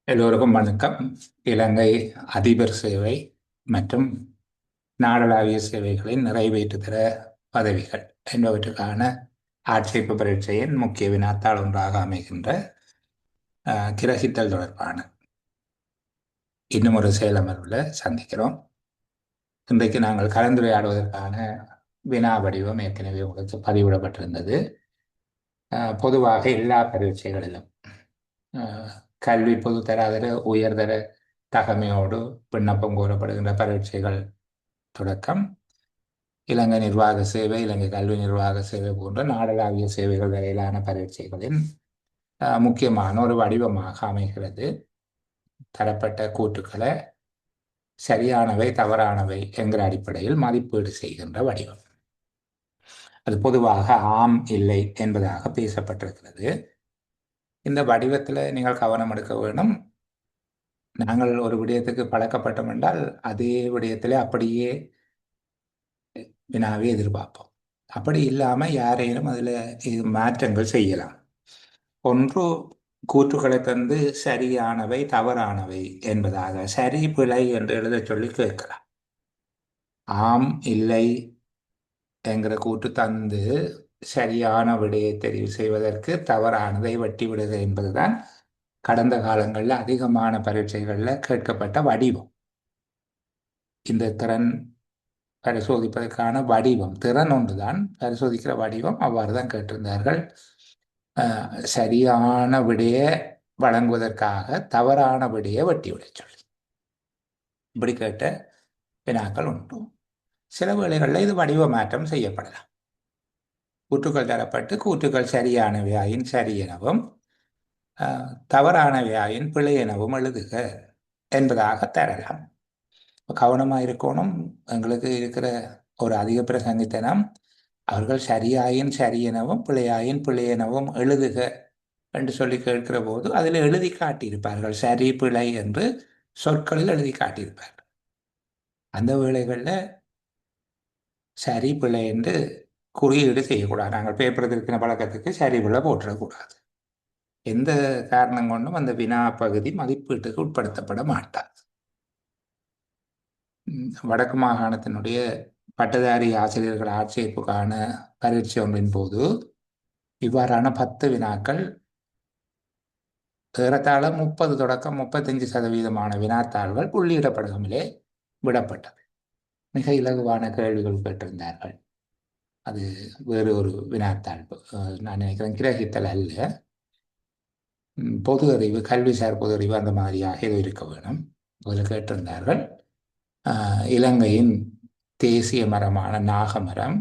எல்லோருக்கும் வணக்கம். இலங்கை அதிபர் சேவை மற்றும் நாடளாவிய சேவைகளின் நிறைவேற்றுதர பதவிகள் என்பவற்றுக்கான ஆட்சேர்ப்பு பரீட்சையின் முக்கிய வினாத்தாள் ஒன்றாக அமைகின்ற கிரகித்தல் தொடர்பான இன்னும் ஒரு செயலமர்வில் சந்திக்கிறோம். இன்றைக்கு நாங்கள் கலந்துரையாடுவதற்கான வினா வடிவம் ஏற்கனவே உங்களுக்கு பதிவிடப்பட்டிருந்தது. பொதுவாக எல்லா பரீட்சைகளிலும் கல்வி பொதுத்தராதர உயர்தர தகமையோடு விண்ணப்பம் கோரப்படுகின்ற பரீட்சைகள் தொடக்கம் இலங்கை நிர்வாக சேவை, இலங்கை கல்வி நிர்வாக சேவை போன்ற நாடளாவிய சேவைகள் வரையிலான பரீட்சைகளின் முக்கியமான ஒரு வடிவமாக அமைகிறது. தரப்பட்ட கூற்றுக்களை சரியானவை தவறானவை என்கிற அடிப்படையில் மதிப்பீடு செய்கின்ற வடிவம். அது பொதுவாக ஆம் இல்லை என்பதாக பேசப்பட்டிருக்கிறது. இந்த வடிவத்தில் நீங்கள் கவனம் எடுக்க வேண்டும். நாங்கள் ஒரு விடயத்துக்கு பழக்கப்பட்டோம் என்றால் அதே விடயத்தில் அப்படியே வினாவே எதிர்பார்ப்போம். அப்படி இல்லாமல் யாரேனும் அதில் மாற்றங்கள் செய்யலாம். ஒன்று, கூற்றுக்களை தந்து சரியானவை தவறானவை என்பதாக சரி பிழை என்று எழுத சொல்லி கேட்கலாம். ஆம் இல்லை என்கிற கூற்று தந்து சரியான விடையை தெரிவு செய்வதற்கு தவறானதை வெட்டி விடுக என்பதுதான் கடந்த காலங்களில் அதிகமான பரீட்சைகளில் கேட்கப்பட்ட வடிவம். இந்த திறன் பரிசோதிப்பதற்கான வடிவம், திறன் ஒன்றுதான், பரிசோதிக்கிற வடிவம் அவ்வாறு தான் கேட்டிருந்தார்கள். சரியான விடையை வழங்குவதற்காக தவறான விடையை வெட்டி விட சொல்லி இப்படி கேட்ட வினாக்கள் உண்டு. சில வேளைகளில் இது வடிவ மாற்றம் செய்யப்படலாம். கூற்றுக்கள் தரப்பட்டு கூற்றுக்கள் சரியானவையாயின் சரி எனவும் தவறானவையாயின் பிழை எனவும் எழுதுக என்பதாக தரலாம். கவனமாக இருக்கணும். எங்களுக்கு இருக்கிற ஒரு அதிக பிரசங்கித்தனம், அவர்கள் சரியாயின் சரி எனவும் பிழையாயின் பிழை எனவும் எழுதுக என்று சொல்லி கேட்கிற போது அதில் எழுதி காட்டியிருப்பார்கள். சரி பிழை என்று சொற்களில் எழுதி காட்டியிருப்பார்கள். அந்த வேளைகளில் சரி பிழை என்று குறியீடு செய்யக்கூடாது. நாங்கள் பேப்பர் திருத்தின பழக்கத்துக்கு சரி பிழை போட்டுடக்கூடாது. எந்த காரணம் கொண்டும் அந்த வினா பகுதி மதிப்பீட்டுக்கு உட்படுத்தப்பட மாட்டார். வடக்கு மாகாணத்தினுடைய பட்டதாரி ஆசிரியர்கள் ஆட்சேர்ப்புக்கான பரீட்சை ஒன்றின் போது இவ்வாறான 10 வினாக்கள் ஏறத்தாழ 30 தொடக்கம் 35% வினாத்தாள்கள் புள்ளியிடப்படாமலே விடப்பட்டது. மிக இலகுவான கேள்விகள் கேட்டிருந்தார்கள். அது வேறு ஒரு வினாத்தாள். நான் நினைக்கிறேன் கிரகித்தல் அல்ல, பொது அறிவு, கல்விசார் பொது அறிவு அந்த மாதிரியாக இது இருக்க வேணும். அதில் கேட்டிருந்தார்கள் இலங்கையின் தேசிய மரமான நாகமரம்,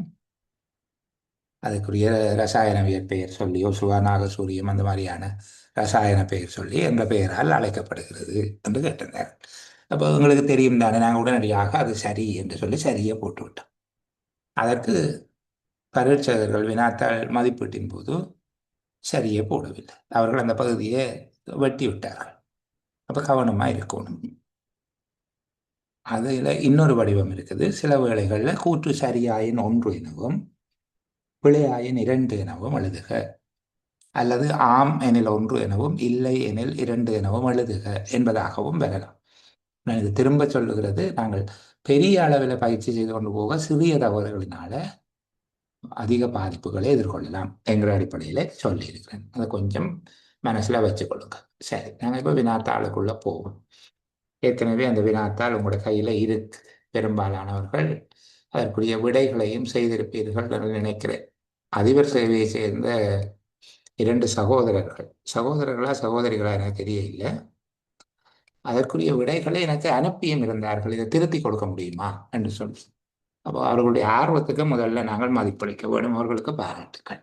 அதுக்குரிய ரசாயனவியல் பெயர் சொல்லியோ சுவநாகசூரியம் அந்த மாதிரியான ரசாயன பெயர் சொல்லி என்ற பெயரால் அழைக்கப்படுகிறது என்று கேட்டிருந்தார். அப்போ உங்களுக்கு தெரியும் தானே, நாங்கள் உடனடியாக அது சரி என்று சொல்லி சரியை போட்டுவிட்டோம். அதற்கு பரீட்சகர்கள் வினாத்தாள் மதிப்பீட்டின் போது சரியே போடவில்லை. அவர்கள் அந்த பகுதியை வெட்டி விட்டார்கள். அப்போ கவனமாக இருக்கணும். அதில் இன்னொரு வடிவம் இருக்குது. சில வேளைகளில் கூற்று சரியாயின் 1 எனவும் பிழையாயின் 2 எனவும் எழுதுக, அல்லது ஆம் எனில் 1 எனவும் இல்லை எனில் 2 எனவும் எழுதுக என்பதாகவும் வரலாம். நான் இது திரும்ப சொல்லுகிறது, நாங்கள் பெரிய அளவில் பயிற்சி செய்து கொண்டு போக சிறிய தவறுகளினால அதிக பாதிப்புகளை எதிர்கொள்ளலாம் என்கிற அடிப்படையில் சொல்லியிருக்கிறேன். அதை கொஞ்சம் மனசில் வச்சுக்கொள்ளுங்க. சரி, நாங்கள் இப்போ வினாத்தாளுக்குள்ளே போவோம். ஏற்கனவே அந்த வினாத்தாள் உங்களோட கையில் இருக்கு. பெரும்பாலானவர்கள் அதற்குரிய விடைகளையும் செய்திருப்பீர்கள் என்று நினைக்கிறேன். அதிபர் சேவையை சேர்ந்த 2 சகோதரர்களா சகோதரிகளா எனக்கு தெரியல, அதற்குரிய விடைகளை எனக்கு அனுப்பியும் இருந்தார்கள். இதை திருத்தி கொடுக்க முடியுமா என்று சொல்லி. அப்போ அவர்களுடைய ஆர்வத்துக்கு முதல்ல நாங்கள் மதிப்பளிக்க வேண்டும். அவர்களுக்கு பாராட்டுக்கள்.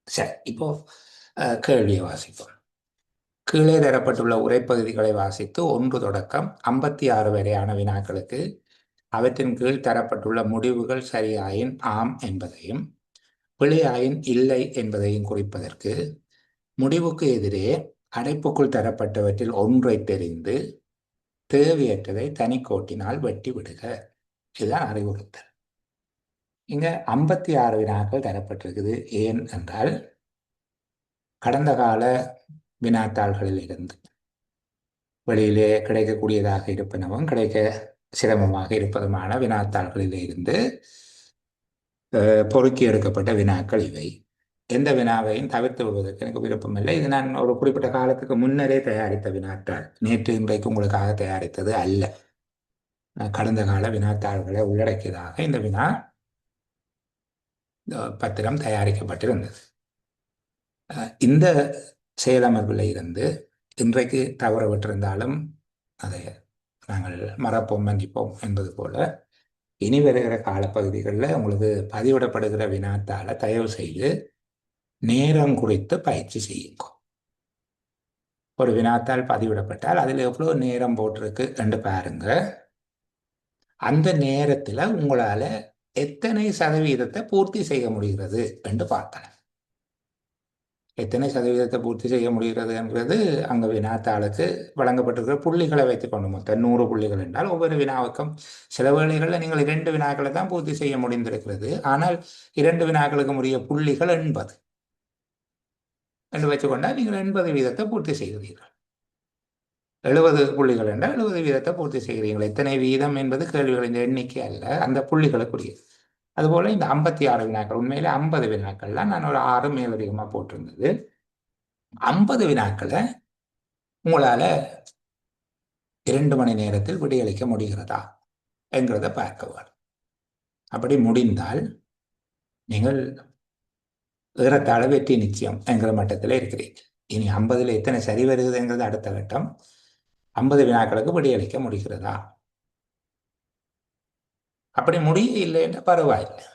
சரி, இப்போ கேள்வியை வாசிப்போம். கீழே தரப்பட்டுள்ள உரைப்பகுதிகளை வாசித்து 1 தொடக்கம் 56 வரையான வினாக்களுக்கு அவற்றின் கீழ் தரப்பட்டுள்ள முடிவுகள் சரியாயின் ஆம் என்பதையும் பிழையாயின் இல்லை என்பதையும் குறிப்பதற்கு முடிவுக்கு எதிரே அடைப்புக்குள் தரப்பட்டவற்றில் ஒன்றை தெரிந்து தேவையற்றதை தனிக்கோட்டினால் வெட்டி விடுக. இதுதான் அறிவுறுத்தல். இங்க 56 வினாக்கள் தரப்பட்டிருக்குது. ஏன் என்றால் கடந்த கால வினாத்தாள்களில் இருந்து வெளியிலே கிடைக்கக்கூடியதாக இருப்பனவும் கிடைக்க சிரமமாக இருப்பதுமான வினாத்தாள்களிலே இருந்து பொறுக்கி எடுக்கப்பட்ட வினாக்கள் இவை. எந்த வினாவையும் தவிர்த்து விடுவதற்கு எனக்கு விருப்பமில்லை. இது நான் ஒரு குறிப்பிட்ட காலத்துக்கு முன்னரே தயாரித்த வினாத்தாள், நேற்று இன்றைக்கு உங்களுக்காக தயாரித்தது அல்ல. கடந்த கால வினாத்தாள்களை உள்ளடக்கியதாக இந்த வினா பத்திரம் தயாரிக்கப்பட்டிருந்தது. இந்த செயலமர்வில் இருந்து இன்றைக்கு தவற விட்டிருந்தாலும் அதை நாங்கள் மறப்போம் மன்னிப்போம் என்பது போல இனி வருகிற காலப்பகுதிகளில் உங்களுக்கு பதிவிடப்படுகிற வினாத்தாளை தயவு செய்து நேரம் குறித்து பயிற்சி செய்யுங்க. ஒரு வினாத்தாள் பதிவிடப்பட்டால் அதில் எவ்வளோ நேரம் போட்டிருக்கு என்று பாருங்க. அந்த நேரத்தில் உங்களால் எத்தனை சதவீதத்தை பூர்த்தி செய்ய முடிகிறது என்று பார்க்கலாம். எத்தனை சதவீதத்தை பூர்த்தி செய்ய முடிகிறதுங்கிறது அங்கே வினாத்தாளுக்கு வழங்கப்பட்டிருக்கிற புள்ளிகளை வைத்துக்கொண்டு மொத்தம் 100 புள்ளிகள் என்றால் ஒவ்வொரு வினாவுக்கும் சில வேளைகளில் நீங்கள் 2 வினாக்களை தான் பூர்த்தி செய்ய முடிந்திருக்கிறது. ஆனால் 2 வினாக்களுக்கு உரிய புள்ளிகள் 80 என்று வச்சுக்கொண்டால் நீங்கள் 80 வீதத்தை பூர்த்தி செய்கிறீர்கள். 70 புள்ளிகள் என்றால் 70 வீதத்தை பூர்த்தி செய்கிறீர்கள். எத்தனை வீதம் என்பது கேள்விகளின் எண்ணிக்கை அல்ல, அந்த புள்ளிகளுக்குரியது. அதுபோல இந்த 56 வினாக்கள், உண்மையிலே 50 வினாக்கள்லாம் நான் ஒரு 6 மேலதிகமாக போட்டிருந்தது. 50 வினாக்களை உங்களால் 2 மணி நேரத்தில் விடையளிக்க முடிகிறதா என்கிறத பார்க்க வேண்டும். அப்படி முடிந்தால் நீங்கள் ஏறத்தாழ வெற்றி நிச்சயம் என்கிற மட்டத்தில் இருக்கிறீர்கள். இனி 50ல் எத்தனை சரி வருகிறதுங்கிறது அடுத்த கட்டம். 50 வினாக்களுக்கு விடையளிக்க முடிகிறதா? அப்படி முடிய இல்லைன்னா பரவாயில்லை,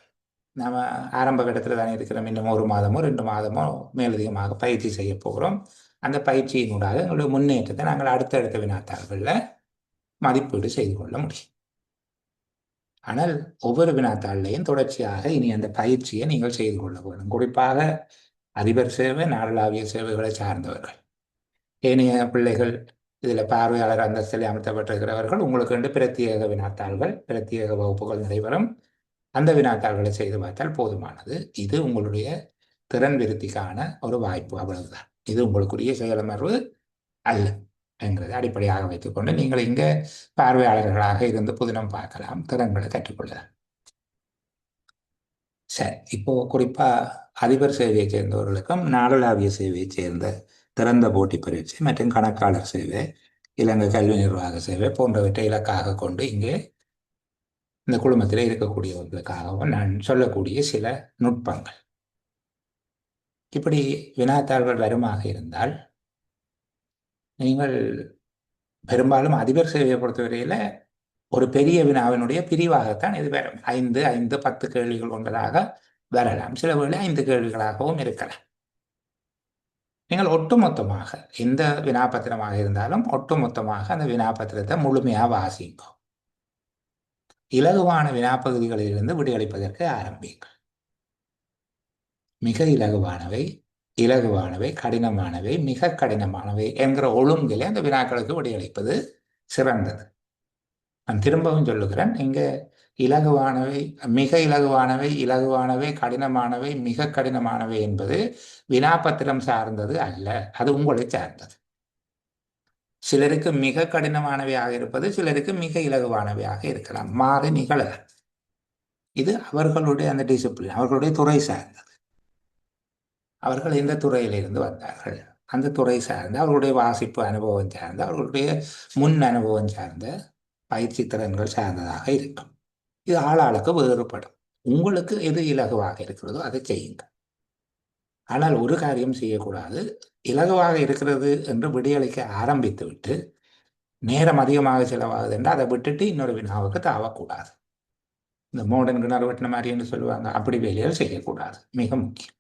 நாம் ஆரம்ப கட்டத்தில் தானே இருக்கிறோம். இன்னும் 1 மாதமோ 2 மாதமோ மேலதிகமாக பயிற்சி செய்ய போகிறோம். அந்த பயிற்சியினூடாக எங்களுடைய முன்னேற்றத்தை நாங்கள் அடுத்தடுத்த வினாத்தாள்களில் மதிப்பீடு செய்து கொள்ள முடியும். ஆனால் ஒவ்வொரு வினாத்தாள்லையும் தொடர்ச்சியாக இனி அந்த பயிற்சியை நீங்கள் செய்து கொள்ள வேண்டும். குறிப்பாக அதிபர் சேவை, நாடளாவிய சேவைகளை சார்ந்தவர்கள், ஏனைய பிள்ளைகள், இதில் பார்வையாளர் அந்தஸ்தில் அமர்த்தப்பட்டிருக்கிறவர்கள், உங்களுக்கு என்று பிரத்யேக வினாத்தாள்கள், பிரத்யேக வகுப்புகள் நடைபெறும். அந்த வினாத்தாள்களை செய்து பார்த்தால் போதுமானது. இது உங்களுடைய திறன் விருத்திக்கான ஒரு வாய்ப்பு, அவ்வளவுதான். இது உங்களுக்குரிய செயலமர்வு அல்ல என்கிறதை அடிப்படையாக வைத்துக்கொண்டு நீங்கள் இங்கே பார்வையாளர்களாக இருந்து புதினம் பார்க்கலாம், திறன்களை கற்றுக்கொள்ளலாம். சரி, இப்போ குறிப்பா அதிபர் சேவையை சேர்ந்தவர்களுக்கும் நாடளாவிய சேவையை சேர்ந்த திறந்த போட்டி பரீட்சை மற்றும் கணக்காளர் சேவை, இலங்கை கல்வி நிர்வாக சேவை போன்றவற்றை இலக்காக கொண்டு இங்கே இந்த குழுமத்தில் இருக்கக்கூடியவர்களுக்காகவும் நான் சொல்லக்கூடிய சில நுட்பங்கள். இப்படி வினாத்தாள்கள் வருமாக இருந்தால் நீங்கள் பெரும்பாலும் அதிபர் சேவையை பொறுத்தவரையில் ஒரு பெரிய வினாவினுடைய பிரிவாகத்தான் இது வரும். 5, 5, 10 கேள்விகள் கொண்டதாக வரலாம். சில வேளை 5 கேள்விகளாகவும் இருக்கலாம். நீங்கள் ஒட்டுமொத்தமாக எந்த வினாபத்திரமாக இருந்தாலும் ஒட்டுமொத்தமாக அந்த வினாபத்திரத்தை முழுமையாக வாசிக்கும். இலகுவான வினாப்பகுதிகளிலிருந்து விடையளிப்பதற்கு ஆரம்பிங்கள். மிக இலகுவானவை, இலகுவானவை, கடினமானவை, மிக கடினமானவை என்கிற ஒழுங்கிலே அந்த வினாக்களுக்கு விடையளிப்பது சிறந்தது. நான் திரும்பவும் சொல்லுகிறேன், இங்கே இலகுவானவை, மிக இலகுவானவை, இலகுவானவை, கடினமானவை, மிக கடினமானவை என்பது வினாபத்திரம் சார்ந்தது அல்ல, அது உங்களை சார்ந்தது. சிலருக்கு மிக கடினமானவையாக இருப்பது சிலருக்கு மிக இலகுவானவையாக இருக்கலாம், மாறி நிகழலாம். இது அவர்களுடைய அந்த டிசிப்ளின், அவர்களுடைய துறை சார்ந்தது. அவர்கள் எந்த துறையிலிருந்து வந்தார்கள், அந்த துறை சார்ந்த அவர்களுடைய வாசிப்பு அனுபவம் சார்ந்த அவர்களுடைய முன் அனுபவம் சார்ந்த பயிற்சி திறன்கள் சார்ந்ததாக இருக்கும். இது ஆளாளுக்கு வேறுபடும். உங்களுக்கு எது இலகுவாக இருக்கிறதோ அதை செய்யுங்க. ஆனால் ஒரு காரியம் செய்யக்கூடாது, இலகுவாக இருக்கிறது என்று விடையளிக்க ஆரம்பித்து விட்டு நேரம் அதிகமாக செலவாகுது என்று அதை விட்டுட்டு இன்னொரு வினாவுக்கு தாவக்கூடாது. இந்த மோடன் கிணறு வெட்டின மாதிரி என்று சொல்லுவாங்க, அப்படி வேலைகள் செய்யக்கூடாது, மிக முக்கியம்.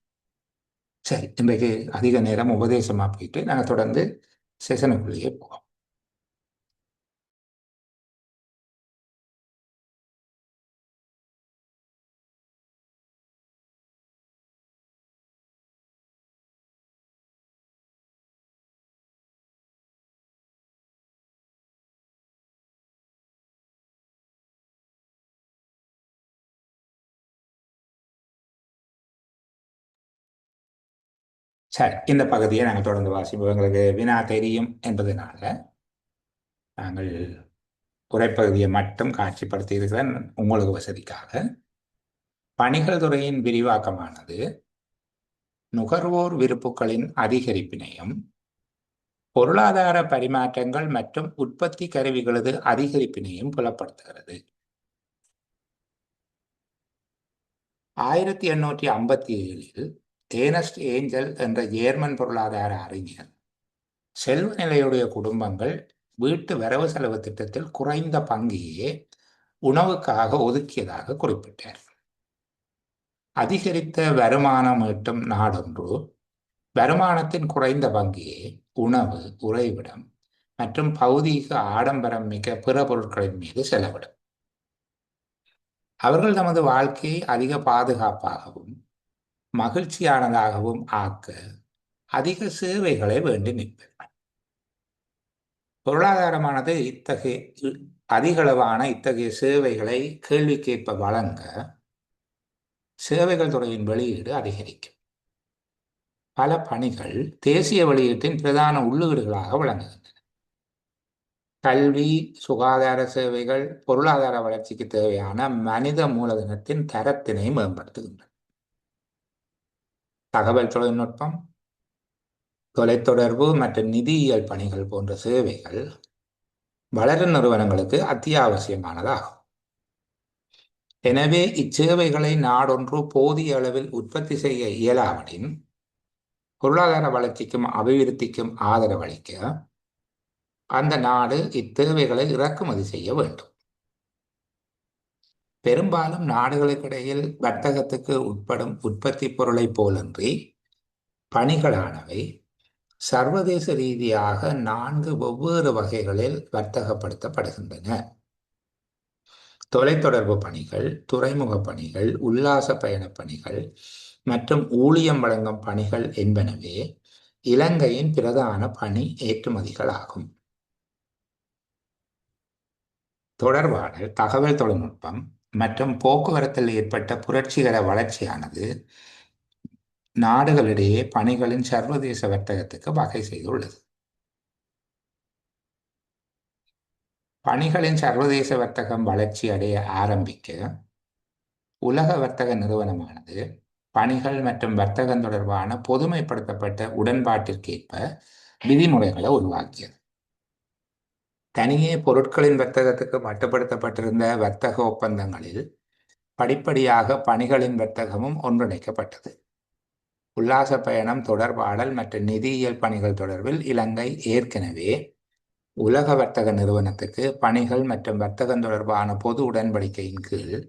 சரி, இன்றைக்கு அதிக நேரம் உபதேசமாக போயிட்டு நாங்கள் தொடர்ந்து செஷனுக்குள்ளேயே போவோம். சரி, இந்த பகுதியை நாங்கள் தொடர்ந்து வாசிப்போம். எங்களுக்கு வினா தெரியும் என்பதனால நாங்கள் உரைப்பகுதியை மட்டும் காட்சிப்படுத்தியிருக்கிறேன் உங்களுக்கு வசதிக்காக. பணிகள் துறையின் விரிவாக்கமானது நுகர்வோர் விருப்புகளின் அதிகரிப்பினையும் பொருளாதார பரிமாற்றங்கள் மற்றும் உற்பத்தி கருவிகளது அதிகரிப்பினையும் புலப்படுத்துகிறது. 1857 ஏர்னஸ்ட் ஏஞ்சல் என்ற ஜேர்மன் பொருளாதார அறிஞர் செல்வ நிலையுடைய குடும்பங்கள் வீட்டு வரவு செலவு திட்டத்தில் குறைந்த பங்கையே உணவுக்காக ஒதுக்கியதாக குறிப்பிட்டார். அதிகரித்த வருமானம் ஈட்டும் நாடொன்று வருமானத்தின் குறைந்த பங்கையே உணவு, உறைவிடம் மற்றும் பௌதீக ஆடம்பரம் மிக்க பிற பொருட்களின் மீது செலவிடும். அவர்கள் தமது வாழ்க்கையை அதிக பாதுகாப்பாகவும் மகிழ்ச்சியானதாகவும் ஆக்க அதிக சேவைகளை வேண்டி நிற்பர். பொருளாதாரமானது அதிகளவான இத்தகைய சேவைகளை கேள்விக்கேற்ப வழங்க சேவைகள் துறையின் வெளியீடு அதிகரிக்கும். பல பணிகள் தேசிய வெளியீட்டின் பிரதான உள்ளீடுகளாக விளங்குகின்றன. கல்வி, சுகாதார சேவைகள் பொருளாதார வளர்ச்சிக்கு தேவையான மனித மூலதனத்தின் தரத்தினை மேம்படுத்துகின்றன. தகவல் தொழில்நுட்பம், தொலைத்தொடர்பு மற்றும் நிதியியல் பணிகள் போன்ற சேவைகள் வளரும் நிறுவனங்களுக்கு அத்தியாவசியமானதாகும். எனவே இச்சேவைகளை நாடொன்று போதிய அளவில் உற்பத்தி செய்ய இயலாவிடின் பொருளாதார வளர்ச்சிக்கும் அபிவிருத்திக்கும் ஆதரவளிக்க அந்த நாடு இத்தேவைகளை இறக்குமதி செய்ய வேண்டும். பெரும்பாலும் நாடுகளுக்கிடையில் வர்த்தகத்துக்கு உட்படும் உற்பத்தி பொருளை போலன்றி பணிகளானவை சர்வதேச ரீதியாக 4 வெவ்வேறு வகைகளில் வர்த்தகப்படுத்தப்படுகின்றன. தொலைத்தொடர்பு பணிகள், துறைமுக பணிகள், உல்லாச பயண பணிகள் மற்றும் ஊழியம் வழங்கும் பணிகள் என்பனவே இலங்கையின் பிரதான பணி ஏற்றுமதிகளாகும். தொடர்பாடல், தகவல் தொழில்நுட்பம் மற்றும் போக்குவரத்தில் ஏற்பட்ட புரட்சிகர வளர்ச்சியானது நாடுகளிடையே பணிகளின் சர்வதேச வர்த்தகத்துக்கு வகை செய்துள்ளது. பணிகளின் சர்வதேச வர்த்தகம் வளர்ச்சி அடைய ஆரம்பிக்க உலக வர்த்தக நிறுவனமானது பணிகள் மற்றும் வர்த்தகம் தொடர்பான பொதுமைப்படுத்தப்பட்ட உடன்பாட்டிற்கேற்ப விதிமுறைகளை உருவாக்கியது. தனியே பொருட்களின் வர்த்தகத்துக்கு மட்டுப்படுத்தப்பட்டிருந்த வர்த்தக ஒப்பந்தங்களில் படிப்படியாக பணிகளின் வர்த்தகமும் ஒன்றிணைக்கப்பட்டது. உல்லாச பயணம், தொடர்பாடல் மற்றும் நிதியியல் பணிகள் தொடர்பில் இலங்கை ஏற்கனவே உலக வர்த்தக நிறுவனத்துக்கு பணிகள் மற்றும் வர்த்தகம் தொடர்பான பொது உடன்படிக்கையின் கீழ்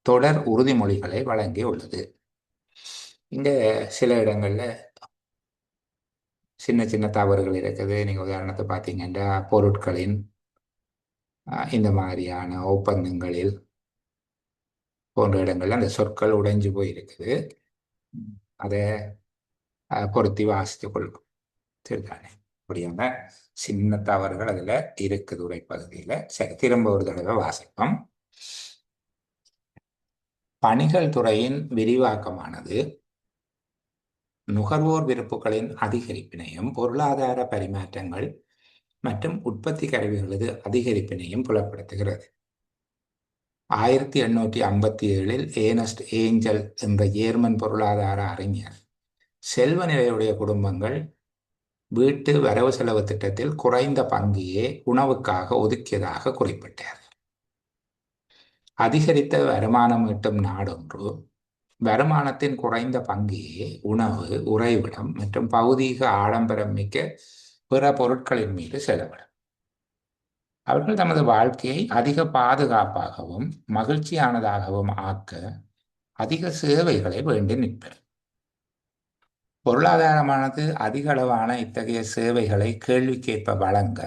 தொடர் உறுதிமொழிகளை வழங்கியுள்ளது. இங்க சில இடங்கள்ல சின்ன சின்ன தவறுகள் இருக்குது. நீங்க உதாரணத்தை பார்த்தீங்கன்னா பொருட்களின் இந்த மாதிரியான ஒப்பந்தங்களில் போன்ற இடங்கள்ல அந்த சொற்கள் உடைஞ்சு போயிருக்குது. அதை பொருத்தி வாசித்துக் கொள்ளும். சரிதானே? அப்படியான சின்ன தவறுகள் அதுல இருக்குது உரைப்பகுதியில. சரி, திரும்ப ஒரு தடவை வாசிப்போம். பணிகள் துறையின் விரிவாக்கமானது நுகர்வோர் விருப்புகளின் அதிகரிப்பினையும் பொருளாதார பரிமாற்றங்கள் மற்றும் உற்பத்தி கருவிகளது அதிகரிப்பினையும் புலப்படுத்துகிறது. 1857 ஏர்னஸ்ட் ஏஞ்சல் என்ற ஜேர்மன் பொருளாதார அறிஞர் செல்வ நிலையுடைய குடும்பங்கள் வீட்டு வரவு செலவு திட்டத்தில் குறைந்த பங்கையே உணவுக்காக ஒதுக்கியதாக குறிப்பிட்டார். அதிகரித்த வருமானம் ஈட்டும் நாடொன்று வருமானத்தின் குறைந்த பங்கையே உணவு, உறைவிடம் மற்றும் பௌதீக ஆடம்பரம் மிக்க பிற பொருட்களின் மீது செலவிடும். அவர்கள் தமது வாழ்க்கையை அதிக பாதுகாப்பாகவும் மகிழ்ச்சியானதாகவும் ஆக்க அதிக சேவைகளை வேண்டி நிற்பர். பொருளாதாரமானது அதிக அளவான இத்தகைய சேவைகளை கேள்விக்கேற்ப வழங்க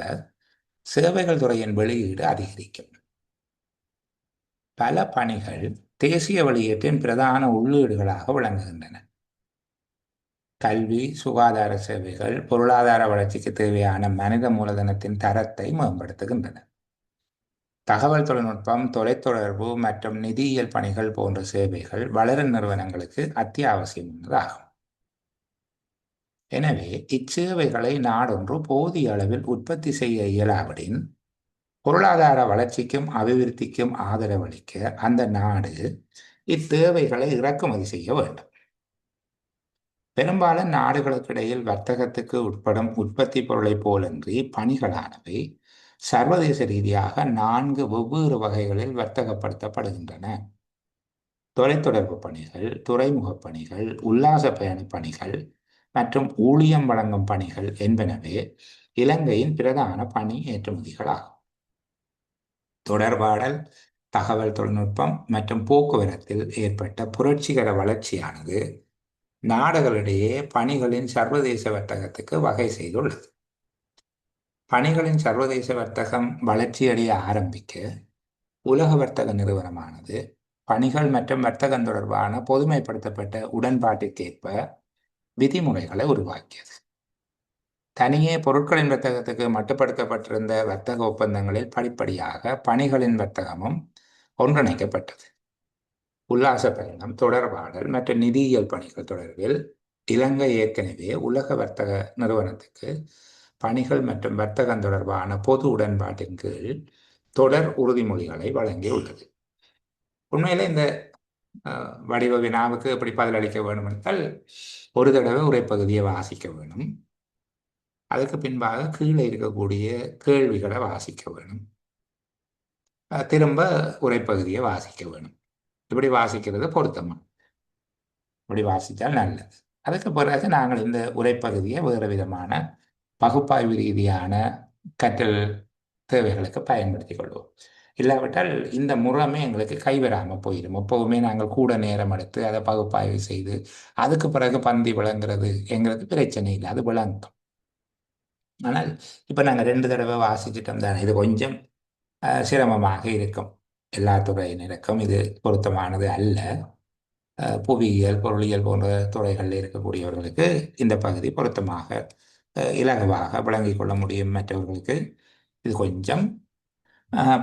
சேவைகள் துறையின் வெளியீடு அதிகரிக்கும். பல பணிகள் தேசிய வெளியீட்டின் பிரதான உள்ளீடுகளாக விளங்குகின்றன. கல்வி, சுகாதார சேவைகள் பொருளாதார வளர்ச்சிக்கு தேவையான மனித மூலதனத்தின் தரத்தை மேம்படுத்துகின்றன. தகவல் தொழில்நுட்பம், தொலைத்தொடர்பு மற்றும் நிதியியல் பணிகள் போன்ற சேவைகள் வளரும் நிறுவனங்களுக்கு அத்தியாவசியமானதாகும். எனவே இச்சேவைகளை நாடொன்று போதிய அளவில் உற்பத்தி செய்ய இயலாவிடின் பொருளாதார வளர்ச்சிக்கும் அபிவிருத்திக்கும் ஆதரவளிக்க அந்த நாடு இத்தேவைகளை இறக்குமதி செய்ய வேண்டும். பெரும்பாலும் நாடுகளுக்கிடையில் வர்த்தகத்துக்கு உட்படும் உற்பத்தி பொருளை போலன்றி பணிகளானவை சர்வதேச ரீதியாக 4 வெவ்வேறு வகைகளில் வர்த்தகப்படுத்தப்படுகின்றன. தொலைத்தொடர்பு பணிகள், துறைமுக பணிகள், உல்லாச பயண பணிகள் மற்றும் ஊழியம் வழங்கும் பணிகள் என்பனவே இலங்கையின் பிரதான பணி ஏற்றுமதிகளாகும். தொடர்பாடல், தகவல் தொழில்நுட்பம் மற்றும் போக்குவரத்தில் ஏற்பட்ட புரட்சிகர வளர்ச்சியானது நாடுகளிடையே பணிகளின் சர்வதேச வர்த்தகத்துக்கு வகை செய்துள்ளது. பணிகளின் சர்வதேச வர்த்தகம் வளர்ச்சியடைய ஆரம்பிக்க உலக வர்த்தக நிறுவனமானது பணிகள் மற்றும் வர்த்தகம் தொடர்பான பொதுமைப்படுத்தப்பட்ட உடன்பாட்டிற்கேற்ப விதிமுறைகளை உருவாக்கியது. தனியே பொருட்களின் வர்த்தகத்துக்கு மட்டுப்படுத்தப்பட்டிருந்த வர்த்தக ஒப்பந்தங்களில் படிப்படியாக பணிகளின் வர்த்தகமும் ஒன்றிணைக்கப்பட்டது. உல்லாச பயணம், தொடர்பாடல் மற்றும் நிதியியல் பணிகள் தொடர்பில் இலங்கை ஏற்கனவே உலக வர்த்தக நிறுவனத்துக்கு பணிகள் மற்றும் வர்த்தகம் தொடர்பான பொது உடன்பாட்டின் கீழ் தொடர் உறுதிமொழிகளை வழங்கியுள்ளது. உண்மையிலே இந்த வடிவ வினாவுக்கு எப்படி பதிலளிக்க வேண்டும் என்றால், ஒரு தடவை உரைப்பகுதியை வாசிக்க வேணும். அதுக்கு பின்பாக கீழே இருக்கக்கூடிய கேள்விகளை வாசிக்க வேணும். திரும்ப உரைப்பகுதியை வாசிக்க வேணும். இப்படி வாசிக்கிறது பொருத்தமா, இப்படி வாசித்தால் நல்லது. அதுக்கு பிறகு நாங்கள் இந்த உரைப்பகுதியை வேறு விதமான பகுப்பாய்வு ரீதியான கற்றல் தேவைகளுக்கு பயன்படுத்திக் கொள்வோம். இல்லாவிட்டால் இந்த முறைமே எங்களுக்கு கைவராமல் போயிடும். எப்போவுமே நாங்கள் கூட நேரம் எடுத்து அதை பகுப்பாய்வு செய்து அதுக்கு பிறகு பந்தி விளங்குறது எங்களுக்கு பிரச்சனை இல்லை, அது விளங்கும். ஆனால் இப்போ நாங்கள் 2 தடவை வாசிச்சுட்டோம் தானே, இது கொஞ்சம் சிரமமாக இருக்கும். எல்லா துறையினருக்கும் இது பொருத்தமானது அல்ல. புவியியல், பொருளியல் போன்ற துறைகளில் இருக்கக்கூடியவர்களுக்கு இந்த பகுதி பொருத்தமாக இலகுவாக விளங்கிக் கொள்ள முடியும். மற்றவர்களுக்கு இது கொஞ்சம்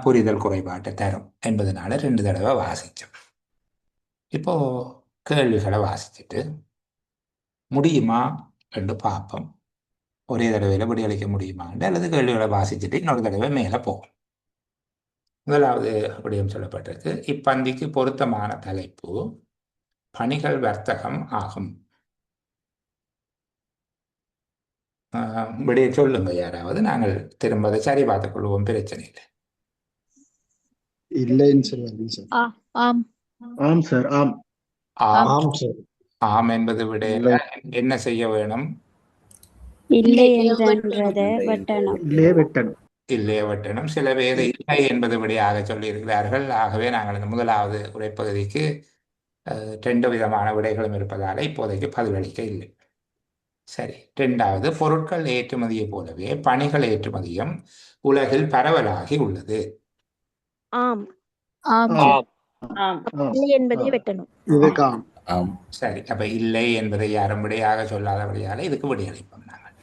புரிதல் குறைபாட்டை தரும் என்பதனால 2 தடவை வாசித்தோம். இப்போ கேள்விகளை வாசிச்சுட்டு முடியுமா என்று பார்ப்போம். ஒரே தடவையில் விடையளிக்க முடியுமா அல்லது கேள்விகளை வாசிச்சுட்டு இன்னொரு தடவை மேலே போகும். முதலாவது விடயம் சொல்லப்பட்டிருக்கு. இப்பந்திக்கு பொருத்தமான தலைப்பு பணிகள் வர்த்தகம் ஆகும். விடைய சொல்லுங்க யாராவது, நாங்கள் திரும்ப அதை சரி பார்த்துக் கொள்வோம், பிரச்சனை இல்லை. இல்லைன்னு சொல்லுவாங்க சார். ஆம் ஆம் சார். ஆம் ஆம் சார். ஆம் என்பது விட என்ன செய்ய வேணும்? இல்லை என்றதை வெட்டணும். இல்லையே வெட்டணும். இல்லையே வெட்டணும். சில பேர் இல்லை என்பது விடையாக சொல்லியிருக்கிறார்கள். ஆகவே நாங்கள் இந்த முதலாவது உரைப்பகுதிக்கு 2 விதமான விடைகளும் இருப்பதால் இப்போதைக்கு பதிலளிக்க இல்லை. சரி, 2வது, பொருட்கள் ஏற்றுமதியை போலவே பணிகள் ஏற்றுமதியும் உலகில் பரவலாகி உள்ளது. ஆம் ஆம் இல்லை என்பதை வெட்டணும். இதுக்கு ஆம். சரி, அப்ப இல்லை என்பதை யாரும் விடையாக சொல்லாதபடியால் இதுக்கு விடையளிப்போம் நாங்கள்.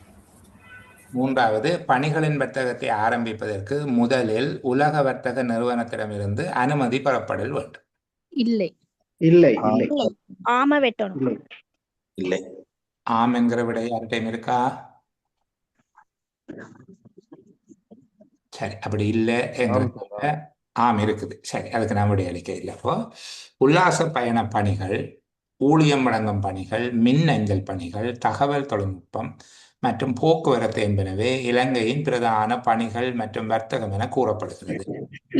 3வது, பணிகளின் வர்த்தகத்தை ஆரம்பிப்பதற்கு முதலில் உலக வர்த்தக நிறுவனத்திடமிருந்து அனுமதி பெறப்படல் வேண்டும். இல்லை இல்லை. ஆம வெட்டணும். இல்லை. ஆம் என்கிற விடை யார்கிட்டையும் இருக்கா? சரி, அப்படி இல்லை என்கிற ஆம் இருக்குது. சரி, அதுக்கு நான் விடையளிக்க இல்லை. அப்போ உல்லாச பயண பணிகள், ஊழியம் வழங்கும் பணிகள், மின்னஞ்சல் பணிகள், தகவல் தொழில்நுட்பம் மற்றும் போக்குவரத்து என்பனவே இலங்கையின் பிரதான பணிகள் மற்றும் வர்த்தகம் என கூறப்படுகிறது.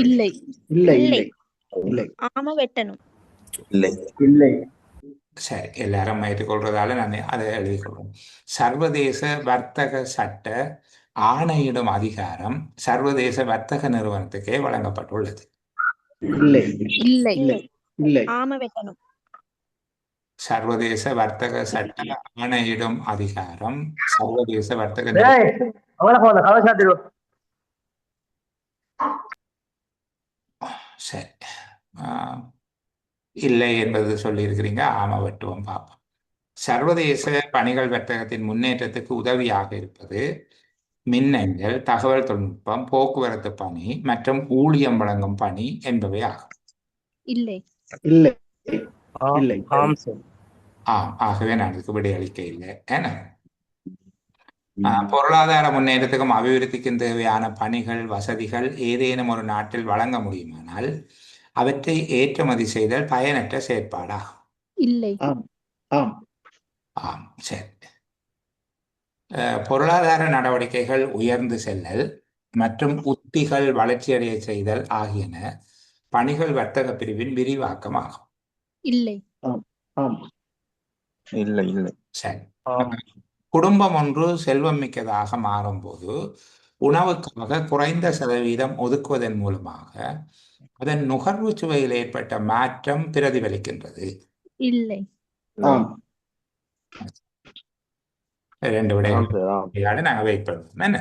இல்லை இல்லை. ஆம வெட்டணும். இல்லை. சரி, எல்லாரும் ஏற்றுக்கொள்றதால நான் அதை எழுதிக் கொள்வோம். சர்வதேச வர்த்தக சட்ட ஆணையிடும் அதிகாரம் சர்வதேச வர்த்தக நிறுவனத்துக்கே வழங்கப்பட்டுள்ளது. இல்லை. ஆம வெட்டணும். சர்வதேச வர்த்தக சட்ட ஆணையிடும் அதிகாரம் சர்வதேச வர்த்தக சரி, இல்லை என்பது சொல்லியிருக்கிறீங்க. ஆமா, வெட்டுவோம், பார்ப்போம். சர்வதேச பணிகள் வர்த்தகத்தின் முன்னேற்றத்துக்கு உதவியாக இருப்பது மின்னஞ்சல், தகவல் தொழில்நுட்பம், போக்குவரத்து பணி மற்றும் ஊழியம் வழங்கும் பணி என்பவை ஆகும். இல்லை. ஆகவே நான் இதுக்கு விடையளிக்க இல்லை. ஏன்னா பொருளாதார முன்னேற்றத்துக்கும் அபிவிருத்திக்கும் தேவையான பணிகள் வசதிகள் ஏதேனும் ஒரு நாட்டில் வழங்க முடியுமானால் அவற்றை ஏற்றுமதி செய்தல் பயனற்ற செயற்பாடா? இல்லை. ஆம் ஆம் ஆம், சரி. பொருளாதார நடவடிக்கைகள் உயர்ந்து செல்லல் மற்றும் உத்திகள் வளர்ச்சியடைய செய்தல் ஆகியன பணிகள் வர்த்தக பிரிவின் விரிவாக்கமாகும். இல்லை. ஆம் ஆம் இல்லை இல்லை சரி. ஆம். குடும்பம் ஒன்று செல்வம் மிக்கதாக மாறும்போது உணவுக்காக குறைந்த சதவீதம் ஒதுக்குவதன் மூலமாக அதன் நுகர்வு சுவையில் ஏற்பட்ட மாற்றம் பிரதிபலிக்கின்றது. இல்லை. ஆம் ரெண்டு ஆம் விடைகள் சார். ஆம். நாங்கள் வெயிட் பண்ணுவோம் என்ன?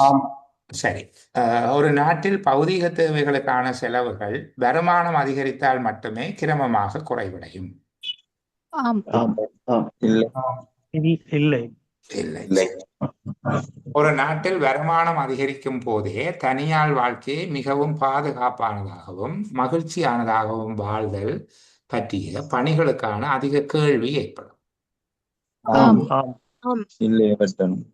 ஆம் சரி. ஒரு நாட்டில் பௌதீக தேவைகளுக்கான செலவுகள் வருமானம் அதிகரித்தால் மட்டுமே கிரமமாக குறைவடையும். ஆம். ஆம் ஆம் இல்லை இல்லை. இல்லை. இல்லை ஒரு நாட்டில் வருமானம் அதிகரிக்கும் போதே தனியார் வாழ்க்கையை மிகவும் பாதுகாப்பானதாகவும் மகிழ்ச்சியானதாகவும் வாழ்தல் பற்றிய பணிகளுக்கான அதிக கேள்வி ஏற்படும். ஆம் ஆம். ஆம். இல்லை வெட்டணும்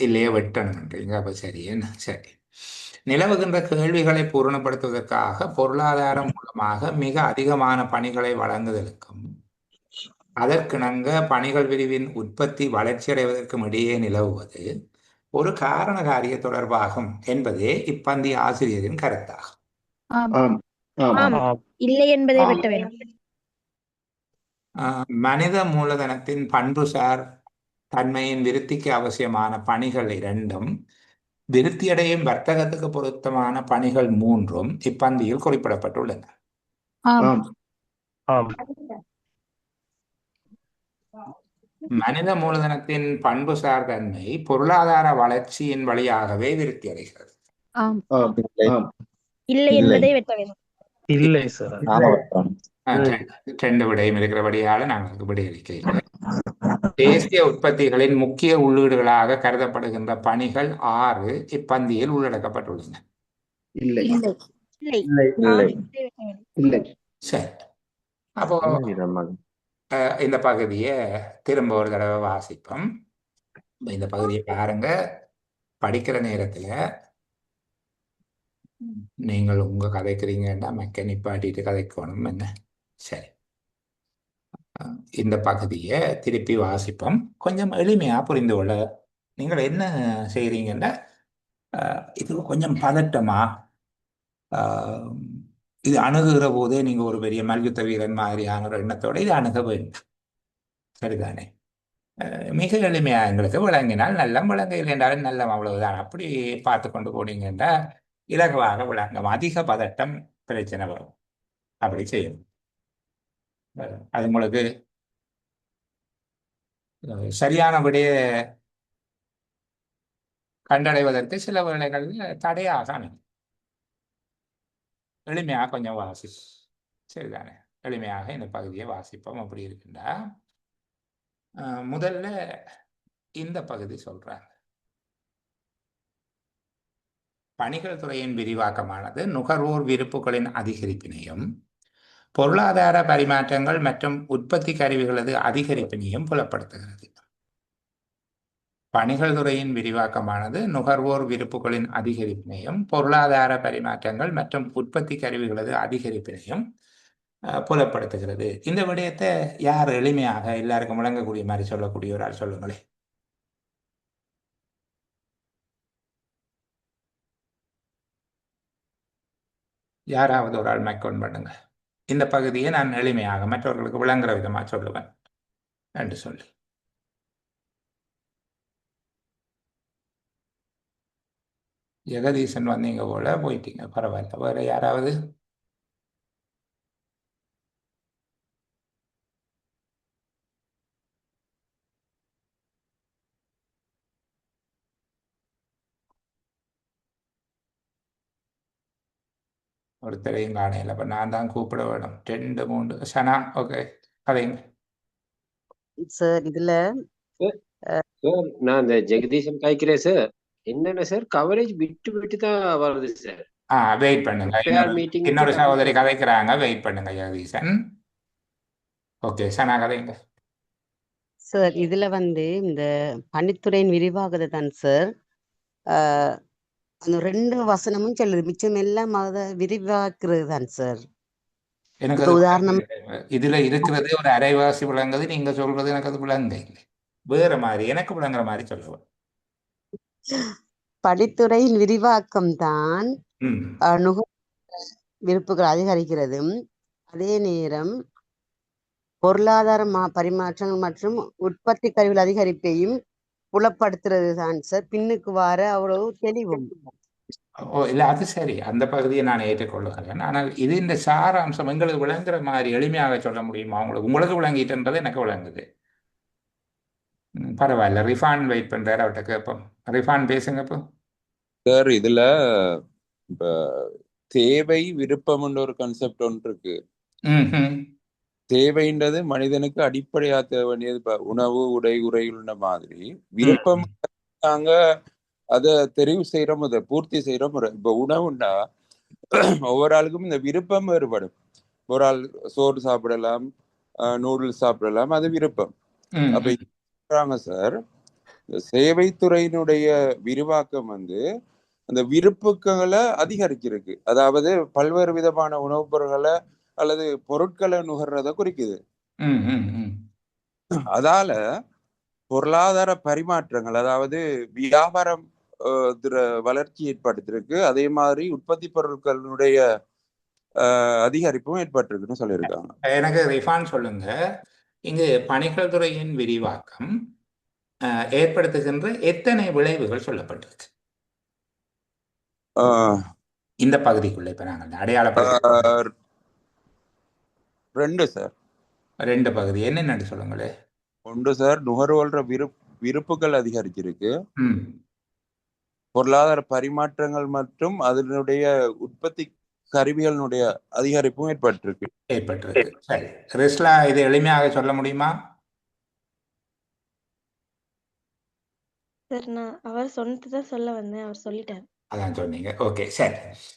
இல்லையே வெட்டணும்ன்றீங்க. அப்ப சரி என்ன? சரி. நிலவுகின்ற கேள்விகளை பூரணப்படுத்துவதற்காக பொருளாதாரம் மூலமாக மிக அதிகமான பணிகளை வழங்குதலுக்கும் அதற்கிணங்க பணிகள் பிரிவின் உற்பத்தி வளர்ச்சியடைவதற்கும் இடையே நிலவுவது ஒரு காரண காரிய தொடர்பாகும் என்பதே இப்பந்திய ஆசிரியரின் கருத்தாகும். ஆம். ஆம் ஆம் ஆம். ஆம். இல்லை என்பதை ஆம். வெட்ட வேண்டும். மனித மூலதனத்தின் பண்புசார் தன்மையின் விருத்திக்கு அவசியமான பணிகள் இரண்டும் விருத்தியடையும் வர்த்தகத்துக்கு பொருத்தமான பணிகள் மூன்றும் இப்பந்தியில் குறிப்பிடப்பட்டுள்ளன. ஆம். ஆம் ஆம். மனித மூலதனத்தின் பண்புசார் தன்மை பொருளாதார வளர்ச்சியின் வழியாகவே விருத்தியடைகிறது. ஆம். ஆம் இல்லை ஆம் இல்லை இல்லை. என்பதை வெட்ட வேண்டும். இல்லை சார். நானும் வெட்டணும் ரெண்டு விடையும் இருக்கிறபடியால நாங்கள் விடையளிக்க இல்லை. தேசிய உற்பத்திகளின் முக்கிய உள்ளீடுகளாக கருதப்படுகின்ற பணிகள் 6 இப்பந்தியில் உள்ளடக்கப்பட்டுள்ளன. இல்லை இல்லை. இல்லை. இல்லை இல்லை ஆம் என்பதை வெட்ட வேண்டும். இல்லை சரி. அப்போ இந்த பகுதியை திரும்ப ஒரு தடவை வாசிப்போம். இந்த பகுதியை பாருங்க. படிக்கிற நேரத்துல நீங்கள் உங்க கதைக்கிறீங்கன்னா மெக்க நிப்பாட்டிட்டு கதைக்கணும் என்ன? சரி. இந்த பகுதியை திருப்பி வாசிப்போம். கொஞ்சம் எளிமையா புரிந்து கொள்ள நீங்கள் என்ன செய்றீங்கன்னா இது கொஞ்சம் பதட்டமா இது அணுகுகிற போதே நீங்க ஒரு பெரிய மல்யுத்த வீரன் மாதிரியான ஒரு எண்ணத்தோட இது அணுக வேண்டும். சரிதானே? மிக எளிமையா எங்களுக்கு விளங்கினால் நல்ல விளங்கையில் என்றாலும் நல்ல அவ்வளவுதான். அப்படி பார்த்து கொண்டு போனீங்கன்னா இலகுவாக விளங்கும். அதிக பதட்டம் பிரச்சனை வரும். அப்படி செய்யணும். அது உங்களுக்கு சரியான விடையை கண்டடைவதற்கு சில வேளைகளில் தடையாக அமையும். எளிமையாக கொஞ்சம் வாசி. சரிதானே? எளிமையாக இந்த பகுதியை வாசிப்போம். அப்படி இருக்குண்டா முதல்ல இந்த பகுதி சொல்றாங்க. பணிகள் துறையின் விரிவாக்கமானது நுகர்வோர் விருப்புகளின் அதிகரிப்பினையும் பொருளாதார பரிமாற்றங்கள் மற்றும் உற்பத்தி கருவிகளது அதிகரிப்பினையும் புலப்படுத்துகிறது. பணிகள் துறையின் விரிவாக்கமானது நுகர்வோர் விருப்புகளின் அதிகரிப்பினையும் பொருளாதார பரிமாற்றங்கள் மற்றும் உற்பத்தி கருவிகளது அதிகரிப்பினையும் புலப்படுத்துகிறது. இந்த விடயத்தை யார் எளிமையாக எல்லாருக்கும் விளங்கக்கூடிய மாதிரி சொல்லக்கூடிய ஒரு ஆள் சொல்லுங்களேன். யாராவது ஒரு ஆள் மேக்கவுண்ட் பண்ணுங்க. இந்த பகுதியை நான் எளிமையாக மற்றவர்களுக்கு விளங்குற விதமா சொல்லுவேன் என்று சொல்லி. ஜெகதீசன் வந்தீங்க போல போயிட்டீங்க. பரவாயில்ல. வேற யாராவது? ஒருத்தரையும் காணையில். அப்ப நான் தான் கூப்பிட வேணும். 2 3 சனா. ஓகே, கதைங்க சார். இதுல சார் நான் இந்த ஜெகதீசன் காய்க்கிறேன் சார். என்னென்ன சார் கவரேஜ் விட்டு விட்டு தான் வருது சார். வெயிட் பண்ணுங்க. மீட்டிங் இன்னொரு சகோதரி கதைக்கிறாங்க. வெயிட் பண்ணுங்க ஜெகதீசன். ஓகே, சனா கதைங்க. சார் இதுல இந்த பணித்துறையின் விரிவாகுது தான் சார். அந்த 2 வசனமும் சொல்லுது, மிச்சம் எல்லாம் அதை விரிவாக்குறது தான் சார். எனக்கு இப்ப அது உதாரணம் விளங்குது. இதுல இருக்கிறது ஒரு அரைவாசி விளங்குது, நீங்க சொல்றது எனக்கு அது விளங்க இல்லை. வேற மாதிரி எனக்கு விளங்குற மாதிரி சொல்லுவேன். பணித்துறையின் விரிவாக்கம் தான் ம் நுகர் விருப்புகள் அதிகரிக்கிறது. அதே நேரம் பொருளாதார பரிமாற்றங்கள் மற்றும் உற்பத்தி கருவிகள் அதிகரிப்பையும் புலப்படுத்துறது தான் சார். பின்னுக்கு வர அவ்வளவு தெளிவும். ஓ இல்லை, அது சரி, அந்த பகுதியை நான் ஏற்றுக்கொள்ளுகிறேன். ஆனால் இது இந்த சாராம்சம் எங்களுக்கு விளங்குற மாதிரி எளிமையாக சொல்ல முடியுமா? உங்களுக்கு விளங்கிட்டுன்றது எனக்கு விளங்குது. பரவாயில்ல, ரிஃபான் வெயிட் பண்றாரு, அவர்கிட்ட கேட்போம். ரிஃபான் பேசுங்க இப்போ. சார் இதுல இப்ப தேவை விருப்பம்ன்ற ஒரு கான்செப்ட் ஒன்று இருக்கு. ம் தேவைன்றது மனிதனுக்கு அடிப்படையா வேண்டியது. இப்ப உணவு, உடை, உறையுள்ள மாதிரி விருப்பம் நாங்க அதை தெரிவு செய்யறோம், அதை பூர்த்தி செய்யறோம். இப்ப உணவுண்டா ஒவ்வொரு ஆளுக்கும் இந்த விருப்பம் வேறுபடும். ஒரு ஆள் சோறு சாப்பிடலாம், நூடுல்ஸ் சாப்பிடலாம், அது விருப்பம். அப்ப சார் இந்த சேவைத்துறையினுடைய விரிவாக்கம் அந்த விருப்புகளை அதிகரிச்சிருக்கு. அதாவது பல்வேறு விதமான உணவுப் பொருட்களை அல்லது பொருட்களை நுகர்றத குறிக்குது. அதால பொருளாதார பரிமாற்றங்கள், அதாவது வியாபாரம் வளர்ச்சி ஏற்படுத்திருக்கு. அதே மாதிரி உற்பத்தி பொருட்களுடைய அதிகரிப்பும் ஏற்பட்டிருக்குன்னு சொல்லியிருக்காங்க. எனக்கு ரிஃபான் சொல்லுங்க, இங்கு பணிகள் துறையின் விரிவாக்கம் ஏற்படுத்துகின்ற எத்தனை விளைவுகள் சொல்லப்பட்டிருக்கு இந்த பகுதிக்குள்ள? இப்ப நாங்கள் அடையாளப்படுத்த 2 சார். 2 பகுதி என்னென்னு சொல்லுங்களே. 1 சார், நுகர்வோர் விருப்புகள் அதிகரிச்சிருக்கு. பொருளாதார பரிமாற்றங்கள் மற்றும் அதனுடைய உற்பத்தி கருவிகளுடைய அதிகரிப்பும் ஏற்பட்டிருக்கு. சரி, ரிஸ்லா இது எளிமையாக சொல்ல முடியுமா? சார் நான் அவர் சொன்னதுதான் சொல்ல வந்தேன், அவர் சொல்லிட்டார். அதான் சொன்னீங்க. ஓகே,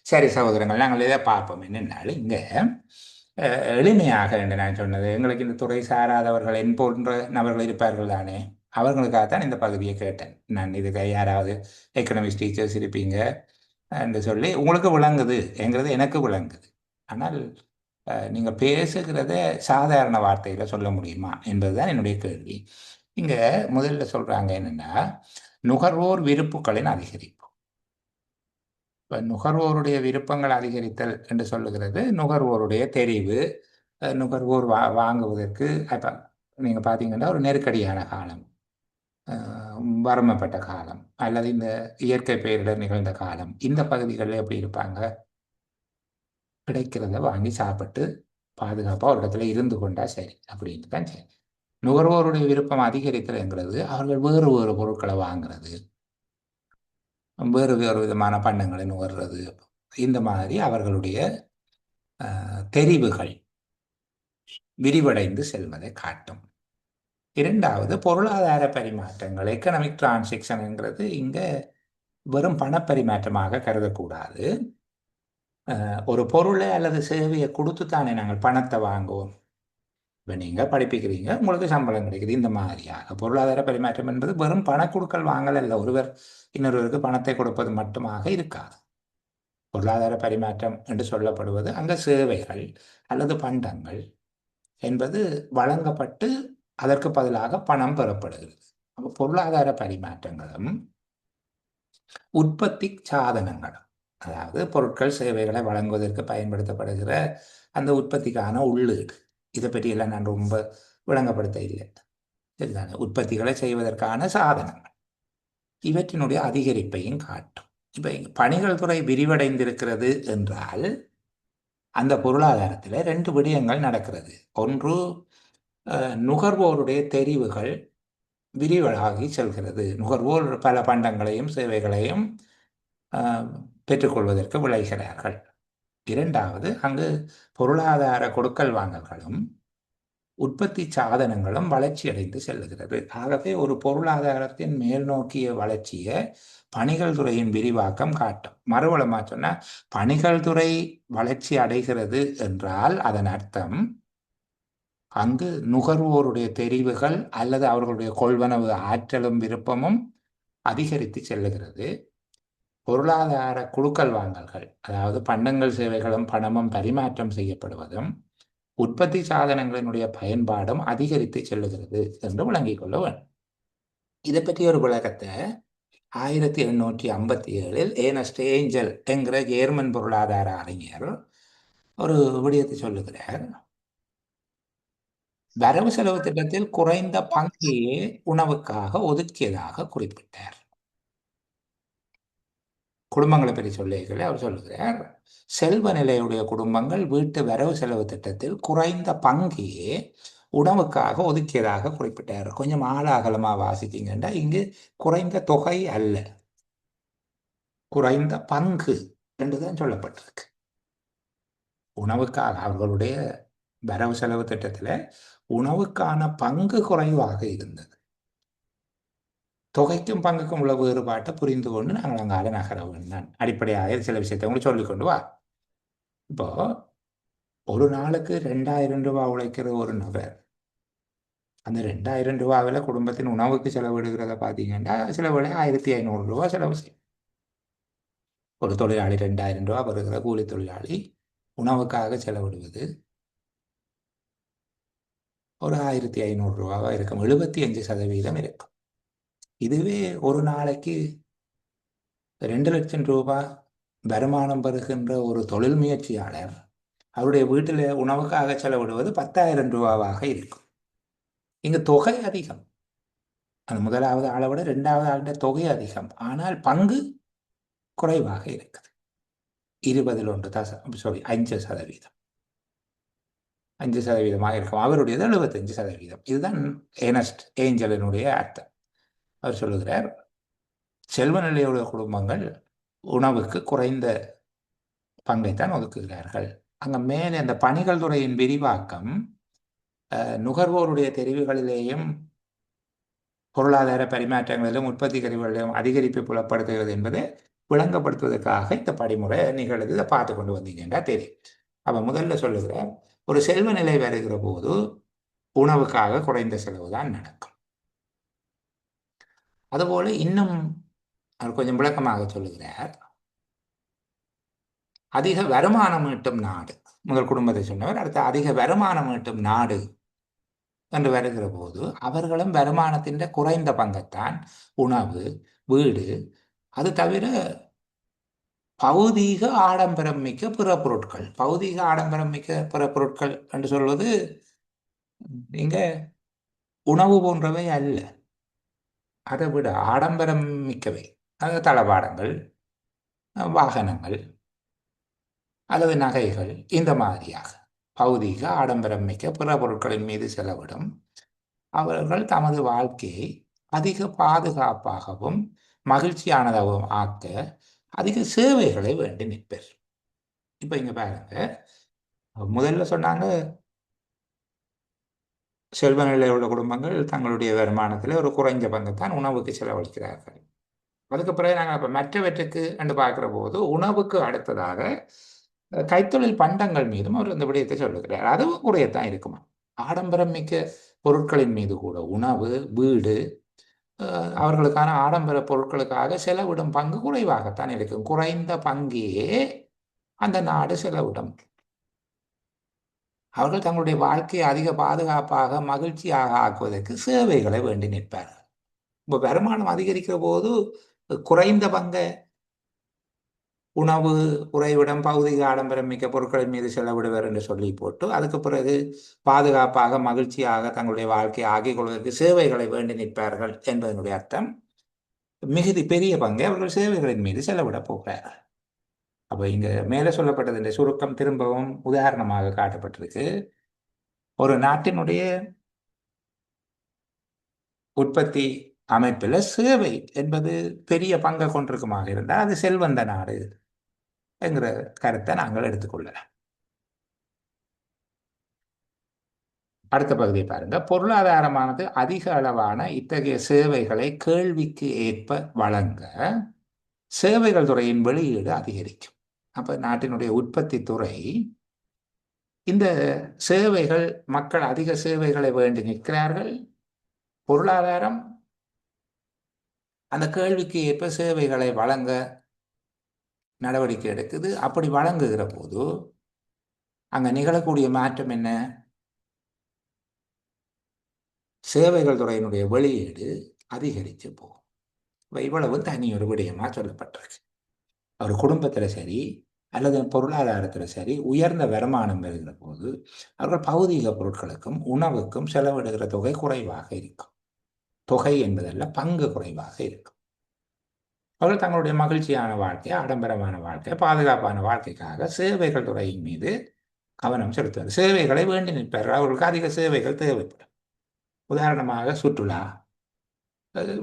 சரி சகோதரங்கள், நாங்கள் இதை பார்ப்போம். என்னென்னாலும் இங்கே எளிமையாக என்று நான் சொன்னது, எங்களுக்கு இந்த துறை சாராதவர்கள் என் போன்ற நபர்கள் இருப்பார்கள் தானே, அவர்களுக்காகத்தான் இந்த பகுதியை கேட்டேன் நான். இதுக்கு யாராவது எக்கனாமிக்ஸ் டீச்சர்ஸ் இருப்பீங்க என்று சொல்லி உங்களுக்கு விளங்குது என்கிறது எனக்கு விளங்குது. ஆனால் நீங்கள் பேசுகிறத சாதாரண வார்த்தையில் சொல்ல முடியுமா என்பதுதான் என்னுடைய கேள்வி. இங்கே முதல்ல சொல்கிறாங்க என்னென்னா, நுகர்வோர் விருப்புகளின் அதிகரிப்பு. இப்போ நுகர்வோருடைய விருப்பங்கள் அதிகரித்தல் என்று சொல்லுகிறது நுகர்வோருடைய தெரிவு. நுகர்வோர் வாங்குவதற்கு இப்போ நீங்கள் பார்த்தீங்கன்னா ஒரு நெருக்கடியான காலம், வரம்பப்பட்ட காலம், அல்லது இந்த இயற்கை பேரிடர் நிகழ்ந்த காலம், இந்த பகுதிகளில் எப்படி இருப்பாங்க? கிடைக்கிறத வாங்கி சாப்பிட்டு பாதுகாப்பாக ஒரு இடத்துல இருந்து கொண்டா சரி அப்படின்னு தான் சரி. நுகர்வோருடைய விருப்பம் அதிகரித்தல்ங்கிறது அவர்கள் வேறு வேறு பொருட்களை வாங்குறது, வேறு வேறு விதமான பண்டங்களை நுகர்றது, இந்த மாதிரி அவர்களுடைய தெரிவுகள் விரிவடைந்து செல்வதை காட்டும். 2வது, பொருளாதார பரிமாற்றங்கள், எக்கனாமிக் டிரான்சாக்ஷன்ங்கிறது இங்கே வெறும் பணப்பரிமாற்றமாக கருதக்கூடாது. ஒரு பொருளை அல்லது சேவையை கொடுத்து தானே நாங்கள் பணத்தை வாங்குவோம். இப்போ நீங்கள் படிப்பிக்கிறீங்க, உங்களுக்கு சம்பளம் கிடைக்குது. இந்த மாதிரியாக பொருளாதார பரிமாற்றம் என்பது வெறும் பண கொடுக்கல் வாங்கல் அல்ல, ஒருவர் இன்னொருவருக்கு பணத்தை கொடுப்பது மட்டுமாக இருக்காது. பொருளாதார பரிமாற்றம் என்று சொல்லப்படுவது அங்கே சேவைகள் அல்லது பண்டங்கள் என்பது வழங்கப்பட்டு அதற்கு பதிலாக பணம் பெறப்படுகிறது. அப்போ பொருளாதார பரிமாற்றங்களும் உற்பத்தி சாதனங்களும், அதாவது பொருட்கள் சேவைகளை வழங்குவதற்கு பயன்படுத்தப்படுகிற அந்த உற்பத்திக்கான உள்ளீடு, இதை பற்றியெல்லாம் நான் ரொம்ப விளங்கப்படுத்த இல்லை, சரிதானே? உற்பத்திகளை செய்வதற்கான சாதனங்கள், இவற்றினுடைய அதிகரிப்பையும் காட்டும். இப்போ பணிகள் துறை விரிவடைந்திருக்கிறது என்றால் அந்த பொருளாதாரத்தில் 2 விடயங்கள் நடக்கிறது. ஒன்று, நுகர்வோருடைய தெரிவுகள் விரிவலாகி செல்கிறது. நுகர்வோர் பல பண்டங்களையும் சேவைகளையும் பெற்றுக்கொள்வதற்கு விளைகிறார்கள். 2வது, அங்கு பொருளாதார கொடுக்கல் வாங்கல்களும் உற்பத்தி சாதனங்களும் வளர்ச்சி அடைந்து செல்லுகிறது. ஆகவே ஒரு பொருளாதாரத்தின் மேல் நோக்கிய வளர்ச்சியை பணிகள் துறையின் விரிவாக்கம் காட்டும். மறுவளமாக சொன்னால், பணிகள் துறை வளர்ச்சி அடைகிறது என்றால் அதன் அர்த்தம் அங்கு நுகர்வோருடைய தெரிவுகள் அல்லது அவர்களுடைய கொள்வனவு ஆற்றலும் விருப்பமும் அதிகரித்து செல்லுகிறது. பொருளாதார குழுக்கள் வாங்கல்கள், அதாவது பண்டங்கள் சேவைகளும் பணமும் பரிமாற்றம் செய்யப்படுவதும் உற்பத்தி சாதனங்களினுடைய பயன்பாடும் அதிகரித்து செல்லுகிறது என்று விளங்கிக் கொள்ள வேண்டும். இதை பற்றி ஒரு விளக்கத்தை 1857 ஏர்னஸ்ட் ஏஞ்சல் என்கிற ஜேர்மன் பொருளாதார அறிஞர் ஒரு விடயத்தை சொல்லுகிறார். வரவு செலவு திட்டத்தில் குறைந்த பங்கையே உணவுக்காக ஒதுக்கியதாக குறிப்பிட்டார். குடும்பங்களை பற்றி சொல்லியிருக்கல அவர் சொல்லுகிறார், செல்வ நிலையுடைய குடும்பங்கள் வீட்டு வரவு செலவு திட்டத்தில் குறைந்த பங்கையே உணவுக்காக ஒதுக்கியதாக குறிப்பிட்டார். கொஞ்சம் ஆழாகலமா வாசித்தீங்கன்னா இங்கு குறைந்த தொகை அல்ல, குறைந்த பங்கு என்றுதான் சொல்லப்பட்டிருக்கு. உணவுக்காக அவர்களுடைய வரவு செலவு திட்டத்தில் உணவுக்கான பங்கு குறைவாக இருந்தது. தொகைக்கும் பங்குக்கும் உள்ள வேறுபாட்டை புரிந்து கொண்டு நாங்கள் அங்கால நகர வேண்டும். அடிப்படையாக சில விஷயத்தை உங்களுக்கு சொல்லிக்கொண்டு வா. இப்போ ஒரு நாளுக்கு 2000 ரூபாய் உழைக்கிற ஒரு நபர், அந்த 2000 ரூபாவில் குடும்பத்தின் உணவுக்கு செலவிடுகிறத பார்த்தீங்கன்னா சில வேளை 1500 ரூபாய் செலவு செய்யும். ஒரு தொழிலாளி 2000 ரூபாய் வருகிற கூலி தொழிலாளி உணவுக்காக செலவிடுவது ஒரு 1500 ரூபாவாக இருக்கும், 75% இருக்கும். இதுவே ஒரு நாளைக்கு 2 லட்சம் ரூபாய் வருமானம் பெறுகின்ற ஒரு தொழில் முயற்சியாளர் அவருடைய வீட்டில் உணவுக்காக செலவிடுவது 10,000 ரூபாவாக இருக்கும். இங்கு தொகை அதிகம், அந்த முதலாவது ஆளை விட 2வது ஆளுடைய தொகை அதிகம், ஆனால் பங்கு குறைவாக இருக்குது. 5%, 5% இருக்கும். அவருடையது 75%. இதுதான் ஏர்னஸ்ட் ஏஞ்சலினுடைய அர்த்தம். அவர் சொல்லுகிறார், செல்வ நிலையுடைய குடும்பங்கள் உணவுக்கு குறைந்த பங்கைத்தான் ஒதுக்குகிறார்கள். அங்கே மேலே அந்த பணிகள் துறையின் விரிவாக்கம் நுகர்வோருடைய தெரிவுகளிலேயும் பொருளாதார பரிமாற்றங்களிலும் உற்பத்தி கருவிகளிலும் அதிகரிப்பு புலப்படுத்துகிறது என்பதை விளங்கப்படுத்துவதற்காக இந்த படிமுறை நிகழ்வு. இதை பார்த்து கொண்டு வந்தீங்கன்னா தெரியும். அப்போ முதல்ல சொல்லுகிறார், ஒரு செல்வ நிலை வருகிற போது உணவுக்காக குறைந்த செலவு தான் நடக்கும். அதுபோல இன்னும் அவர் கொஞ்சம் விளக்கமாக சொல்லுகிறார், அதிக வருமானம் ஈட்டும் நாடு, முதல் குடும்பத்தை சொன்னவர், அடுத்த அதிக வருமானம் ஈட்டும் நாடு என்று வருகிற போது அவர்களும் வருமானத்தின் குறைந்த பங்கைத்தான் உணவு, வீடு, அது தவிர பௌதீக ஆடம்பரம் மிக்க பிற பொருட்கள். பௌதீக ஆடம்பரம் மிக்க பிற பொருட்கள் என்று சொல்வது இங்க உணவு போன்றவை அல்ல, அதை விட ஆடம்பரம் மிக்கவை, அது தளபாடங்கள், வாகனங்கள் அல்லது நகைகள், இந்த மாதிரியாக பௌதீக ஆடம்பரம் மிக்க பிற பொருட்களின் மீது செலவிடும் அவர்கள் தமது வாழ்க்கையை அதிக பாதுகாப்பாகவும் மகிழ்ச்சியானதாகவும் ஆக்க அதிக சேவைகளை வேண்டி நிற்பர். இப்போ இங்க பாருங்க, முதல்ல சொன்னாங்க செல்வ நிலையில் உள்ள குடும்பங்கள் தங்களுடைய வருமானத்தில் ஒரு குறைஞ்ச பங்கைத்தான் உணவுக்கு செலவழிக்கிறார்கள். அதுக்கு பிறகு நாங்கள் இப்போ மற்றவற்றுக்கு என்று பார்க்குற போது உணவுக்கு அடுத்ததாக கைத்தொழில் பண்டங்கள் மீதும் அவர் இந்த விடயத்தை சொல்லுகிறார். அதுவும் குறையத்தான் இருக்குமா. ஆடம்பரம் மிக்க பொருட்களின் மீது கூட உணவு, வீடு, அவர்களுக்கான ஆடம்பர பொருட்களுக்காக செலவிடும் பங்கு குறைவாகத்தான் இருக்கும். குறைந்த பங்கையே அந்த நாடு செலவிடும். அவர்கள் தங்களுடைய வாழ்க்கையை அதிக பாதுகாப்பாக மகிழ்ச்சியாக ஆக்குவதற்கு சேவைகளை வேண்டி நிற்பார்கள். இப்போ வருமானம் அதிகரிக்கிற போது குறைந்த பங்கை உணவு, உறைவிடம், பௌதிக ஆடம்பரம் மிக்க பொருட்களின் மீது செலவிடுவர் என்று சொல்லி போட்டு அதுக்கு பிறகு பாதுகாப்பாக மகிழ்ச்சியாக தங்களுடைய வாழ்க்கையை ஆக்கிக் கொள்வதற்கு சேவைகளை வேண்டி நிற்பார்கள் என்பதனுடைய அர்த்தம் மிகுதி பெரிய பங்கை அவர்கள் சேவைகளின் மீது செலவிட போகிறார்கள். அப்போ இங்க மேலே சொல்லப்பட்டது இந்த சுருக்கம் திரும்பவும் உதாரணமாக காட்டப்பட்டிருக்கு. ஒரு நாட்டினுடைய உற்பத்தி அமைப்பில் சேவை என்பது பெரிய பங்கை கொண்டிருக்குமாக இருந்தால் அது செல்வந்த நாடு என்கிற கருத்தை நாங்கள் எடுத்துக்கொள்ளலாம். அடுத்த பகுதியை பாருங்க. பொருளாதாரமானது அதிக அளவான இத்தகைய சேவைகளை கேள்விக்கு ஏற்ப வழங்க சேவைகள் துறையின் வெளியீடு அதிகரிக்கும். அப்ப நாட்டினுடைய உற்பத்தி துறை இந்த சேவைகள், மக்கள் அதிக சேவைகளை வேண்டி நிற்கிறார்கள். பொருளாதாரம் அந்த கேள்விக்கு ஏற்ப சேவைகளை வழங்க நடவடிக்கை எடுக்குது. அப்படி வழங்குகிற போது அங்க நிகழக்கூடிய மாற்றம் என்ன? சேவைகள் துறையினுடைய வெளியீடு அதிகரித்து போகும். இவ்வளவு தனி ஒரு விடயமா சொல்லப்பட்டிருக்கு. ஒரு குடும்பத்துல சரி அல்லது பொருளாதாரத்துல சரி உயர்ந்த வருமானம் பெறுகிற போது அவர்கள் பௌதீக பொருட்களுக்கும் உணவுக்கும் செலவிடுகிற தொகை குறைவாக இருக்கும். தொகை என்பதல்ல, பங்கு குறைவாக இருக்கும். அவர்கள் தங்களுடைய மகிழ்ச்சியான வாழ்க்கை, ஆடம்பரமான வாழ்க்கை, பாதுகாப்பான வாழ்க்கைக்காக சேவைகள் துறையின் மீது கவனம் செலுத்துவார். சேவைகளை வேண்டி நிற்பார்கள். அவர்களுக்கு அதிக சேவைகள் தேவைப்படும். உதாரணமாக சுற்றுலா,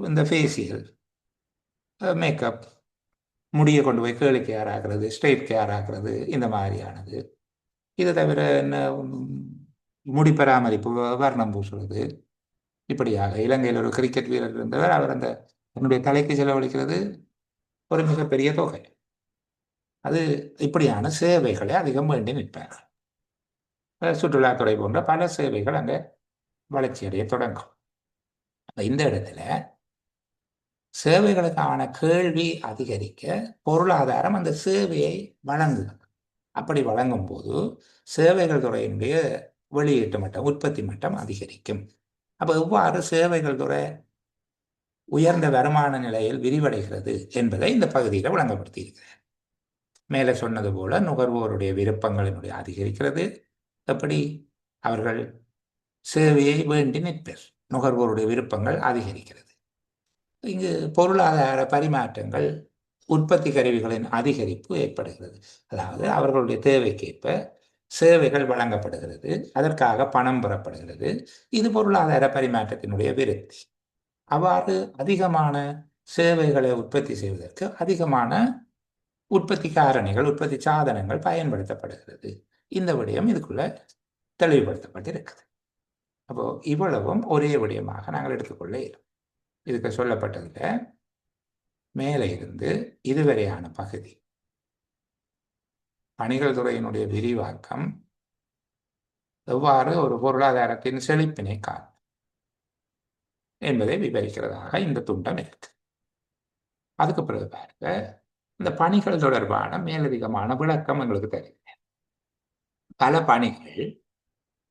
இந்த ஃபேஷியல், மேக்கப், முடியை கொண்டு போய் கேர்லி கேர் ஆகிறது, ஸ்ட்ரெயிட் கேர் ஆகிறது, இந்த மாதிரியானது. இதை தவிர என்ன, முடி பராமரிப்பு, வர்ணம் பூசுறது, இப்படியாக. இலங்கையில் ஒரு கிரிக்கெட் வீரர் இருந்தவர். அவர் அந்த என்னுடைய தலைக்கு செலவழிக்கிறது ஒரு மிகப்பெரிய தொகை. அது இப்படியான சேவைகளை அதிகம் வேண்டி நிற்பார்கள். சுற்றுலாத்துறை போன்ற பல சேவைகள் அங்கே வளர்ச்சி அடைய தொடங்கும். இந்த இடத்துல சேவைகளுக்கான கேள்வி அதிகரிக்க பொருளாதாரம் அந்த சேவையை வழங்குகிறது. அப்படி வழங்கும் போது சேவைகள் துறையினுடைய வெளியீட்டு மட்டம், உற்பத்தி மட்டம் அதிகரிக்கும். அப்போ எவ்வாறு சேவைகள் துறை உயர்ந்த வருமான நிலையில் விரிவடைகிறது என்பதை இந்த பகுதியில் விளங்கப்படுத்தி இருக்கிறார். மேலே சொன்னது போல நுகர்வோருடைய விருப்பங்களினுடைய அதிகரிக்கிறது. எப்படி அவர்கள் சேவையை வேண்டி நிற்பர், நுகர்வோருடைய விருப்பங்கள் அதிகரிக்கிறது. இங்கு பொருளாதார பரிமாற்றங்கள், உற்பத்தி கருவிகளின் அதிகரிப்பு ஏற்படுகிறது. அதாவது அவர்களுடைய தேவைக்கேற்ப சேவைகள் வழங்கப்படுகிறது, அதற்காக பணம் பெறப்படுகிறது. இது பொருளாதார பரிமாற்றத்தினுடைய விருத்தி. அவ்வாறு அதிகமான சேவைகளை உற்பத்தி செய்வதற்கு அதிகமான உற்பத்தி காரணிகள், உற்பத்தி சாதனங்கள் பயன்படுத்தப்படுகிறது. இந்த விடயம் இதுக்குள்ள தெளிவுபடுத்தப்பட்டிருக்குது. அப்போ இவ்வளவும் ஒரே விடயமாக நாங்கள் எடுத்துக்கொள்ள இயலும். இதுக்கு சொல்லப்பட்டதில் மேலே இருந்து இதுவரையான பகுதி பணிகள் துறையினுடைய விரிவாக்கம் எவ்வாறு ஒரு பொருளாதாரத்தின் செழிப்பினை காணும் என்பதை விவரிக்கிறதாக இந்த துண்டம் இருக்கு. அதுக்கு பிறகு பாருங்க, இந்த பணிகள் தொடர்பான மேலதிகமான விளக்கம் எங்களுக்கு தெரியும். பல பணிகள்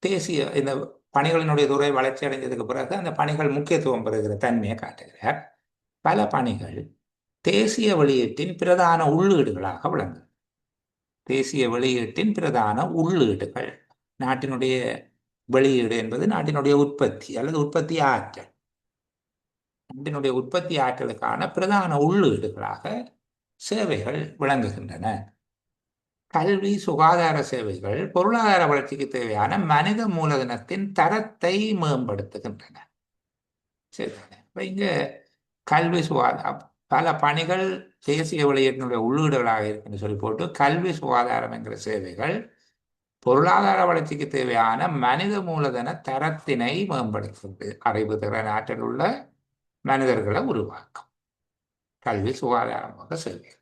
தேசிய, இந்த பணிகளினுடைய துறை வளர்ச்சி அடைஞ்சதுக்கு பிறகு அந்த பணிகள் முக்கியத்துவம் பெறுகிற தன்மையை காட்டுகிறார். பல பணிகள் தேசிய வெளியீட்டின் பிரதான உள்ளீடுகளாக விளங்குது. தேசிய வெளியீட்டின் பிரதான உள்ளீடுகள், நாட்டினுடைய வெளியீடு என்பது நாட்டினுடைய உற்பத்தி அல்லது உற்பத்தி ஆற்றல். நாட்டினுடைய உற்பத்தி ஆற்றலுக்கான பிரதான உள்ளீடுகளாக சேவைகள் விளங்குகின்றன. கல்வி, சுகாதார சேவைகள் பொருளாதார வளர்ச்சிக்கு தேவையான மனித மூலதனத்தின் தரத்தை மேம்படுத்துகின்றன. சரிதானே? இப்போ இங்கே கல்வி, சுகாதாரம், பல பணிகள் தேசிய வெளியீட்டினுடைய உள்ளீடுகளாக இருக்குன்னு சொல்லி போட்டு கல்வி, சுகாதாரம் என்கிற சேவைகள் பொருளாதார வளர்ச்சிக்கு தேவையான மனித மூலதன தரத்தினை மேம்படுத்துகிறது. அறிவு, திறன், ஆற்றல் உள்ள மனிதர்களை உருவாக்கும் கல்வி, சுகாதாரமாக சேவைகள்.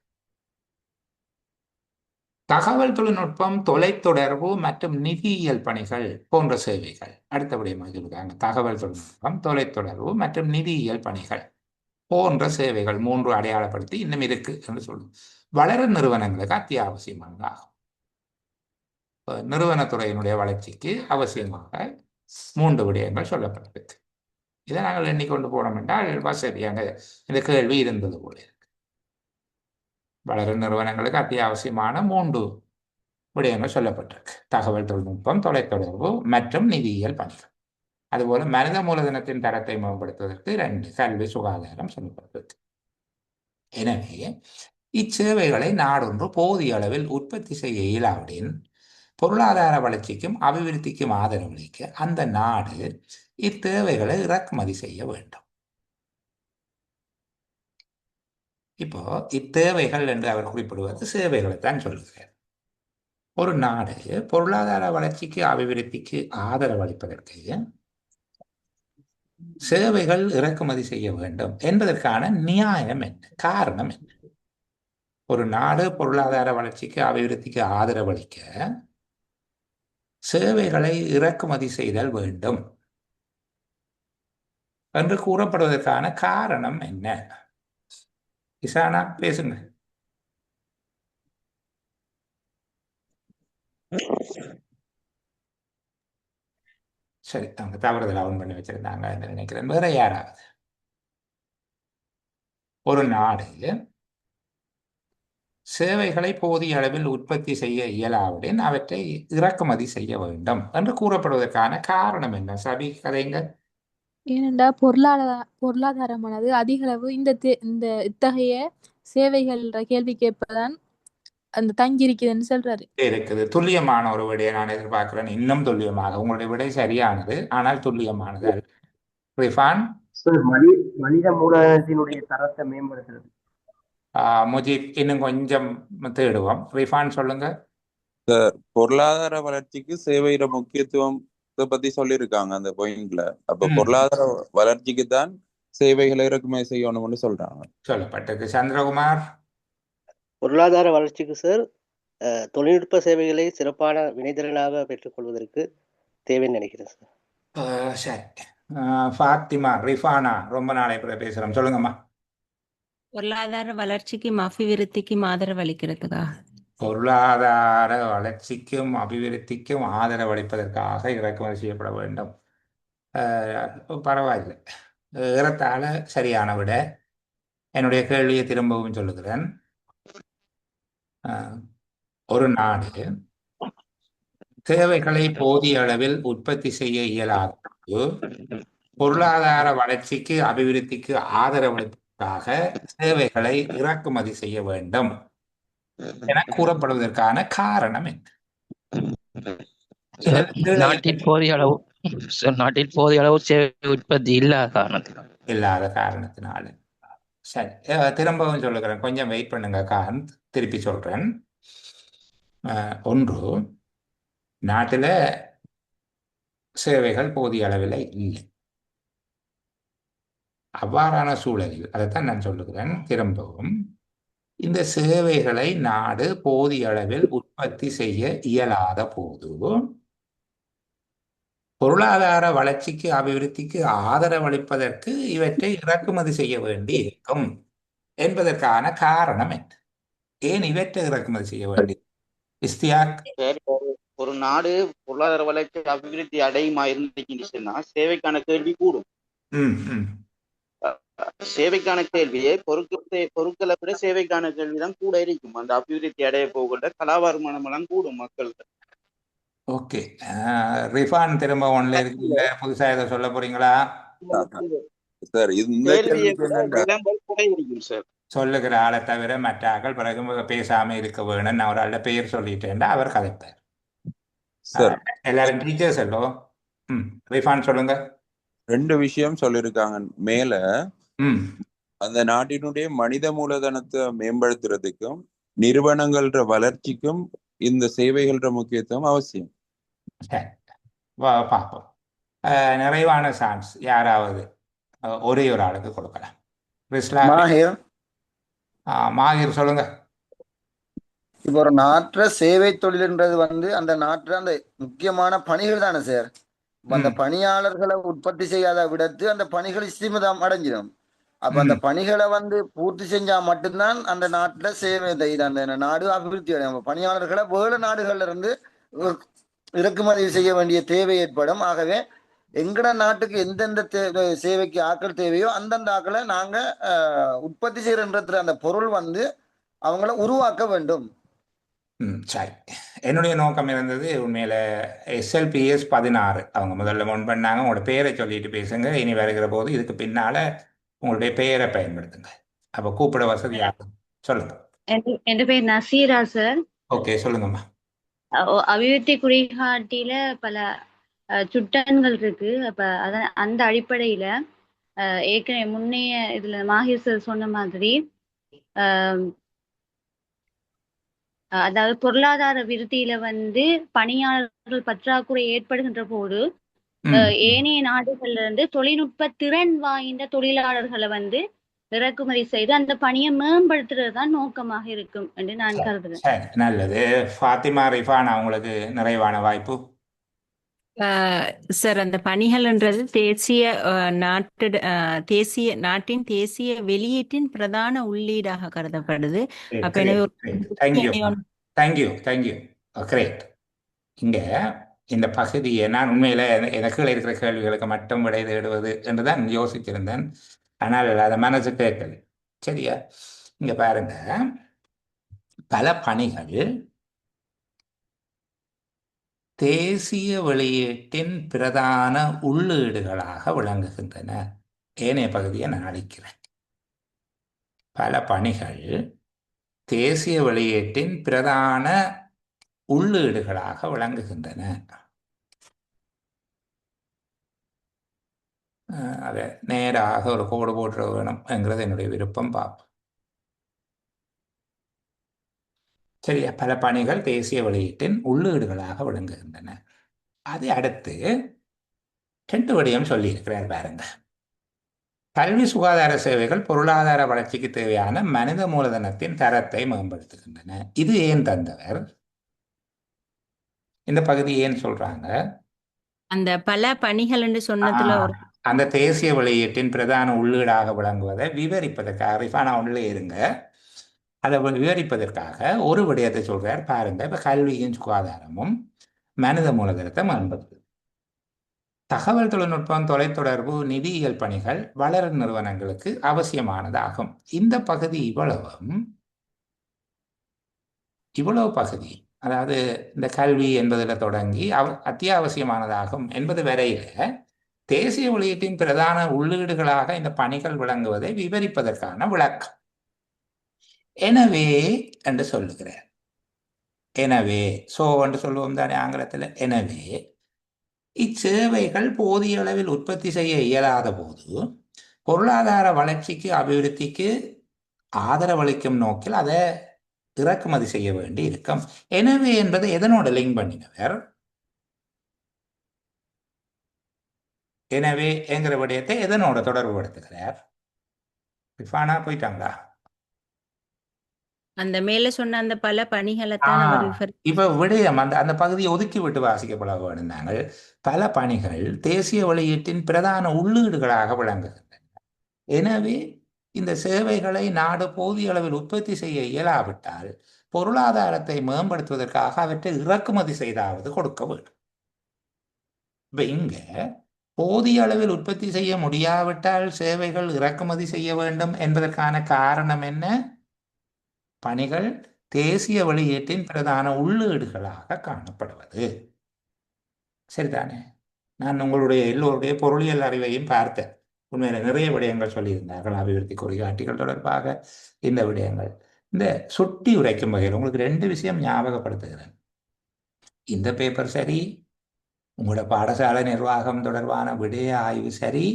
தகவல் தொழில்நுட்பம், தொலைத்தொடர்பு மற்றும் நிதியியல் பணிகள் போன்ற சேவைகள் அடுத்தபடியாக சொல்லியிருக்காங்க. தகவல் தொழில்நுட்பம், தொலைத்தொடர்பு மற்றும் நிதியியல் பணிகள் போன்ற சேவைகள் 3 அடையாளப்படுத்தி இன்னும் இருக்கு என்று சொல்லும். வளரும் நிறுவனங்களுக்கு அத்தியாவசியமானதாகும். நிறுவனத்துறையினுடைய வளர்ச்சிக்கு அவசியமாக 3 விடயங்கள் சொல்லப்பட்டிருக்கு. இதை நாங்கள் எண்ணிக்கொண்டு போனோம் என்றால் வசதியாக இந்த கேள்வி இருந்தது போல இருக்கு. வளரும் நிறுவனங்களுக்கு அத்தியாவசியமான 3 விடயங்கள் சொல்லப்பட்டிருக்கு. தகவல் தொழில்நுட்பம், தொலைத்தொடர்பு மற்றும் நிதியியல் பணிகள். அதுபோல மனித மூலதனத்தின் தரத்தை மேம்படுத்துவதற்கு 2 கல்வி, சுகாதாரம் சொல்லப்பட்டிருக்கு. எனவே இச்சேவைகளை நாடொன்று போதிய அளவில் உற்பத்தி செய்ய இயலாவிடின் பொருளாதார வளர்ச்சிக்கும் அபிவிருத்திக்கும் ஆதரவளிக்க அந்த நாடு இத்தேவைகளை இறக்குமதி செய்ய வேண்டும். இப்போ இத்தேவைகள் என்று அவர் குறிப்பிடுவது சேவைகளை தான் சொல்லுகிறார். ஒரு நாடு பொருளாதார வளர்ச்சிக்கு அபிவிருத்திக்கு ஆதரவு அளிப்பதற்கு சேவைகள் இறக்குமதி செய்ய வேண்டும் என்பதற்கான நியாயம் என்ன, காரணம் என்ன? ஒரு நாடு பொருளாதார வளர்ச்சிக்கு அபிவிருத்திக்கு ஆதரவு அளிக்க சேவைகளை இறக்குமதி செய்தல் வேண்டும் என்று கூறப்படுவதற்கான காரணம் என்ன? இசானா பேசுங்க. சரி, அவங்க தவறுதல் ஆன் பண்ணி வச்சிருந்தாங்க என்று நினைக்கிறேன். வேற யாராவது? ஒரு நாடு சேவைகளை போதிய அளவில் உற்பத்தி செய்ய இயலாவிடின் அவற்றை இறக்குமதி செய்ய வேண்டும் என்று கூறப்படுவதற்கான காரணம் என்ன? சபி கதைங்க. ஏனென்றா பொருளாதாரமானது அதிக அளவு இந்த இத்தகைய சேவைகள் கேள்வி கேட்பதான் அந்த தங்கி இருக்குதுன்னு சொல்றாரு. இருக்குது. துல்லியமான ஒரு விடையை நான் எதிர்பார்க்கிறேன். இன்னும் துல்லியமாக. உங்களுடைய விடை சரியானது, ஆனால் துல்லியமானது அல்ல. ரிஃபான், சார் மனித மூலதனத்தினுடைய தரத்தை மேம்படுத்துறது. முஜீப், இன்னும் கொஞ்சம் தேடுவோம். ரிஃபான் சொல்லுங்க. பொருளாதார வளர்ச்சிக்கு சேவையிட முக்கியத்துவம் பத்தி சொல்லியிருக்காங்க அந்த பாயிண்ட்ல. அப்ப பொருளாதார வளர்ச்சிக்கு தான் சேவைகளை இறக்குமதி செய்யணும்னு சொல்றாங்க. சொல்லப்பட்டது. சந்திரகுமார், பொருளாதார வளர்ச்சிக்கு சார் தொழில்நுட்ப சேவைகளை சிறப்பான வினைத்திறனாக பெற்றுக்கொள்வதற்கு தேவைன்னு நினைக்கிறேன் சார். சரி. ஃபாத்திமா, ரிஃபானா, ரொம்ப நாளை கூட பேசுறோம். சொல்லுங்கம்மா. பொருளாதார வளர்ச்சிக்கும் அபிவிருத்திக்கும் ஆதரவு அளிக்கிறதுக்காக. பொருளாதார வளர்ச்சிக்கும் அபிவிருத்திக்கும் ஆதரவு அளிப்பதற்காக இறக்குமதி செய்யப்பட வேண்டும். பரவாயில்லை, ஏறத்தாழ சரியான விட. என்னுடைய கேள்வியை திரும்பவும் சொல்லுகிறேன். ஒரு நாடு தேவைகளை போதிய அளவில் உற்பத்தி செய்ய இயலாத பொருளாதார வளர்ச்சிக்கு அபிவிருத்திக்கு ஆதரவு அளிப்பதற்காக சேவைகளை இறக்குமதி செய்ய வேண்டும் என கூறப்படுவதற்கான காரணம் என்ன? நாட்டில் போதிய அளவு சேவை உற்பத்தி இல்லாத காரணத்தினால. சரி, திரும்பவும் சொல்லுகிறேன், கொஞ்சம் வெயிட் பண்ணுங்க காந்த், திருப்பி சொல்றேன். ஒன்று, நாட்டில் சேவைகள் போதிய அளவில் இல்லை. அவ்வாறான சூழலில், அதைத்தான் நான் சொல்லுகிறேன் திரும்பவும், இந்த சேவைகளை நாடு போதிய அளவில் உற்பத்தி செய்ய இயலாத போது பொருளாதார வளர்ச்சிக்கு அபிவிருத்திக்கு ஆதரவளிப்பதற்கு இவற்றை இறக்குமதி செய்ய வேண்டி இருக்கும் என்பதற்கான காரணம் என்ன? ஏன் இவற்றை இறக்குமதி செய்ய வேண்டி? இஸ்தியாக், ஒரு நாடு பொருளாதார வளர்ச்சி அபிவிருத்தி அடையுமா இருந்துச்சுன்னா சேவைக்கான கேள்வி கூடும். சேவைக்கான கேள்வியை பொருட்களை விட சேவைக்கான கேள்விதான் கூட இருக்கும். அந்த அபிவிருத்தி அடைய போகின்ற கலா வருமானம் எல்லாம் கூடும் மக்களுக்கு. ஓகே, ரிஃபான் திரும்ப ஒன்ல இருக்கீங்க, புதுசா ஏதோ சொல்ல போறீங்களா? சார், சொல்லுகிற ஆளை தவிர மற்ற ஆக்கள் பிறகு பேசாம இருக்க வேணும். நான் ஒரு ஆள பெயர் சொல்லிட்டேன்டா அவர் கதைப்பார். எல்லாரும் டீச்சர்ஸ் எல்லோ. ரிஃபான் சொல்லுங்க. 2 விஷயம் சொல்லியிருக்காங்க. மேல அந்த நாட்டினுடைய மனித மூலதனத்தை மேம்படுத்துறதுக்கும் நிறுவனங்கள வளர்ச்சிக்கும் இந்த சேவைகள முக்கியத்துவம் அவசியம். பார்ப்போம். நிறைவான சான்ஸ் யாராவது ஒரே ஒரு ஆளுக்கு கொடுக்கலாம். மாஹிர் சொல்லுங்க. இப்போ ஒரு நாட்டுல சேவை தொழில்ன்றது அந்த நாட்டுல அந்த முக்கியமான பணிகள் தானே சார். அந்த பணியாளர்களை உற்பத்தி செய்யாத விடத்து அந்த பணிகள் சீமிதம் அடைஞ்சிடும். அப்ப அந்த பணிகளை பூர்த்தி செஞ்சா மட்டும்தான் அந்த நாட்டுல சேவை அந்த நாடு அபிவிருத்தி அடையும். பணியாளர்களை வேறு நாடுகள்ல இருந்து இறக்குமதி செய்ய வேண்டிய தேவை ஏற்படும். ஆகவே எங்கட நாட்டுக்கு எந்தெந்த சேவைக்கு ஆக்கள் தேவையோ அந்தந்த ஆக்களை நாங்க உற்பத்தி செய்யறன்ற அந்த பொருள் அவங்கள உருவாக்க வேண்டும். சரி, என்னுடைய நோக்கம் இருந்தது உண்மையில SLPS 16 அவங்க முதல்ல முன் பண்ணாங்க. உங்களோட பேரை சொல்லிட்டு பேசுங்க. இனி வருகிற போது இதுக்கு பின்னால உங்களுடைய பெயரை பயன்படுத்துங்க. அப்ப கூப்பிட வசதியாக சொல்லுங்க. என் பேர் நசீரா சார். ஓகே, சொல்லுங்கம்மா. அபிவிருத்தி குறிகாட்டில பல சுட்டங்கள் இருக்கு. அப்ப அந்த அடிப்படையில ஏற்கனவே முன்னைய இதுல மாஹிர் சார் சொன்ன மாதிரி அதாவது பொருளாதார விருத்தியில பணியாளர்கள் பற்றாக்குறை ஏற்படுகின்ற போது ஏனைய நாடுகள்ல இருந்து தொழில்நுட்ப திறன் வாய்ந்த தொழிலாளர்களை இறக்குமதி செய்து அந்த பணியை மேம்படுத்துறது தான் நோக்கமாக இருக்கும் என்று நான் கருதுகிறேன். நல்லது. ஃபாத்திமா, ரிஃபான், அவங்களுக்கு நிறைவான வாய்ப்பு. சார் அந்த பணிகள்ன்றது தேசிய நாட்டின் தேசிய வெளியீட்டின் பிரதான உள்ளீடாக கருதப்படுது. அப்ப எனவே தேங்க்யூ. கிரேட். இங்க இந்த பகுதியை நான் உண்மையில எனக்கு இருக்கிற கேள்விகளுக்கு மட்டும் விடை தேடுவது என்றுதான் யோசிச்சிருந்தேன். ஆனால் அதை மனசு கேட்கல. சரியா? இங்க பாருங்க, பல பணிகள் தேசிய வெளியீட்டின் பிரதான உள்ளீடுகளாக விளங்குகின்றன. ஏனைய பகுதியை நான் அளிக்கிறேன். பல பணிகள் தேசிய வெளியீட்டின் பிரதான உள்ளீடுகளாக விளங்குகின்றன. அதை நேராக ஒரு கோடு போட்டு வேணும் என்கிறது என்னுடைய விருப்பம். பார்ப்போம். சரியா? பல பணிகள் தேசிய வெளியீட்டின் உள்ளீடுகளாக விளங்குகின்றன. அதை அடுத்து 2 விடயம் சொல்லியிருக்கிறார் பாருங்க. கல்வி சுகாதார சேவைகள் பொருளாதார வளர்ச்சிக்கு தேவையான மனித மூலதனத்தின் தரத்தை மேம்படுத்துகின்றன. இது ஏன் தந்தவர்? இந்த பகுதி ஏன் சொல்றாங்க? அந்த பல பணிகள் என்று சொன்னதுல அந்த தேசிய வெளியீட்டின் பிரதான உள்ளீடாக விளங்குவதை விவரிப்பதற்காக, ரிஃபானா உள்ளே இருங்க, அதை விவரிப்பதற்காக ஒரு விடயத்தை சொல்றார் பாருங்க. இப்ப கல்வியின் சுகாதாரமும் மனித மூலதனத்தை மேம்படுத்துது. தகவல் தொழில்நுட்பம், தொலைத்தொடர்பு, நிதியியல் பணிகள் வளரும் நிறுவனங்களுக்கு அவசியமானதாகும். இந்த பகுதி இவ்வளவு பகுதி, அதாவது இந்த கல்வி என்பதில் தொடங்கி அத்தியாவசியமானதாகும் என்பது வரையில தேசிய வெளியீட்டின் பிரதான உள்ளீடுகளாக இந்த பணிகள் விளங்குவதை விவரிப்பதற்கான விளக்கம். எனவே என்று சொல்லுகிறார். எனவே என்று சொல்லுவோம் தானே ஆங்கிலத்தில். எனவே இச்சேவைகள் போதிய அளவில் உற்பத்தி செய்ய இயலாத போது பொருளாதார வளர்ச்சிக்கு அபிவிருத்திக்கு ஆதரவளிக்கும் நோக்கில் அதை இறக்குமதி செய்ய வேண்டி இருக்கும். எனவே என்பதை எதனோட லிங்க் பண்ணினவர்? எனவே என்கிற விடயத்தை எதனோட தொடர்பு படுத்துகிறார்? ரிஃபானா போயிட்டாங்களா? அந்த மேல சொன்ன அந்த பல பணிகளை தான் இப்ப விடயம் அந்த பகுதியை ஒதுக்கி விட்டு வாசிக்கப்பட வேண்டாங்க. பல பணிகள் தேசிய வெளியீட்டின் பிரதான உள்ளீடுகளாக விளங்குகின்றன. எனவே இந்த சேவைகளை நாடு போதிய அளவில் உற்பத்தி செய்ய இயலாவிட்டால் பொருளாதாரத்தை மேம்படுத்துவதற்காக அவற்றை இறக்குமதி செய்தாவது கொடுக்க வேண்டும். இப்ப இங்க போதிய அளவில் உற்பத்தி செய்ய முடியாவிட்டால் சேவைகள் இறக்குமதி செய்ய வேண்டும் என்பதற்கான காரணம் என்ன? பணிகள் தேசிய வெளியீட்டின் பிரதான உள்ளீடுகளாக காணப்படுவது. சரிதானே? நான் உங்களுடைய எல்லோருடைய பொருளியல் அறிவையும் பார்த்தேன். உண்மையில நிறைய விடயங்கள் சொல்லியிருந்தார்கள் அபிவிருத்தி குறிகாட்டிகள் தொடர்பாக. இந்த விடயங்கள் இந்த சுட்டி உரைக்கும் வகையில் உங்களுக்கு 2 விஷயம் ஞாபகப்படுத்துகிறேன். இந்த பேப்பர் சரி, உங்களோட பாடசாலை நிர்வாகம் தொடர்பான விடய ஆய்வு சரி,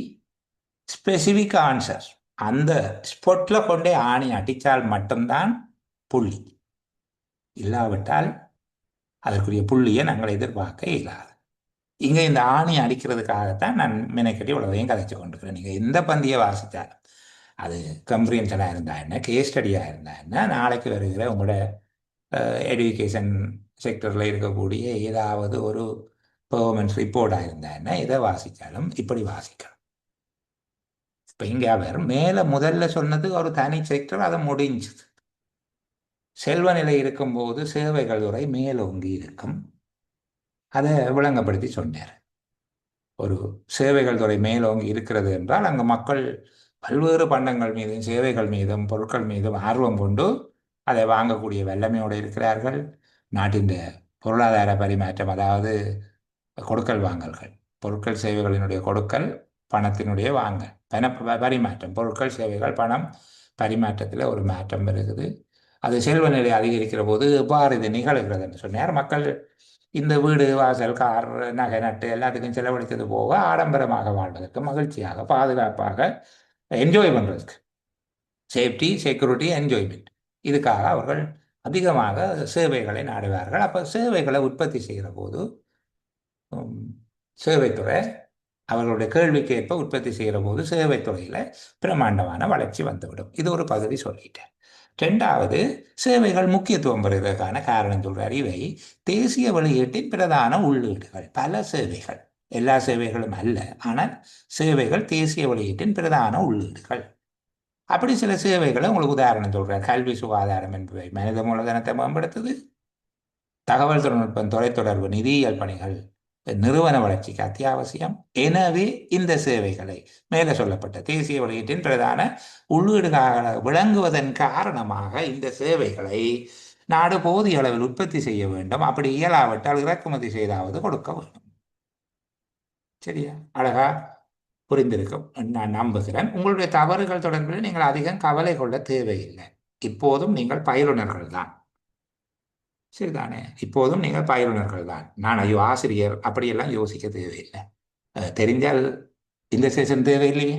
ஸ்பெசிபிக் ஆன்சர் அந்த ஸ்பாட்ல கொண்டே ஆணி அடித்தால் மட்டும்தான் புள்ளி. இல்லாவிட்டால் அதற்குரிய புள்ளியை நாங்கள் எதிர்பார்க்க இயலாது. இங்கே இந்த ஆணி அடிக்கிறதுக்காகத்தான் நான் மெனக்கட்டி உலகையும் கதைச்சு கொண்டிருக்கிறேன். நீங்கள் எந்த பந்தியை வாசித்தாலும், அது கம்ப்ரீன்ஷனாக இருந்தா என்ன, கேஸ் ஸ்டடியாக இருந்தா என்ன, நாளைக்கு வருகிற உங்களோட எஜுகேஷன் செக்டரில் இருக்கக்கூடிய ஏதாவது ஒரு பெர்ஃபார்மன்ஸ் ரிப்போர்ட்டாக இருந்தா என்ன, இதை வாசித்தாலும் இப்படி வாசிக்கணும். இப்போ இங்கே அவர் மேலே முதல்ல சொன்னது ஒரு தனி செக்டர், அதை முடிஞ்சுது. செல்வ நிலை இருக்கும்போது சேவைகள் துறை மேலோங்கி இருக்கும். அதை விளங்கப்படுத்தி சொன்னார். ஒரு சேவைகள் துறை மேலோங்கி இருக்கிறது என்றால் அங்கே மக்கள் பல்வேறு பண்டங்கள் மீதும் சேவைகள் மீதும் பொருட்கள் மீதும் ஆர்வம் கொண்டு அதை வாங்கக்கூடிய வல்லமையோடு இருக்கிறார்கள். நாட்டின் பொருளாதார பரிமாற்றம், அதாவது கொடுக்கல் வாங்கல்கள், பொருட்கள் சேவைகளினுடைய கொடுக்கல், பணத்தினுடைய வாங்கல், பரிமாற்றம், பொருட்கள் சேவைகள் பணம் பரிமாற்றத்தில் ஒரு மாற்றம் வருகிறது. அது செல்வ நிலை அதிகரிக்கிற போது எவ்வாறு இது நிகழ்கிறது என்று சொன்னார். மக்கள் இந்த வீடு வாசல் கார் நகை நட்டு எல்லாத்துக்கும் செலவழித்தது போக ஆடம்பரமாக வாழ்வதற்கு, மகிழ்ச்சியாக பாதுகாப்பாக என்ஜாய் பண்ணுறதுக்கு, சேஃப்டி செக்யூரிட்டி என்ஜாய்மெண்ட், இதுக்காக அவர்கள் அதிகமாக சேவைகளை நாடுவார்கள். அப்போ சேவைகளை உற்பத்தி செய்கிற போது சேவைத்துறை அவர்களுடைய கேள்விக்கு ஏற்ப உற்பத்தி செய்கிற போது சேவைத்துறையில் பிரமாண்டமான வளர்ச்சி வந்துவிடும். இது ஒரு பகுதி சொல்லிட்டேன். ரெண்டாவது, சேவைகள் முக்கியத்துவம் பெறுவதற்கான காரணம் சொல்றார். இவை தேசிய வெளியீட்டின் பிரதான உள்ளீடுகள். பல சேவைகள், எல்லா சேவைகளும் அல்ல, ஆனால் சேவைகள் தேசிய வெளியீட்டின் பிரதான உள்ளீடுகள். அப்படி சில சேவைகளை உங்களுக்கு உதாரணம் சொல்றார். கல்வி, சுகாதாரம் என்பவை மனித மூலதனத்தை மேம்படுத்துது. தகவல் தொழில்நுட்பம், தொலைத்தொடர்பு, நிதியியல் பணிகள் நிறுவன வளர்ச்சிக்கு அத்தியாவசியம். எனவே இந்த சேவைகளை மேலே சொல்லப்பட்ட தேசிய வெளியீட்டின் பிரதான உள்ளீடுகளாக விளங்குவதன் காரணமாக இந்த சேவைகளை நாடு போதிய அளவில் உற்பத்தி செய்ய வேண்டும். அப்படி இயலாவிட்டால் இறக்குமதி செய்தாவது கொடுக்க வேண்டும். சரியா? அழகா புரிந்திருக்கும் நான் நம்புகிறேன். உங்களுடைய தவறுகள் தொடர்பில் நீங்கள் அதிகம் கவலை கொள்ள தேவையில்லை. இப்போதும் நீங்கள் பயிலுனர்கள் தான். சரிதானே? இப்போதும் நீங்கள் பயிலுனர்கள் தான். நான் ஐயோ ஆசிரியர் அப்படியெல்லாம் யோசிக்க தேவையில்லை. தெரிஞ்சால் இந்த செஷன் தேவையில்லையே.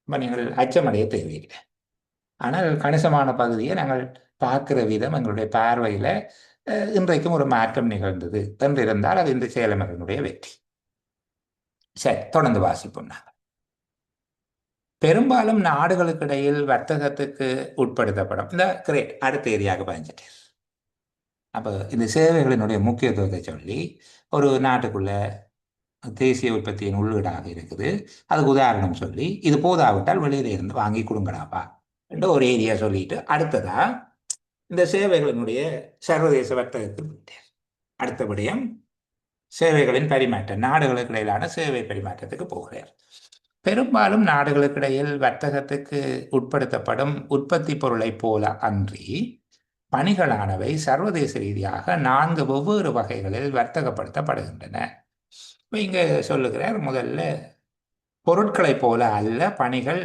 இப்போ நீங்கள் அச்சமடைய தேவையில்லை. ஆனால் கணிசமான பகுதியை நாங்கள் பார்க்கிற விதம், எங்களுடைய பார்வையில் இன்றைக்கும் ஒரு மாற்றம் நிகழ்ந்தது என்றிருந்தால் அது இந்த சேலமரனுடைய வெற்றி. சரி, தொடர்ந்து வாசிப்போம். நாங்கள் பெரும்பாலும் நாடுகளுக்கு இடையில் வர்த்தகத்துக்கு உட்படுத்தப்படும் இந்த கிரேட் அடுத்த ஏரியாவுக்கு பயந்துட்டேன். அப்போ இந்த சேவைகளினுடைய முக்கியத்துவத்தை சொல்லி ஒரு நாட்டுக்குள்ள தேசிய உற்பத்தியின் உள்ளீடாக இருக்குது, அதுக்கு உதாரணம் சொல்லி இது போதாவிட்டால் வெளியில இருந்து வாங்கி கொடுங்கடாப்பா என்ற ஒரு ஏரியா சொல்லிட்டு அடுத்ததா இந்த சேவைகளினுடைய சர்வதேச வர்த்தகத்தில் விட்டார். அடுத்தபடியும் சேவைகளின் பரிமாற்றம், நாடுகளுக்கு இடையிலான சேவை பரிமாற்றத்துக்கு போகிறார். பெரும்பாலும் நாடுகளுக்கு இடையில் வர்த்தகத்துக்கு உட்படுத்தப்படும் உற்பத்தி பொருளை போல அன்றி பணிகளானவை சர்வதேச ரீதியாக 4 வெவ்வேறு வகைகளில் வர்த்தகப்படுத்தப்படுகின்றன. இப்போ இங்கே சொல்லுகிறார், முதல்ல பொருட்களை போல அல்ல, பணிகள்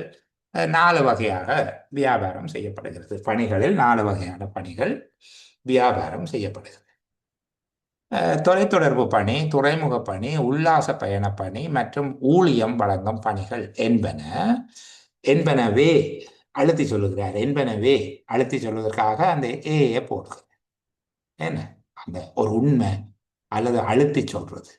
4 வகையாக வியாபாரம் செய்யப்படுகிறது. பணிகளில் 4 வகையான பணிகள் வியாபாரம் செய்யப்படுகிறது. தொலைத்தொடர்பு பணி, துறைமுக பணி, உல்லாச பயண பணி மற்றும் ஊழியம் வழங்கும் பணிகள் என்பனவே அழுத்தி சொல்லுகிறார். என்பனவே அழுத்தி சொல்வதற்காக அந்த ஏயை போடுகிறார். என்ன அந்த ஒரு உண்மை அல்லது அழுத்தி சொல்றது,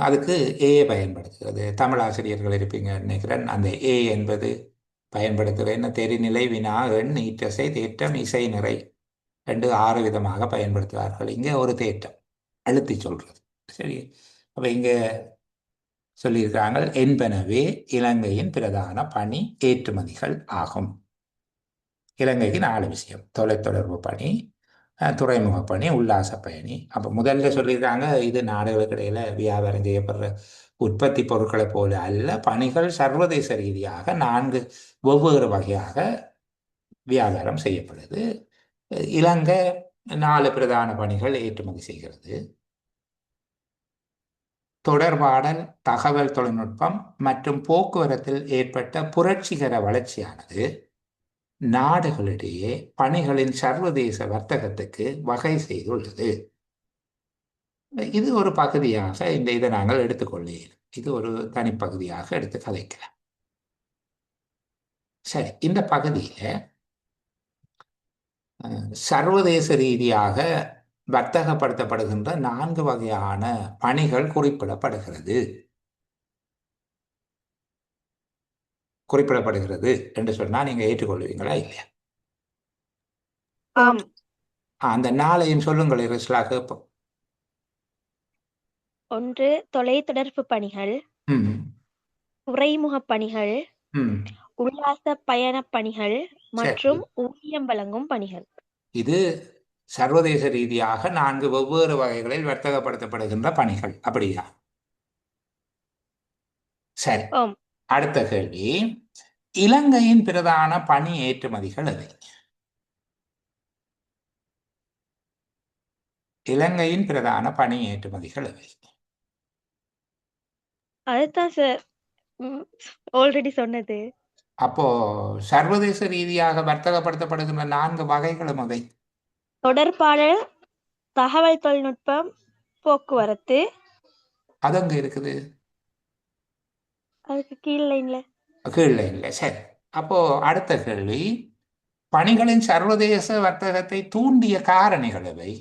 அதுக்கு ஏயை பயன்படுத்துகிறது. தமிழ் ஆசிரியர்கள் இருப்பீங்க நினைக்கிறேன். அந்த ஏ என்பது பயன்படுத்துகிறேன் தெரிநிலை, வினா, எண், ஈற்றசை, தேற்றம், இசை, நிறை என்று 6 விதமாக பயன்படுத்துவார்கள். இங்கே ஒரு தேற்றம் அழுத்தி சொல்றது. சரி, அப்போ இங்கே சொல்லியிருக்கிறாங்க, என்பனவே இலங்கையின் பிரதான பணி ஏற்றுமதிகள் ஆகும். இலங்கைக்கு 4 விஷயம்: தொலைத்தொடர்பு பணி, துறைமுக பணி, உல்லாச பயணி. அப்போ முதல்ல சொல்லியிருக்காங்க, இது நாடுகளுக்கு இடையில வியாபாரம் செய்யப்படுற உற்பத்தி பொருட்களை போல அல்ல, பணிகள் சர்வதேச ரீதியாக 4 வெவ்வேறு வகையாக வியாபாரம் செய்யப்படுது. இலங்கை 4 பிரதான பணிகள் ஏற்றுமதி செய்கிறது: தொடர்பாடல், தகவல் தொழில்நுட்பம் மற்றும் போக்குவரத்தில் ஏற்பட்ட புரட்சிகர வளர்ச்சியானது நாடுகளிடையே பணிகளின் சர்வதேச வர்த்தகத்துக்கு வகை செய்துள்ளது. இது ஒரு பகுதியாக இதை நாங்கள் எடுத்துக்கொள்ளேன். இது ஒரு தனிப்பகுதியாக எடுத்து கதைக்கலாம். சரி, இந்த பகுதியில சர்வதேச ரீதியாக வர்த்தகப்படுத்தப்படுகின்ற 4 வகையான பணிகள் குறிப்பிடப்படுகிறது என்று சொன்னா நீங்க ஏற்றுக்கொள்வீங்களா இல்லையா? அந்த 4ஐயும் சொல்லுங்கள் ரிஸ்லா. கேட்போம். 1 தொலைத்தொடர்பு பணிகள், துறைமுக பணிகள், உல்லாச பயண பணிகள் மற்றும் ஊதியம் வழங்கும் பணிகள். இது சர்வதேச ரீதியாக 4 வெவ்வேறு வகைகளில் வர்த்தகப்படுத்தப்படுகின்ற பணிகள், அப்படியா? சரி, அடுத்த கேள்வி, இலங்கையின் பிரதான பணி ஏற்றுமதிகள் எவை? இலங்கையின் பிரதான பணி ஏற்றுமதிகள் எவை? அதுதான் சார் ஆல்ரெடி சொன்னது. அப்போ சர்வதேச ரீதியாக வர்த்தகப்படுத்தப்படுகின்ற 4 வகைகளும் அவை: தொடர்பாடல், தகவல் தொழில்நுட்பம், போக்குவரத்து. அது அங்க இருக்குது, அதுக்கு கீழ் லைன்ல. சரி, அப்போ அடுத்த கேள்வி, பணிகளின் சர்வதேச வர்த்தகத்தை தூண்டிய காரணிகள் எவை?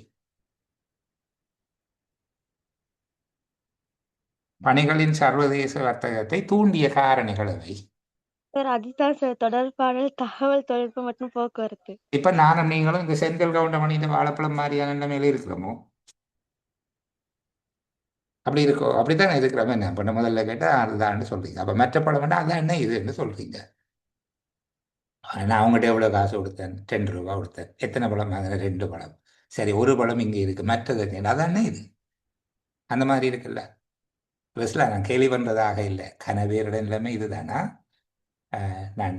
பணிகளின் சர்வதேச வர்த்தகத்தை தூண்டிய காரணிகள் எவை? சார் அதுதான் சார் தொடர்பாடல் தகவல் தொழில்நுட்பம் மற்றும் போக்குவரத்து. இப்ப நானும் நீங்களும் இந்த சென்ட்ரல் கவுண்டமணி இந்த வாழைப்பழம் மாதிரியான நிலைமையில இருக்கிறோமோ? அப்படி இருக்கோ? அப்படித்தான் இருக்கிறோம். என்ன பண்ண முதல்ல கேட்டா அதுதான்னு சொல்றீங்க. அப்ப மற்ற பழம் வேண்டாம் அதான் என்ன இதுன்னு சொல்றீங்க. நான் அவங்ககிட்ட எவ்வளவு காசு கொடுத்தேன்? 10 ரூபா கொடுத்தேன். எத்தனை பழம் வாங்கினேன்? 2 பழம். சரி, ஒரு பழம் இங்க இருக்கு, மற்றது அதானே இது. அந்த மாதிரி இருக்குல்ல. பெருசில் நான் கேள்வி பண்றதாக இல்லை, கனவேரோட நிலைமை இதுதானா? நான்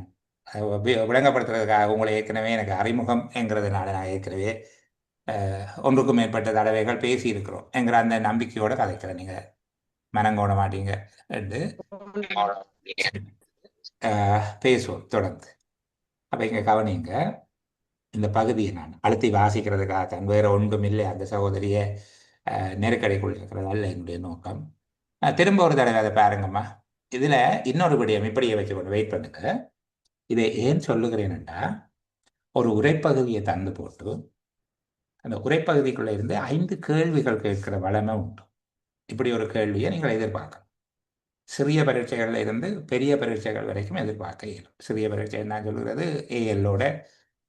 விளங்கப்படுத்துறதுக்காக உங்களை ஏற்கனவே எனக்கு அறிமுகம் என்கிறதுனால நான் ஏற்கனவே ஒன்றுக்கும் மேற்பட்ட தடவைகள் பேசி இருக்கிறோம் என்கிற அந்த நம்பிக்கையோட கதைக்கிறேன். நீங்க மனங்கோட மாட்டீங்க என்று பேசுவோம் தொடர்ந்து. அப்ப இங்க கவனிங்க, இந்த பகுதியை நான் அழுத்தி வாசிக்கிறதுக்காக வேற ஒன்றும் இல்லை. அந்த சகோதரிய நெருக்கடிக்குள் இருக்கிறது அல்ல என்னுடைய நோக்கம். திரும்ப ஒரு தடவை அதை பாருங்கம்மா. இதுல இன்னொரு விடயம் இப்படியே வச்சுக்கொண்டு வெயிட் பண்ணுங்க. இதை ஏன் சொல்லுகிறேன்டா, ஒரு உரைப்பகுதியை தந்து போட்டு அந்த உரைப்பகுதிக்குள்ள இருந்து 5 கேள்விகள் கேட்கிற வளமை உண்டு. இப்படி ஒரு கேள்வியை நீங்கள் எதிர்பார்க்கலாம். சிறிய பரீட்சைகள்ல இருந்து பெரிய பரீட்சைகள் வரைக்கும் எதிர்பார்க்க இயலும். சிறிய பரீட்சை என்ன சொல்கிறது, ஏஎல்லோட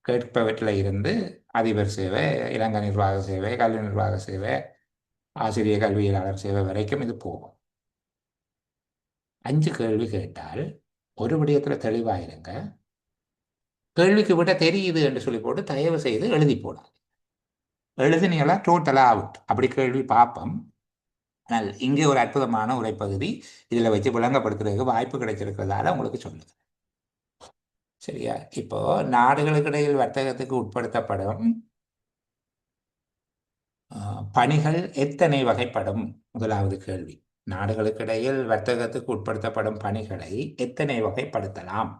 கேட்பவற்றில் இருந்து அதிபர் சேவை, இலங்கை நிர்வாக சேவை, கல்வி நிர்வாக சேவை, ஆசிரியர் கல்வியலாளர் சேவை வரைக்கும் இது போகும். 5 கேள்வி கேட்டால் ஒரு விடயத்தில் தெளிவாயிருங்க. கேள்விக்கு விட தெரியுது என்று சொல்லி போட்டு தயவு செய்து எழுதி போடாது. எழுதினீங்களா டோட்டலாக அவுட். அப்படி கேள்வி பார்ப்போம். ஆனால் இங்கே ஒரு அற்புதமான உரைப்பகுதி இதில் வச்சு விளங்கப்படுத்துறதுக்கு வாய்ப்பு கிடைச்சிருக்கிறதால உங்களுக்கு சொல்லுது. சரியா? இப்போ நாடுகளுக்கு இடையில் வர்த்தகத்துக்கு உட்படுத்தப்படும் பணிகள் எத்தனை வகைப்படும்? முதலாவது கேள்வி. நாடுகளுக்கு இடையில் வர்த்தகத்துக்கு உட்படுத்தப்படும் பணிகளை எத்தனை வகைப்படுத்தலாம்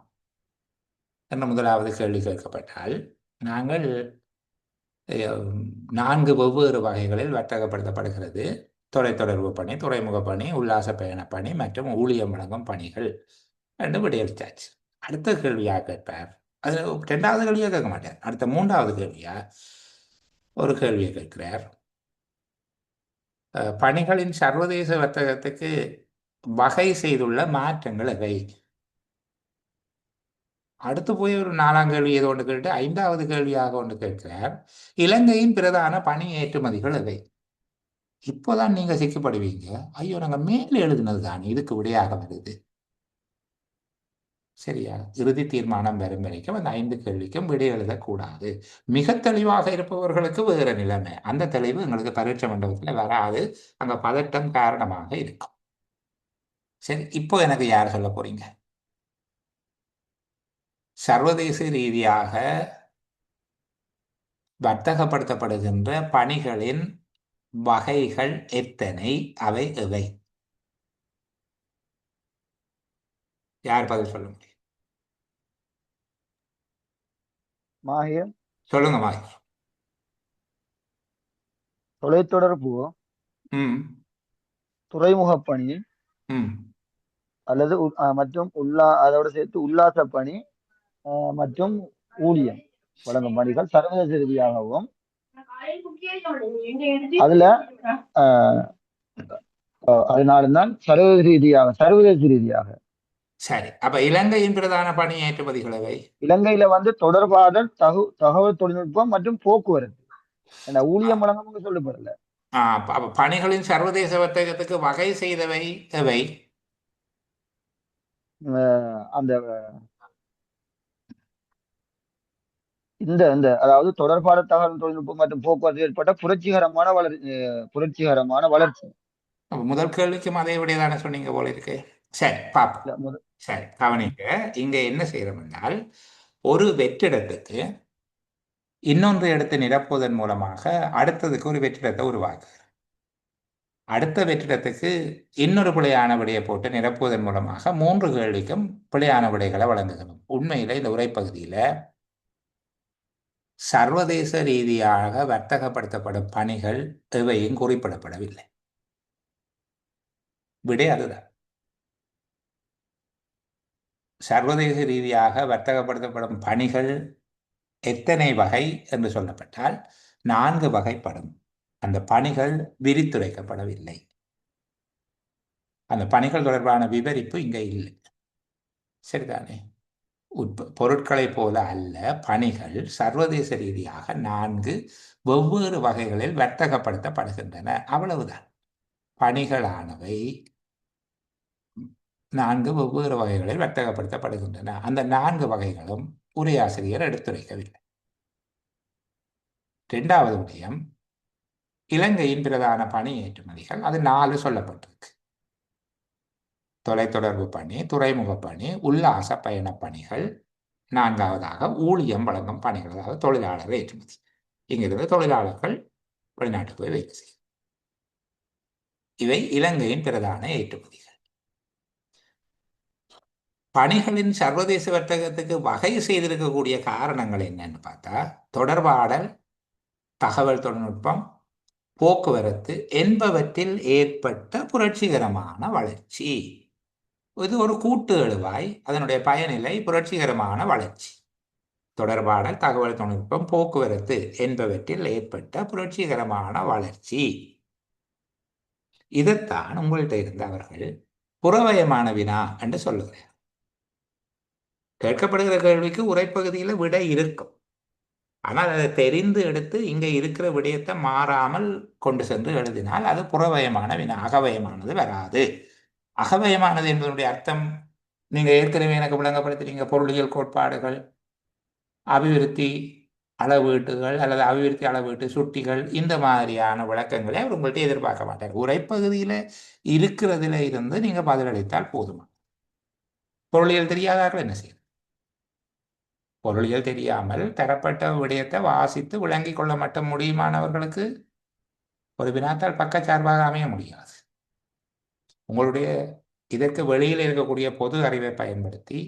என்ற முதலாவது கேள்வி கேட்கப்பட்டால், நாங்கள் 4 வெவ்வேறு வகைகளில் வர்த்தகப்படுத்தப்படுகிறது. தொலைத்தொடர்பு பணி, துறைமுக பணி, உல்லாச பயண பணி மற்றும் ஊழியம் வழங்கும் பணிகள் என்று விடையளித்தாச்சு. அடுத்த கேள்வியாக கேட்பார். அது 2வது கேள்வியாக கேட்க மாட்டார். அடுத்த 3வது கேள்வியா ஒரு கேள்வியை கேட்கிறார். பணிகளின் சர்வதேச வர்த்தகத்துக்கு வகை செய்துள்ள மாற்றங்கள் எவை? அடுத்து போய் ஒரு 4ஆம் கேள்வி ஏதோ ஒன்று கேட்டு 5வது கேள்வியாக ஒன்று கேட்கிறார். இலங்கையின் பிரதான பணி ஏற்றுமதிகள் எவை? இப்போதான் நீங்க சிக்கப்படுவீங்க. ஐயோ, நாங்க மேலே எழுதினது தான் இதுக்கு விடையாக வருது. சரியா? இறுதி தீர்மானம் வரும் வரைக்கும் அந்த 5 கேள்விக்கும் விடை எழுதக்கூடாது. மிக தெளிவாக இருப்பவர்களுக்கு வேற நிலைமை. அந்த தெளிவு எங்களுக்கு பரீட்சை மண்டபத்தில் வராது. அங்க பதட்டம் காரணமாக இருக்கும். சரி, இப்போ எனக்கு யார் சொல்ல போறீங்க? சர்வதேச ரீதியாக வர்த்தகப்படுத்தப்படுகின்ற பணிகளின் வகைகள் எத்தனை? அவை எவை? யார் பதில் சொல்ல முடியும்? மாஹிர் சொல்லுங்க மாஹிர். தொலைத்தொடர்பு, துறைமுக பணி அல்லது மற்றும் அதோட சேர்த்து உல்லாச பணி மற்றும் ஊழியம் வழங்கும் பணிகள் சர்வதேச ரீதியாகவும், அதுல அதனால்தான் சர்வதேச ரீதியாக. சரி, அப்ப இலங்கையின் பிரதான பணி ஏற்றுமதிகள் எவை? இலங்கையில தொடர்பாடல், தகவல் தொழில்நுட்பம் மற்றும் போக்குவரத்து. ஊழியம் வழங்க சொல்லப்படல. பணிகளின் சர்வதேச வர்த்தகத்துக்கு வகை செய்தவை எவை? அந்த இந்த அதாவது தொடர்பாடல், தகவல் தொழில்நுட்பம் மற்றும் போக்குவரத்து ஏற்பட்ட புரட்சிகரமான வளர்ச்சி. முதல் கேள்விக்கும் அதே விடையதான சொன்னீங்க போல இருக்கு. சரி, பாப்போம். சரி, கவனிங்க. இங்க என்ன செய்யறோம் என்றால், ஒரு வெற்றிடத்துக்கு இன்னொன்று எடுத்து நிரப்புவதன் மூலமாக அடுத்ததுக்கு ஒரு வெற்றிடத்தை உருவாக்குகிறோம். அடுத்த வெற்றிடத்துக்கு இன்னொரு பிழையான விடையை போட்டு நிரப்புவதன் மூலமாக 3 கேள்விக்கும் பிழையான விடைகளை வழங்குகிறோம். உண்மையில இந்த உரைப்பகுதியில சர்வதேச ரீதியாக வர்த்தகப்படுத்தப்படும் பணிகள் எவையும் குறிப்பிடப்படவில்லை. விடை அதுதான். சர்வதேச ரீதியாக வர்த்தகப்படுத்தப்படும் பணிகள் எத்தனை வகை என்று சொல்லப்பட்டால் 4 வகைப்படும். அந்த பணிகள் விரித்துரைக்கப்படவில்லை. அந்த பணிகள் தொடர்பான விவரிப்பு இங்க இல்லை. சரிதானே? பொருட்களைப் போல அல்ல, பணிகள் சர்வதேச ரீதியாக 4 வெவ்வேறு வகைகளில் வர்த்தகப்படுத்தப்படுகின்றன. அவ்வளவுதான். பணிகளானவை 4 வெவ்வேறு வகைகளில் வர்த்தகப்படுத்தப்படுகின்றன. அந்த 4 வகைகளும் உரையாசிரியர் எடுத்துரைக்கவில்லை. 2வது விடயம், இலங்கையின் பிரதான பணி ஏற்றுமதிகள். அது 4 சொல்லப்பட்டிருக்கு. தொலைத்தொடர்பு பணி, துறைமுக பணி, உல்லாச பயண பணிகள், 4வதாக ஊழியம் வழங்கும் பணிகள், அதாவது தொழிலாளர் ஏற்றுமதி. இங்கிருந்து தொழிலாளர்கள் வெளிநாட்டுக்கு போய் வேலை செய்யும். இவை இலங்கையின் பிரதான ஏற்றுமதிகள். பணிகளின் சர்வதேச வர்த்தகத்துக்கு வகை செய்திருக்கக்கூடிய காரணங்கள் என்னன்னு பார்த்தா, தொடர்பாடல், தகவல் தொழில்நுட்பம், போக்குவரத்து என்பவற்றில் ஏற்பட்ட புரட்சிகரமான வளர்ச்சி. இது ஒரு கூட்டு எழுவாய். அதனுடைய பயனிலை புரட்சிகரமான வளர்ச்சி. தொடர்பாடல், தகவல் தொழில்நுட்பம், போக்குவரத்து என்பவற்றில் ஏற்பட்ட புரட்சிகரமான வளர்ச்சி. இதைத்தான் உங்கள்கிட்ட இருந்த அவர்கள் புறவயமான வினா என்று சொல்லுகிறார். கேட்கப்படுகிற கேள்விக்கு உரைப்பகுதியில் விடை இருக்கும். ஆனால் அதை தெரிந்து எடுத்து இங்கே இருக்கிற விடயத்தை மாறாமல் கொண்டு சென்று எழுதினால் அது புறவயமான வினா, அகவயமானது வராது. அகவயமானது என்பதனுடைய அர்த்தம் நீங்க ஏற்கனவே எனக்கு விளங்கப்படுத்துறீங்க. பொருளியல் கோட்பாடுகள், அபிவிருத்தி அளவீட்டுகள் அல்லது அபிவிருத்தி அளவீட்டு சுட்டிகள், இந்த மாதிரியான விளக்கங்களை அவர் உங்கள்கிட்ட எதிர்பார்க்க மாட்டார். உரைப்பகுதியில இருக்கிறதுல இருந்து நீங்க பதிலளித்தால் போதுமா. பொருளியல் தெரியாதார்கள் என்ன செய்யும்? பொருளியல் தெரியாமல் தரப்பட்ட விடயத்தை வாசித்து விளங்கி கொள்ள மட்டும் முடியுமானவர்களுக்கு ஒரு வினாத்தால் பக்கச்சார்பாக அமைய முடியாது. உங்களுடைய இதற்கு வெளியில் இருக்கக்கூடிய பொது அறிவை பயன்படுத்தி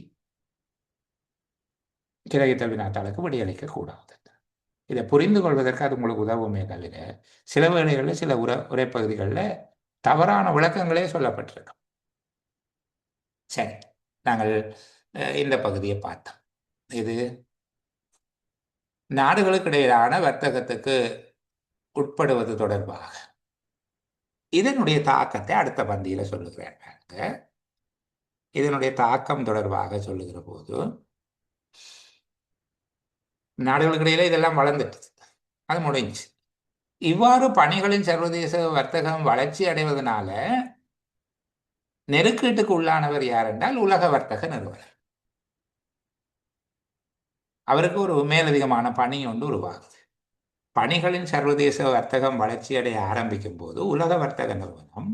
கிரகித்த வினாத்தாளுக்கு விடையளிக்க கூடாது. இதை புரிந்து கொள்வதற்கு அது உங்களுக்கு உதவுமே தவிர, சில வேளைகளில் சில உரைப்பகுதிகளில் தவறான விளக்கங்களே சொல்லப்பட்டிருக்கு. சரி, நாங்கள் இந்த பகுதியை பார்த்தோம். இது நாடுகளுக்கு இடையிலான வர்த்தகத்துக்கு உட்படுவது தொடர்பாக. இதனுடைய தாக்கத்தை அடுத்த பந்தியில சொல்லுகிறேன். இதனுடைய தாக்கம் தொடர்பாக சொல்லுகிற போது, நாடுகளுக்கு இடையில இதெல்லாம் வளர்ந்துட்டு அது முடிஞ்சு. இவ்வாறு பணிகளின் சர்வதேச வர்த்தகம் வளர்ச்சி அடைவதனால நெருக்கீட்டுக்கு உள்ளானவர் யார் என்றால் உலக வர்த்தக நிறுவனம். அவருக்கு ஒரு மேலதிகமான பணி ஒன்று உருவாகுது. பணிகளின் சர்வதேச வர்த்தகம் வளர்ச்சி அடைய ஆரம்பிக்கும் போது உலக வர்த்தக நிறுவனம்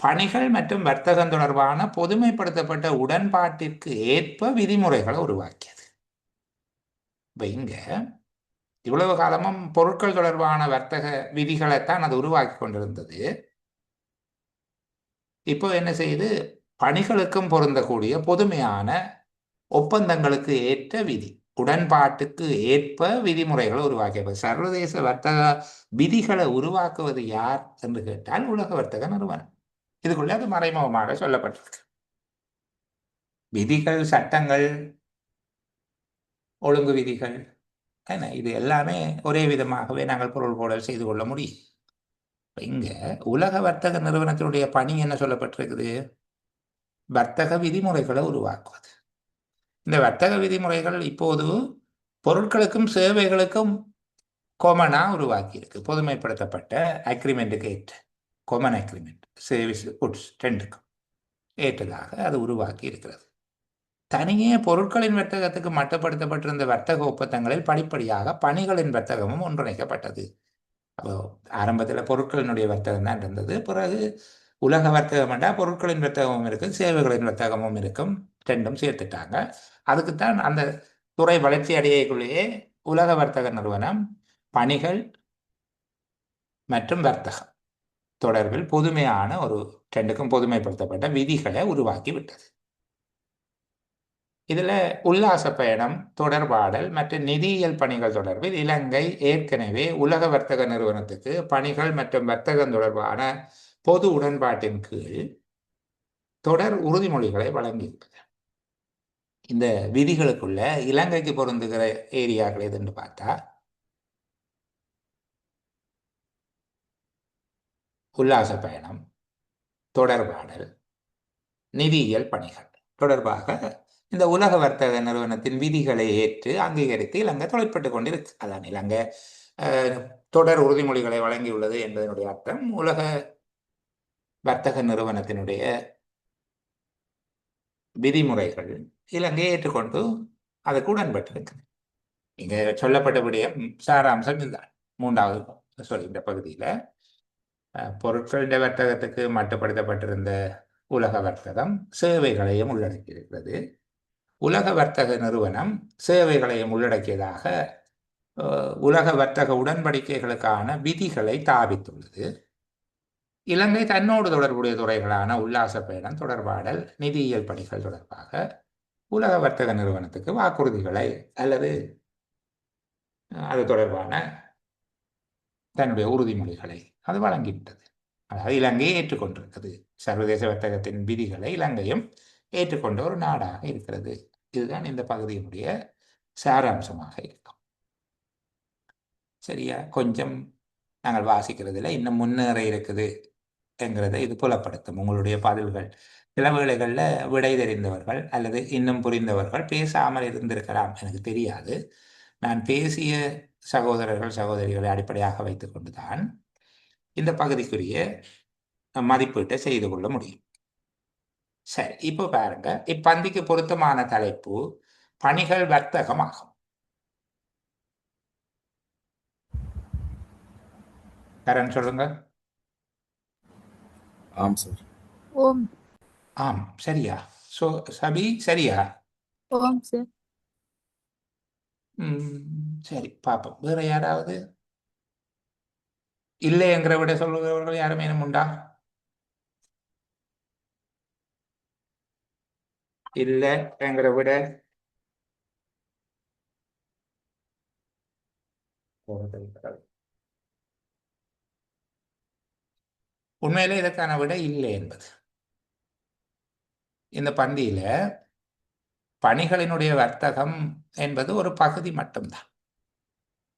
பணிகள் மற்றும் வர்த்தகம் தொடர்பான பொதுமைப்படுத்தப்பட்ட உடன்பாட்டிற்கு ஏற்ப விதிமுறைகளை உருவாக்கியது. இப்போ இங்க இவ்வளவு காலமும் பொருட்கள் தொடர்பான வர்த்தக விதிகளைத்தான் அது உருவாக்கி கொண்டிருந்தது. இப்போ என்ன செய்து, பணிகளுக்கும் பொருந்தக்கூடிய பொதுமையான ஒப்பந்தங்களுக்கு ஏற்ற விதி, உடன்பாட்டுக்கு ஏற்ப விதிமுறைகளை உருவாக்கியது. சர்வதேச வர்த்தக விதிகளை உருவாக்குவது யார் என்று கேட்டால் உலக வர்த்தக நிறுவனம். இதுக்குள்ள அது மறைமுகமாக சொல்லப்பட்டிருக்கு. விதிகள், சட்டங்கள், ஒழுங்கு விதிகள், என்ன இது எல்லாமே ஒரே விதமாகவே நாங்கள் பொருள் போடல் செய்து கொள்ள முடியும். இங்க உலக வர்த்தக நிறுவனத்தினுடைய பணி என்ன சொல்லப்பட்டிருக்குது? வர்த்தக விதிமுறைகளை உருவாக்குவது. இந்த வர்த்தக விதிமுறைகள் இப்போது பொருட்களுக்கும் சேவைகளுக்கும் கொமனா உருவாக்கி இருக்கு. பொதுமைப்படுத்தப்பட்ட அக்ரிமெண்ட்டுக்கு ஏற்ற கொமன் அக்ரிமெண்ட், சர்வீஸ் குட்ஸ் ரெண்டுக்கும் ஏற்றதாக அது உருவாக்கி இருக்கிறது. தனியே பொருட்களின் வர்த்தகத்துக்கு மட்டுப்படுத்தப்பட்டிருந்த வர்த்தக ஒப்பந்தங்களில் படிப்படியாக பணிகளின் வர்த்தகமும் ஒன்றிணைக்கப்பட்டது. அப்போ ஆரம்பத்தில் பொருட்களினுடைய வர்த்தகம் தான் இருந்தது. பிறகு உலக வர்த்தகம் என்றால் பொருட்களின் வர்த்தகமும் இருக்கும், சேவைகளின் வர்த்தகமும் இருக்கும், ரெண்டும் சேர்த்துட்டாங்க. அதுக்குத்தான் அந்த துறை வளர்ச்சி அடையக்குள்ளேயே உலக வர்த்தக நிறுவனம் பணிகள் மற்றும் வர்த்தகம் தொடர்பில் பொதுமையான ஒரு ரெண்டுக்கும் பொதுமைப்படுத்தப்பட்ட விதிகளை உருவாக்கி விட்டது. இதுல உல்லாச பயணம், தொடர்பாடல் மற்றும் நிதியியல் பணிகள் தொடர்பில் இலங்கை ஏற்கனவே உலக வர்த்தக நிறுவனத்துக்கு பணிகள் மற்றும் வர்த்தகம் தொடர்பான பொது உடன்பாட்டின் கீழ் தொடர் உறுதிமொழிகளை வழங்கியிருக்கிறது. இந்த விதிகளுக்குள்ள இலங்கைக்கு பொருந்துகிற ஏரியாக்கள் எதுன்னு பார்த்தா, உல்லாச பயணம், தொடர்பாடல், நிதியியல் பணிகள் தொடர்பாக இந்த உலக வர்த்தக நிறுவனத்தின் விதிகளை ஏற்று அங்கீகரித்து இலங்கை தொழிற்பட்டு கொண்டிருக்கு. அதான் இலங்கை தொடர் உறுதிமொழிகளை வழங்கியுள்ளது என்பதனுடைய அர்த்தம் உலக வர்த்தக நிறுவனத்தினுடைய விதிமுறைகள் இலங்கையை ஏற்றுக்கொண்டு அதுக்கு உடன்பட்டிருக்கு. இங்க சொல்லப்பட்டபடியே சாராம்சம் இதுதான். மூன்றாவது இந்த பகுதியில பொருட்களுடைய வர்த்தகத்துக்கு மட்டுப்படுத்தப்பட்டிருந்த உலக வர்த்தகம் சேவைகளையும் உள்ளடக்கி இருக்கிறது. உலக வர்த்தக நிறுவனம் சேவைகளையும் உள்ளடக்கியதாக உலக வர்த்தக உடன்படிக்கைகளுக்கான விதிகளை தாபித்துள்ளது. இலங்கை தன்னோடு தொடர்புடைய துறைகளான உல்லாச பயணம், தொடர்பாடல், நிதியியல் பணிகள் தொடர்பாக உலக வர்த்தக நிறுவனத்துக்கு வாக்குறுதிகளை அல்லது அது தொடர்பான தன்னுடைய உறுதிமொழிகளை அது வழங்கிவிட்டது. அதாவது இலங்கையை ஏற்றுக்கொண்டிருக்கிறது. சர்வதேச வர்த்தகத்தின் விதிகளை இலங்கையும் ஏற்றுக்கொண்ட ஒரு நாடாக இருக்கிறது. இதுதான் இந்த பகுதியினுடைய சாராம்சமாக இருக்கும். சரியா? கொஞ்சம் நாங்கள் வாசிக்கிறதுல இன்னும் முன்னேற இருக்குது என்கிறதை இது புலப்படுத்தும். உங்களுடைய பதில்கள் சில வேளைகளில் விடை தெரிந்தவர்கள் அல்லது இன்னும் புரிந்தவர்கள் பேசாமல் இருந்திருக்கலாம், எனக்கு தெரியாது. நான் பேசிய சகோதரர்கள் சகோதரிகளை அடிப்படையாக வைத்துக் கொண்டுதான் இந்த பகுதிக்குரிய மதிப்பீட்டை செய்து கொள்ள முடியும். சரி, இப்போ பாருங்க, இப்பந்திக்கு பொருத்தமான தலைப்பு பணிகள் வர்த்தகமாகும். கரண் சொல்லுங்க. ஆம் சார். ஓம். ஆம், சரியா? சபி சரியா? ஓம் சார். சரி, பாப்போம். வேற யாராவது இல்லைங்கிற விட சொல்லுகிறவர்கள் யாரும் ஏனும் உண்டா? இல்லை என்கிற விட உண்மையிலே இதற்கான விட இல்லை என்பது. இந்த பந்தியில பணிகளினுடைய வர்த்தகம் என்பது ஒரு பகுதி மட்டும்தான்.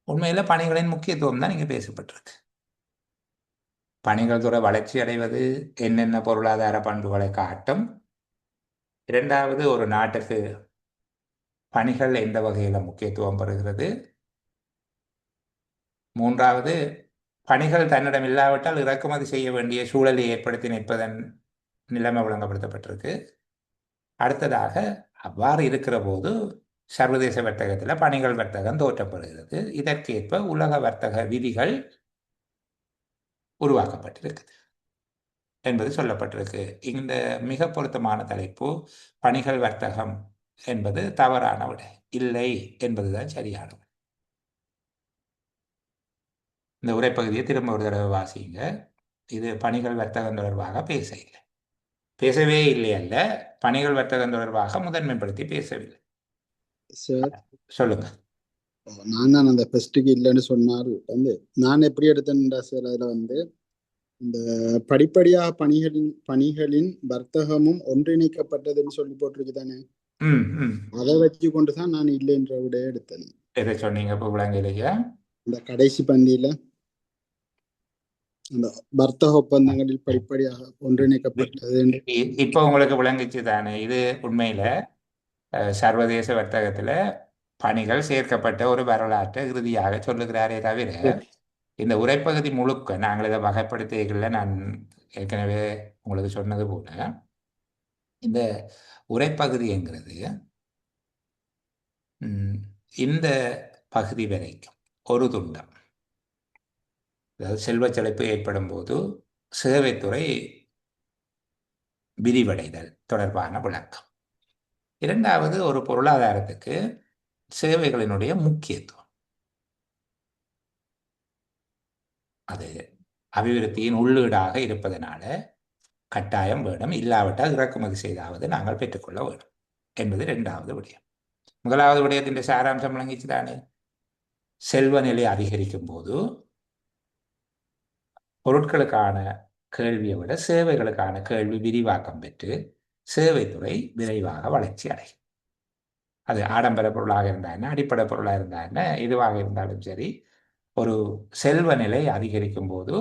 உண்மையில பணிகளின் முக்கியத்துவம் தான் இங்கே பேசப்பட்டிருக்கு. பணிகள் துறை வளர்ச்சி அடைவது என்னென்ன பொருளாதார பண்புகளை காட்டும். இரண்டாவது, ஒரு நாட்டுக்கு பணிகள் எந்த வகையில் முக்கியத்துவம் பெறுகிறது. மூன்றாவது, பணிகள் தன்னிடம் இல்லாவிட்டால் இறக்குமதி செய்ய வேண்டிய சூழலை ஏற்படுத்தி நிற்பதன் நிலைமை வழங்கப்படுத்தப்பட்டிருக்கு. அடுத்ததாக, அவ்வாறு இருக்கிற போது சர்வதேச வர்த்தகத்தில் பணிகள் வர்த்தகம் தோற்றப்படுகிறது. இதற்கேற்ப உலக வர்த்தக விதிகள் உருவாக்கப்பட்டிருக்குது என்பது சொல்லப்பட்டிருக்கு. இந்த மிக பொருத்தமான தலைப்பு பணிகள் வர்த்தகம் என்பது தவறான விட இல்லை என்பதுதான் சரியான. இந்த உரைப்பகுதியை திரும்ப ஒரு தடவை வாசிங்க. இது பணிகள் வர்த்தகம் தொடர்பாக பேசவே இல்லை அல்ல, பணிகள் வர்த்தகம் தொடர்பாக முதன்மைப்படுத்தி பேசவில்லை. சார் சொல்லுங்க. நான் தான் அந்த ஃபர்ஸ்ட்டுக்கு இல்லைன்னு சொன்னார் நான் எப்படி எடுத்தேன்டா சார், அதில் இந்த படிப்படியாக பணிகளின் வர்த்தகமும் ஒன்றிணைக்கப்பட்டதுன்னு சொல்லி போட்டிருக்கு தானே, அதை வச்சு கொண்டுதான் நான் இல்லைன்ற விட எடுத்தேன். எதை சொன்னீங்க இப்போ விளங்கலையா? இந்த கடைசி பந்தியில அந்த வர்த்தக ஒப்பந்தங்களில் படிப்படியாக ஒன்றிணைக்கப்பட்டது. இப்போ உங்களுக்கு விளங்குச்சு தானே? இது உண்மையில சர்வதேச வர்த்தகத்துல பணிகள் சேர்க்கப்பட்ட ஒரு வரலாற்றை இறுதியாக சொல்லுகிறாரே தவிர இந்த உரைப்பகுதி முழுக்க நாங்கள் இதை வகைப்படுத்தியதில் நான் ஏற்கனவே உங்களுக்கு சொன்னது போல இந்த உரைப்பகுதிங்கிறது இந்த பகுதி வரைக்கும் ஒரு துண்டம், அதாவது செல்வ செழிப்பு ஏற்படும் போது சேவைத்துறை விரிவடைதல் தொடர்பான விளக்கம். இரண்டாவது, ஒரு பொருளாதாரத்துக்கு சேவைகளினுடைய முக்கியத்துவம், அது அபிவிருத்தியின் உள்ளீடாக இருப்பதனால கட்டாயம் வேணும், இல்லாவிட்டால் இறக்குமதி செய்தாவது நாங்கள் பெற்றுக்கொள்ள வேண்டும் என்பது இரண்டாவது விடயம். முதலாவது விடயத்தின் சாராம்சம் விளங்கிச்சு தானே? செல்வ நிலை அதிகரிக்கும் போது பொருட்களுக்கான கேள்வியை விட சேவைகளுக்கான கேள்வி விரிவாக்கம் பெற்று சேவைத்துறை விரைவாக வளர்ச்சி அடையும். அது ஆடம்பர பொருளாக இருந்தா என்ன, அடிப்படை பொருளாக இருந்தா என்ன, இதுவாக இருந்தாலும் சரி, ஒரு செல்வ நிலை அதிகரிக்கும் போது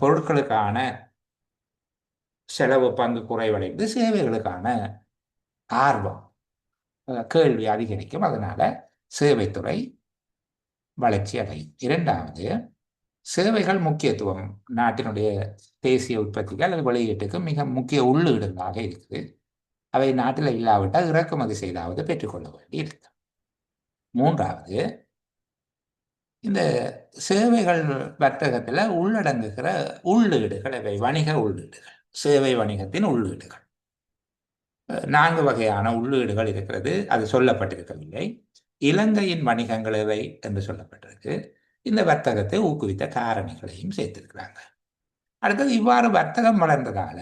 பொருட்களுக்கான செலவு பங்கு குறைவடைந்து சேவைகளுக்கான ஆர்வம் கேள்வி அதிகரிக்கும். அதனால சேவைத்துறை வளர்ச்சி அடையும். இரண்டாவது, சேவைகள் முக்கியத்துவம் நாட்டினுடைய தேசிய உற்பத்திக்கு அல்லது வெளியீட்டுக்கு மிக முக்கிய உள்ளீடுகளாக இருக்குது. அவை நாட்டில் இல்லாவிட்டால் இறக்குமதி செய்தாவது பெற்றுக்கொள்ள வேண்டி இருக்கு. மூன்றாவது, இந்த சேவைகள் வர்த்தகத்தில் உள்ளடங்குகிற உள்ளீடுகள், இவை வணிக உள்ளீடுகள், சேவை வணிகத்தின் உள்ளீடுகள். 4 வகையான உள்ளீடுகள் இருக்கிறது. அது சொல்லப்பட்டிருக்கவில்லை. இலங்கையின் வணிகங்கள் எவை என்று சொல்லப்பட்டிருக்கு. இந்த வர்த்தகத்தை ஊக்குவித்த காரணிகளையும் சேர்த்திருக்கிறாங்க. அடுத்தது, இவ்வாறு வர்த்தகம் வளர்ந்ததால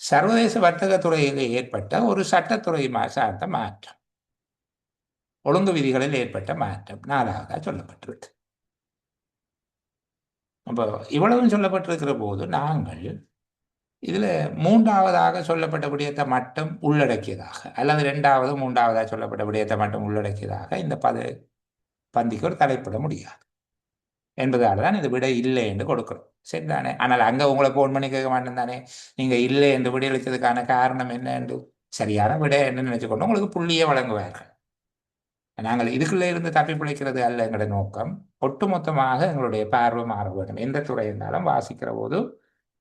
சர்வதேச வர்த்தக துறையில் ஏற்பட்ட ஒரு சட்டத்துறை சார்ந்த மாற்றம், ஒழுங்கு விதிகளில் ஏற்பட்ட மாற்றம் 4வதாக சொல்லப்பட்டிருக்கு. அப்போ இவ்வளவும் சொல்லப்பட்டிருக்கிற போது நாங்கள் இதுல 3வதாக சொல்லப்பட்ட விடயத்தை மட்டும் உள்ளடக்கியதாக அல்லது 2வது 3வதாக சொல்லப்பட்ட விடயத்தை மட்டும் உள்ளடக்கியதாக இந்த பந்திக்கு ஒரு தலைப்பிட முடியாது என்பதால தான் இது விடை இல்லை என்று கொடுக்கிறோம். சரிதானே? ஆனால் அங்கே உங்களை போன் பண்ணி கேட்க மாட்டேன் தானே, நீங்கள் இல்லை என்று விடையளித்ததுக்கான காரணம் என்ன என்று சரியான விடை என்று நினைச்சுக்கொண்டு உங்களுக்கு புள்ளியே வழங்குவார்கள். நாங்கள் இதுக்குள்ளே இருந்து தப்பி பிழைக்கிறது அல்ல எங்களுடைய நோக்கம். ஒட்டுமொத்தமாக எங்களுடைய பார்வை மாற வேண்டும். எந்த துறை இருந்தாலும் வாசிக்கிற போது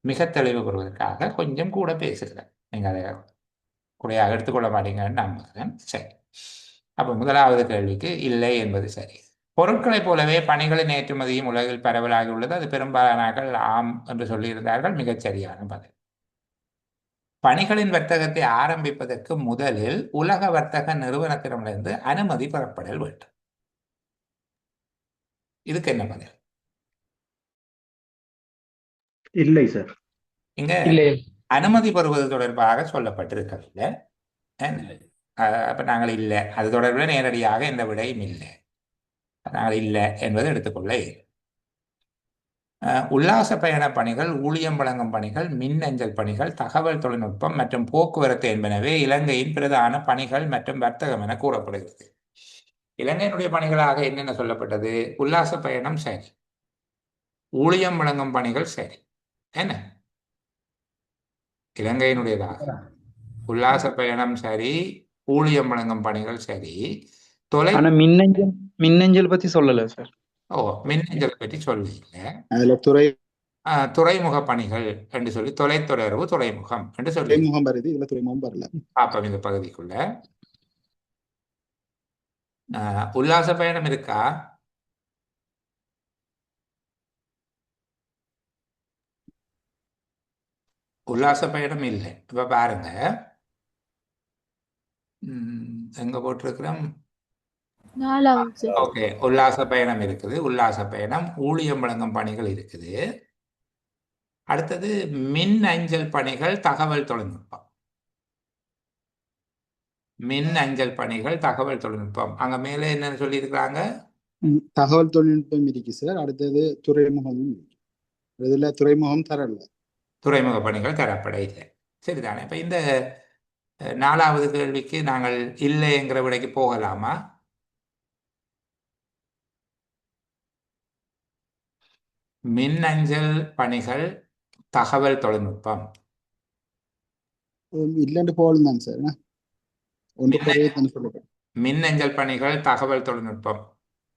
மிக தெளிவு பெறுவதற்காக கொஞ்சம் கூட பேசுகிறேன். நீங்கள் அதை குறையாக எடுத்துக்கொள்ள மாட்டீங்கன்னு நம்புகிறேன். சரி, அப்போ 1வது கேள்விக்கு இல்லை என்பது சரி. பொருட்களைப் போலவே பணிகளின் ஏற்றுமதியும் உலகில் பரவலாகி உள்ளது. அது பெரும்பாலானவர்கள் ஆம் என்று சொல்லியிருந்தார்கள். மிகச்சரியான பதில். பணிகளின் வர்த்தகத்தை ஆரம்பிப்பதற்கு முதலில் உலக வர்த்தக நிறுவனத்திடமிருந்து அனுமதி பெறப்படல் வேண்டும். இதுக்கு என்ன பதில்? இல்லை சார். இங்க அனுமதி பெறுவது தொடர்பாக சொல்லப்பட்டிருக்கவில்லை. அப்ப நாங்கள் இல்லை, அது தொடர்பில் நேரடியாக எந்த விடையும் இல்லை. நாங்கள் இல்லை என்பதை எடுத்துக்கொள்ள. உல்லாச பயண பணிகள், ஊழியம் வழங்கும் பணிகள், மின்னஞ்சல் பணிகள், தகவல் தொழில்நுட்பம் மற்றும் போக்குவரத்து என்பனவே இலங்கையின் பிரதான பணிகள் மற்றும் வர்த்தகம் என கூறப்படுகிறது. இலங்கையினுடைய பணிகளாக என்னென்ன சொல்லப்பட்டது? உல்லாச பயணம் சரி, ஊழியம் வழங்கும் பணிகள் சரி. என்ன இலங்கையினுடையதாக உல்லாச பயணம் சரி, ஊழியம் வழங்கும் பணிகள் சரி. மின்னஞ்சல் பத்தி சொல்லல சார். மின்னஞ்சல் பற்றி சொல்லல. துறைமுக பணிகள் என்று சொல்லி தொலைத்தொடர்பு துறைமுகம் என்று சொல்லி பாப்போம். இந்த பகுதிக்குள்ள உல்லாச பயணம் இருக்கா? உல்லாச பயணம் இல்லை. இப்ப பாருங்க, எங்க போட்டிருக்கிறோம்? ஓகே, உல்லாச பயணம் இருக்குது. உல்லாச பயணம், ஊழியம் வழங்கும் பணிகள் இருக்குது. அடுத்தது மின் அஞ்சல் பணிகள், தகவல் தொழில்நுட்பம். மின் அஞ்சல் பணிகள், தகவல் தொழில்நுட்பம். அங்க மேலே என்னன்னு சொல்லி இருக்கிறாங்க? தகவல் தொழில்நுட்பம் இருக்கு சார். அடுத்தது துறைமுகமும். இதுல துறைமுகம் தரல, துறைமுக பணிகள் தரப்பட இல்லை. சரிதானே? இப்ப இந்த 4வது கேள்விக்கு நாங்கள் இல்லை என்கிற விடைக்கு போகலாமா? மின்னஞ்சல் பணிகள், தகவல் தொழில்நுட்பம் இல்லைன்னு போகலாம் சார். மின்னஞ்சல் பணிகள், தகவல் தொழில்நுட்பம்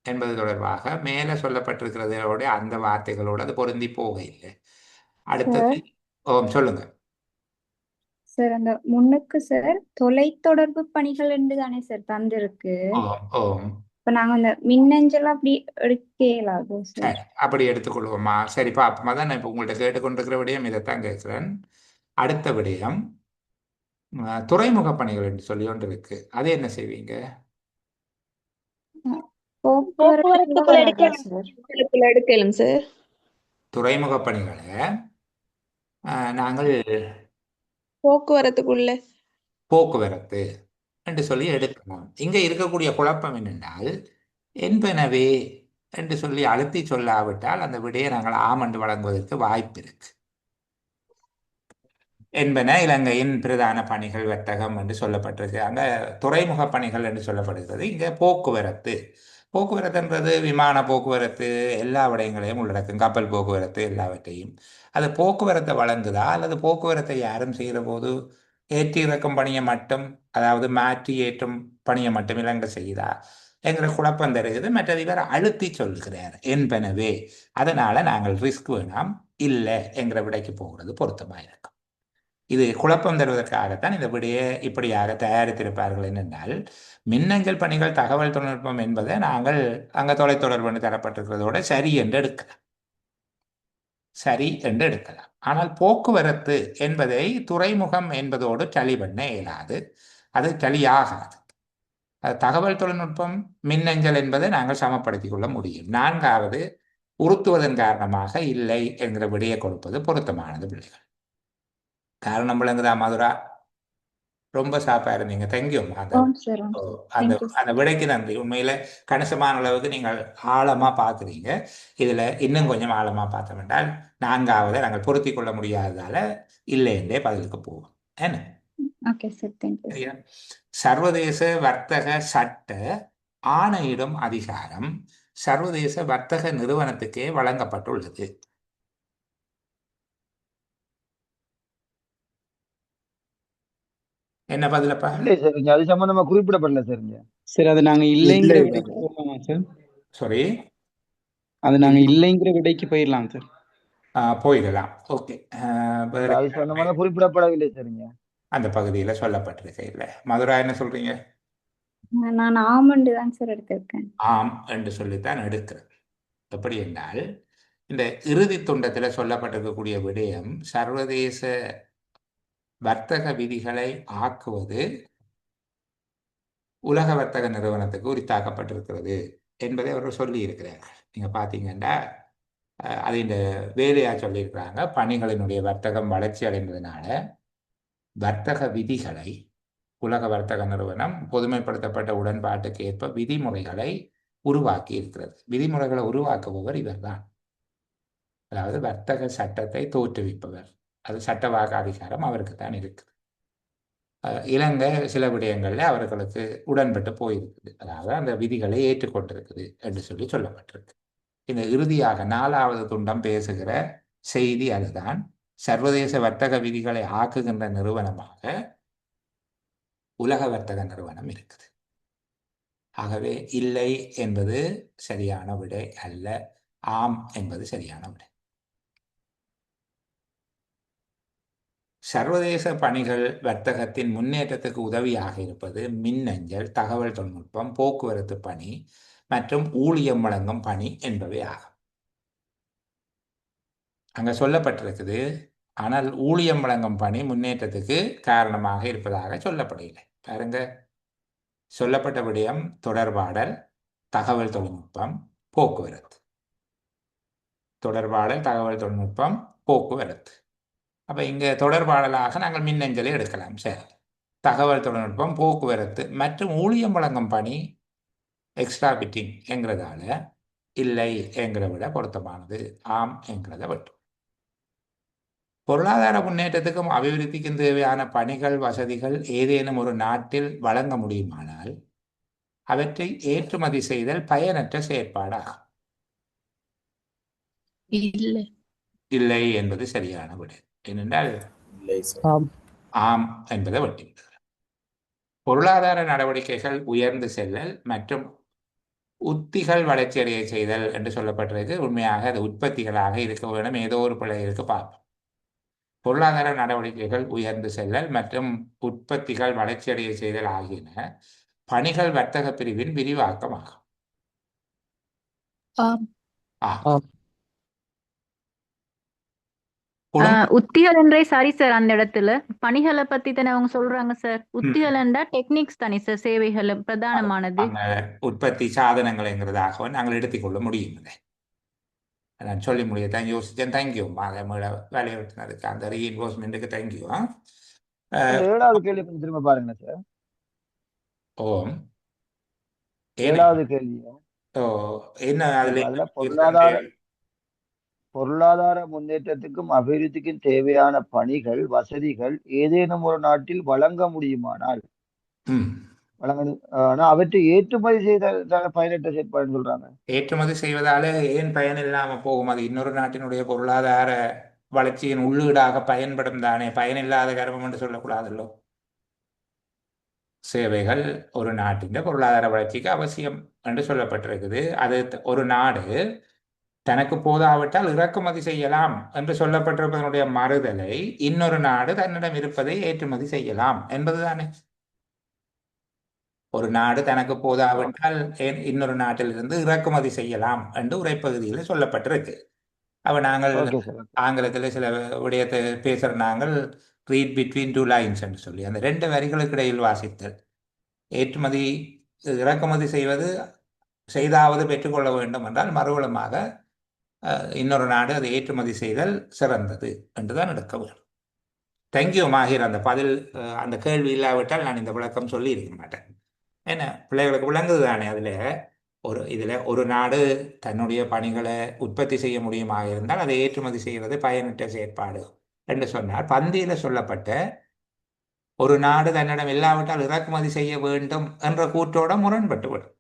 என்பது தொடர்பாக மேலே சொல்லப்பட்டிருக்கிறதோட அந்த வார்த்தைகளோடு அது பொருந்தி போக இல்லை. அடுத்தது சொல்லுங்க சார். அந்த முன்னுக்கு சார் தொலைத்தொடர்பு பணிகள் என்று தானே சார் தந்திருக்கு. இப்ப நாங்க அந்த மின்னஞ்சல் அப்படி எடுக்கலாகும் சார். அப்படி எடுத்துக்கொள்வோமா? சரி, பாப்போமா தான். நான் இப்ப உங்கள்கிட்ட கேட்டுக்கொண்டிருக்கிற விடயம் இதைத்தான் கேட்கிறேன். அடுத்த விடயம் துறைமுக பணிகள் என்று சொல்லி ஒன்று இருக்கு. அது என்ன செய்வீங்க? துறைமுக பணிகளை நாங்கள் போக்குவரத்து என்று சொல்லி எடுக்கணும். இங்க இருக்கக்கூடிய குழப்பம் என்னென்றால், என்பனவே என்று சொல்லி அழுத்தி சொல்லாவிட்டால் அந்த விடையை நாங்கள் ஆம் என்று வழங்குவதற்கு வாய்ப்பு இருக்கு. என்பன இலங்கையின் பிரதான பணிகள், வர்த்தகம் என்று சொல்லப்பட்டிருக்கு. அங்க துறைமுக பணிகள் என்று சொல்லப்படுகிறது. இங்க போக்குவரத்து. போக்குவரத்துன்றது விமான போக்குவரத்து, எல்லா விடயங்களையும் உள்ளடக்கும். கப்பல் போக்குவரத்து, எல்லாவற்றையும். அது போக்குவரத்தை வழங்குதா அல்லது போக்குவரத்தை யாரும் செய்கிற போது ஏற்றி இறக்கும் பணியை மட்டும், அதாவது மாற்றி ஏற்றும் பணியை மட்டும் இலங்கை செய்தா எங்களை குழப்பம் தருகிறது. மற்றது இவர் அழுத்தி சொல்கிறார் என்பனவே, அதனால நாங்கள் ரிஸ்க் வேணாம் இல்லை என்கிற விடைக்கு போகிறது பொருத்தமாக இருக்கும். இது குழப்பம் தருவதற்காகத்தான் இந்த விடையை இப்படியாக தயாரித்திருப்பார்கள். என்னென்றால் மின்னஞ்சல் பணிகள் தகவல் தொழில்நுட்பம் என்பதை நாங்கள் அங்கே தொலைத்தொடர்பு தரப்பட்டிருக்கிறதோட சரி என்று எடுக்கலாம், சரி என்று எடுக்கலாம். ஆனால் போக்குவரத்து என்பதை துறைமுகம் என்பதோடு டலி பண்ண இயலாது, அது டலியாகாது. தகவல் தொழில்நுட்பம் மின்னஞ்சல் என்பதை நாங்கள் சமப்படுத்திக் கொள்ள முடியும். நான்காவது, உறுத்துவதன் காரணமாக இல்லை என்கிற விடையை கொடுப்பது பொருத்தமானது. பிள்ளைகள் காரணம் விளங்குதா? மதுரா, ரொம்ப சாப்பா இருந்தீங்க. தேங்க்யூ. அந்த விடைக்கு நன்றி. உண்மையில கணிசமான அளவுக்கு நீங்கள் ஆழமா பார்க்குறீங்க. இதுல இன்னும் கொஞ்சம் ஆழமா பார்த்தோம் என்றால் நான்காவது நாங்கள் பொருத்தி கொள்ள முடியாததால இல்லை என்றே பதிலுக்கு போவோம். என்ன? சர்வதேச வர்த்தக சட்ட ஆணையிடும் அதிகாரம் சர்வதேச வர்த்தக நிறுவனத்துக்கே வழங்கப்பட்டுள்ளது. என்ன பதிலப்பா? அது சம்பந்தமா குறிப்பிடப்படல சார். அது நாங்க இல்லைங்கிற விடைக்கு போகலாமா சார்? சாரி, அது நாங்க இல்லைங்கிற விடைக்கு போயிடலாம் சார். போயிடலாம். ஓகே, குறிப்பிடப்படவில்லை சரிங்க. அந்த பகுதியில சொல்லப்பட்டிருக்க இல்லை. மதுரா என்ன சொல்றீங்க? நான் ஆம் என்று தான் சார் எடுத்திருக்கேன். ஆம் என்று சொல்லித்தான் எடுக்கிறேன். எப்படி என்றால் இந்த இறுதி துண்டத்தில் சொல்லப்பட்டிருக்கக்கூடிய விடயம் சர்வதேச வர்த்தக விதிகளை ஆக்குவது உலக வர்த்தக நிறுவனத்துக்கு உரித்தாக்கப்பட்டிருக்கிறது என்பதை அவர்கள் சொல்லி இருக்கிறார்கள். நீங்க பார்த்தீங்கன்னா அது இந்த வேலையா சொல்லியிருக்கிறாங்க. பணிகளினுடைய வர்த்தகம் வளர்ச்சி அடைந்ததுனால வர்த்தக விதிகளை உலக வர்த்தக நிறுவனம் பொதுமைப்படுத்தப்பட்ட உடன்பாட்டுக்கு ஏற்ப விதிமுறைகளை உருவாக்கி இருக்கிறது. விதிமுறைகளை உருவாக்குபவர் இவர்தான், அதாவது வர்த்தக சட்டத்தை தோற்றுவிப்பவர். அது சட்டவாக்க அதிகாரம் அவருக்கு தான் இருக்குது. இலங்கை சில விடயங்கள்ல அவர்களுக்கு உடன்பட்டு போயிருக்குது, அதாவது அந்த விதிகளை ஏற்றுக்கொண்டிருக்குது என்று சொல்லி சொல்லப்பட்டிருக்கு. இந்த இறுதியாக 4வது துண்டம் பேசுகிற செய்தி அதுதான். சர்வதேச வர்த்தக விதிகளை ஆக்குகின்ற நிறுவனமாக உலக வர்த்தக நிறுவனம் இருக்குது. ஆகவே இல்லை என்பது சரியான விடை அல்ல, ஆம் என்பது சரியான விடை. சர்வதேச பணிகள் வர்த்தகத்தின் முன்னேற்றத்துக்கு உதவியாக இருப்பது மின்னஞ்சல், தகவல் தொழில்நுட்பம், போக்குவரத்து பணி மற்றும் ஊழியம் வழங்கும் பணி என்பவை ஆகும். அங்க சொல்லப்பட்டிருக்குது. ஆனால் ஊழியம் வழங்கும் பணி முன்னேற்றத்துக்கு காரணமாக இருப்பதாக சொல்லப்படவில்லை. பாருங்க, சொல்லப்பட்ட விடயம் தொடர்பாடல், தகவல் தொழில்நுட்பம், போக்குவரத்து. தொடர்பாடல், தகவல் தொழில்நுட்பம், போக்குவரத்து. அப்ப இங்க தொடர்பாடலாக நாங்கள் மின்னஞ்சலை எடுக்கலாம். சரி, தகவல் தொழில்நுட்பம், போக்குவரத்து மற்றும் ஊழியம் வழங்கும் பணி எக்ஸ்ட்ரா பிட்டிங் என்கிறதால இல்லை என்கிற விட பொருத்தமானது, ஆம் என்கிறத விட்டு. பொருளாதார முன்னேற்றத்துக்கும் அபிவிருத்திக்கும் தேவையான பணிகள், வசதிகள் ஏதேனும் ஒரு நாட்டில் வழங்க முடியுமானால் அவற்றை ஏற்றுமதி செய்தல் பயனற்ற செயற்பாடாகும். இல்லை என்பது சரியான விடை. ஏனென்றால் ஆம் என்பதை வெட்டி. பொருளாதார நடவடிக்கைகள் உயர்ந்து செல்லல் மற்றும் உத்திகள் வளர்ச்சியடைய செய்தல் என்று சொல்லப்பட்டிருக்கு. உண்மையாக அது உற்பத்திகளாக இருக்க வேண்டும், ஏதோ ஒரு பிழை இருக்கு பார்ப்போம். பொருளாதார நடவடிக்கைகள் உயர்ந்து செல்லல் மற்றும் உற்பத்திகள் வளர்ச்சியடைய செய்தல் ஆகியன பணிகள் வர்த்தக பிரிவின் விரிவாக்கமாகும். உத்திகள் என்றே சரி சார். அந்த இடத்துல பணிகளை பத்தி தானே அவங்க சொல்றாங்க சார். உத்திகள் என்றா டெக்னிக்ஸ் தானே சார், சேவைகள் பிரதானமானது. உற்பத்தி சாதனங்கள்ங்கிறதாக நாங்கள் எடுத்துக்கொள்ள முடியும். நான் சொல்லி முடியத்தான் யோசிச்சேன். தேங்க்யூ வேலையை விட்டுனதுக்கு, அந்த ரீஇன்வெஸ்ட்மெண்ட்டுக்கு தேங்க்யூ. 7வது கேள்வி திரும்ப பாருங்க சார். ஓம் 7வது கேள்வி என்ன? அதுல பொருளாதார முன்னேற்றத்துக்கும் அபிவிருத்திக்கும் தேவையான பணிகள், வசதிகள் ஏதேனும் ஒரு நாட்டில் வழங்க முடியுமானால் அவற்றை ஏற்றுமதி செய்த பயனற்ற செயற்பாடுன்னு சொல்றாங்க. ஏற்றுமதி செய்வதால ஏன் பயன் இல்லாம போகும்? அது இன்னொரு நாட்டினுடைய பொருளாதார வளர்ச்சியின் உள்ளீடாக பயன்படும் தானே, பயனில்லாத கர்மம் என்று சொல்லக்கூடாதல்லோ. சேவைகள் ஒரு நாட்டின் பொருளாதார வளர்ச்சிக்கு அவசியம் என்று சொல்லப்பட்டிருக்குது. அது ஒரு நாடு தனக்கு போதாவிட்டால் இறக்குமதி செய்யலாம் என்று சொல்லப்பட்டிருப்பதனுடைய மறுதலை இன்னொரு நாடு தன்னிடம் இருப்பதை ஏற்றுமதி செய்யலாம் என்பதுதானே. ஒரு நாடு தனக்கு போதாவிட்டால் இன்னொரு நாட்டிலிருந்து இறக்குமதி செய்யலாம் என்று உரைப்பகுதியில் சொல்லப்பட்டிருக்கு. அவ நாங்கள் ஆங்கிலத்தில் சில விடயத்தை பேசுகிற நாங்கள் ரீட் பிட்வீன் டூ லைன்ஸ் என்று சொல்லி அந்த 2 வரிகளுக்கு இடையில் வாசித்தல். ஏற்றுமதி இறக்குமதி செய்தாவது பெற்றுக்கொள்ள வேண்டும் என்றால் மறுவளமாக இன்னொரு நாடு அதை ஏற்றுமதி செய்தல் சிறந்தது என்றுதான் எடுக்க வேண்டும். தேங்க்யூ மாஹிர். அந்த பதில் அந்த கேள்வி இல்லாவிட்டால் நான் இந்த விளக்கம் சொல்லி இருக்க மாட்டேன். ஏன்னா பிள்ளைகளுக்கு விளங்குது தானே. இதில் ஒரு நாடு தன்னுடைய பணிகளை உற்பத்தி செய்ய முடியுமாக இருந்தால் அதை ஏற்றுமதி செய்வது பயனற்ற செயற்பாடு என்று சொன்னார். பந்தியில் சொல்லப்பட்ட ஒரு நாடு தன்னிடம் இல்லாவிட்டால் இறக்குமதி செய்ய வேண்டும் என்ற கூற்றோட முரண்பட்டுவிடும்.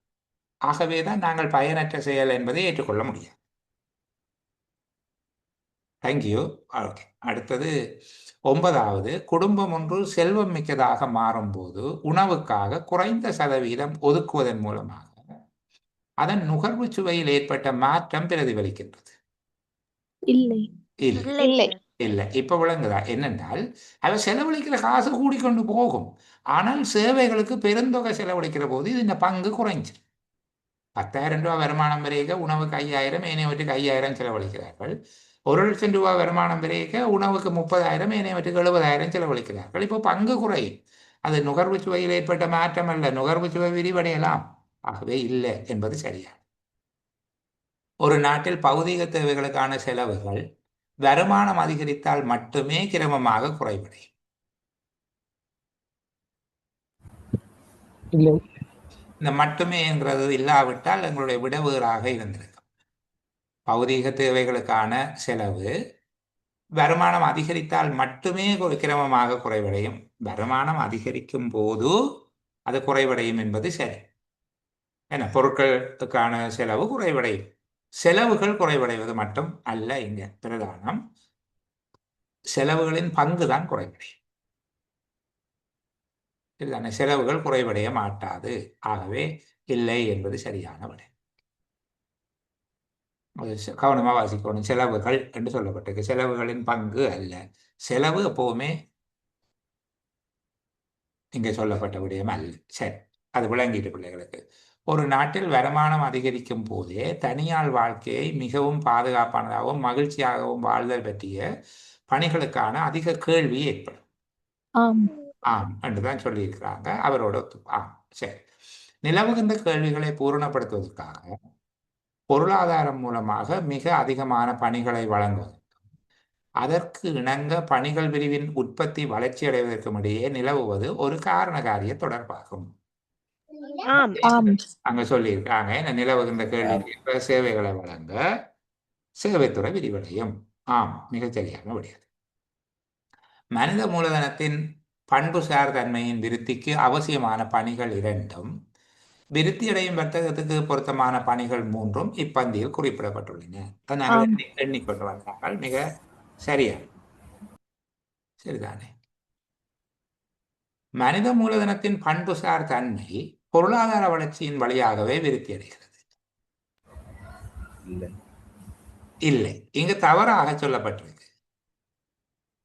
ஆகவே தான் நாங்கள் பயனற்ற செயல் என்பதை ஏற்றுக்கொள்ள முடியாது. தேங்க்யூ. ஓகே, அடுத்தது 9வது, குடும்பம் ஒன்று செல்வம் மிக்கதாக மாறும்போது உணவுக்காக குறைந்த சதவீதம் ஒதுக்குவதன் மூலமாக அதன் நுகர்வு சுவையில் ஏற்பட்ட மாற்றம் பிரதிபலிக்கின்றது. இல்லை இல்லை இல்லை. இப்ப விளங்குதா? என்னென்றால் அவ செலவழிக்கிற காசு கூடிக்கொண்டு போகும். ஆனால் சேவைகளுக்கு பெருந்தொகை செலவழிக்கிற போது இது இந்த பங்கு குறைஞ்சு 10,000 ரூபாய் வருமானம் வரைக்க உணவுக்கு 5,000, ஏனையவற்றுக்கு 5,000 செலவழிக்கிறார்கள். 1,00,000 ரூபாய் வருமானம் வரைக்க உணவுக்கு 30,000, ஏனையவற்றுக்கு 70,000 செலவழிக்கிறார்கள். இப்போ பங்கு குறையும். அது நுகர்வு சுவையில் ஏற்பட்ட மாற்றம் அல்ல, நுகர்வு சுவை விரிவடையலாம். ஆகவே இல்லை என்பது சரியான. ஒரு நாட்டில் பௌதீக தேவைகளுக்கான செலவுகள் வருமானம் அதிகரித்தால் மட்டுமே கிரமமாக குறைவடையும். இந்த மட்டுமே என்கிறது இல்லாவிட்டால் எங்களுடைய விட வேறாக இருந்திருக்கும். பௌதீக தேவைகளுக்கான செலவு வருமானம் அதிகரித்தால் மட்டுமே கிரமமாக குறைவடையும். வருமானம் அதிகரிக்கும் போது அது குறைவடையும் என்பது சரி. ஏன்னா பொருட்களுக்கான செலவு குறைவடையும். செலவுகள் குறைவடைவது மட்டும் அல்ல. இங்க பிரதானம் செலவுகளின் பங்கு தான் குறைவடையும். இதுதானே, செலவுகள் குறைவடைய மாட்டாது. ஆகவே இல்லை என்பது சரியான விடை. கவனமா வாசிக்கணும். செலவுகள் என்று சொல்லப்பட்டிருக்கு, செலவுகளின் பங்கு அல்ல. செலவு எப்பவுமே இங்கே சொல்லப்பட்ட விடயம் அல்ல. சரி, அது விளங்கிட்டு பிள்ளைகளுக்கு. ஒரு நாட்டில் வருமானம் அதிகரிக்கும் போதே தனியார் வாழ்க்கையை மிகவும் பாதுகாப்பானதாகவும் மகிழ்ச்சியாகவும் வாழ்தல் பற்றிய பணிகளுக்கான அதிக கேள்வி ஏற்படும். ஆம் என்றுதான் சொல்லியிருக்கிறாங்க. அவரோட ஆம். சரி, நிலவுகின்ற கேள்விகளை பூரணப்படுத்துவதற்காக பொருளாதாரம் மூலமாக மிக அதிகமான பணிகளை வழங்குவதற்கும் அதற்கு இணங்க பணிகள் பிரிவின் உற்பத்தி வளர்ச்சி அடைவதற்கும் இடையே நிலவுவது ஒரு காரண காரிய தொடர்பாகும். அங்க சொல்லியிருக்காங்க. நிலவுகின்ற கேள்வி சேவைகளை வழங்க சேவைத்துறை விரிவடையும். ஆம், மிகச்சரியாக முடியாது. மனித மூலதனத்தின் பண்புசார் தன்மையின் விருத்திக்கு அவசியமான பணிகள் 2ம் விருத்தியடையும் வர்த்தகத்துக்கு பொருத்தமான பணிகள் 3ம் இப்பந்தியில் குறிப்பிடப்பட்டுள்ளன. நாங்கள் எண்ணிக்கொண்டு வந்தார்கள். மிக சரியா? சரிதானே. மனித மூலதனத்தின் பண்புசார் தன்மை பொருளாதார வளர்ச்சியின் வழியாகவே விருத்தி அடைகிறது. இல்லை, இங்கு தவறாக சொல்லப்பட்டிருக்கு.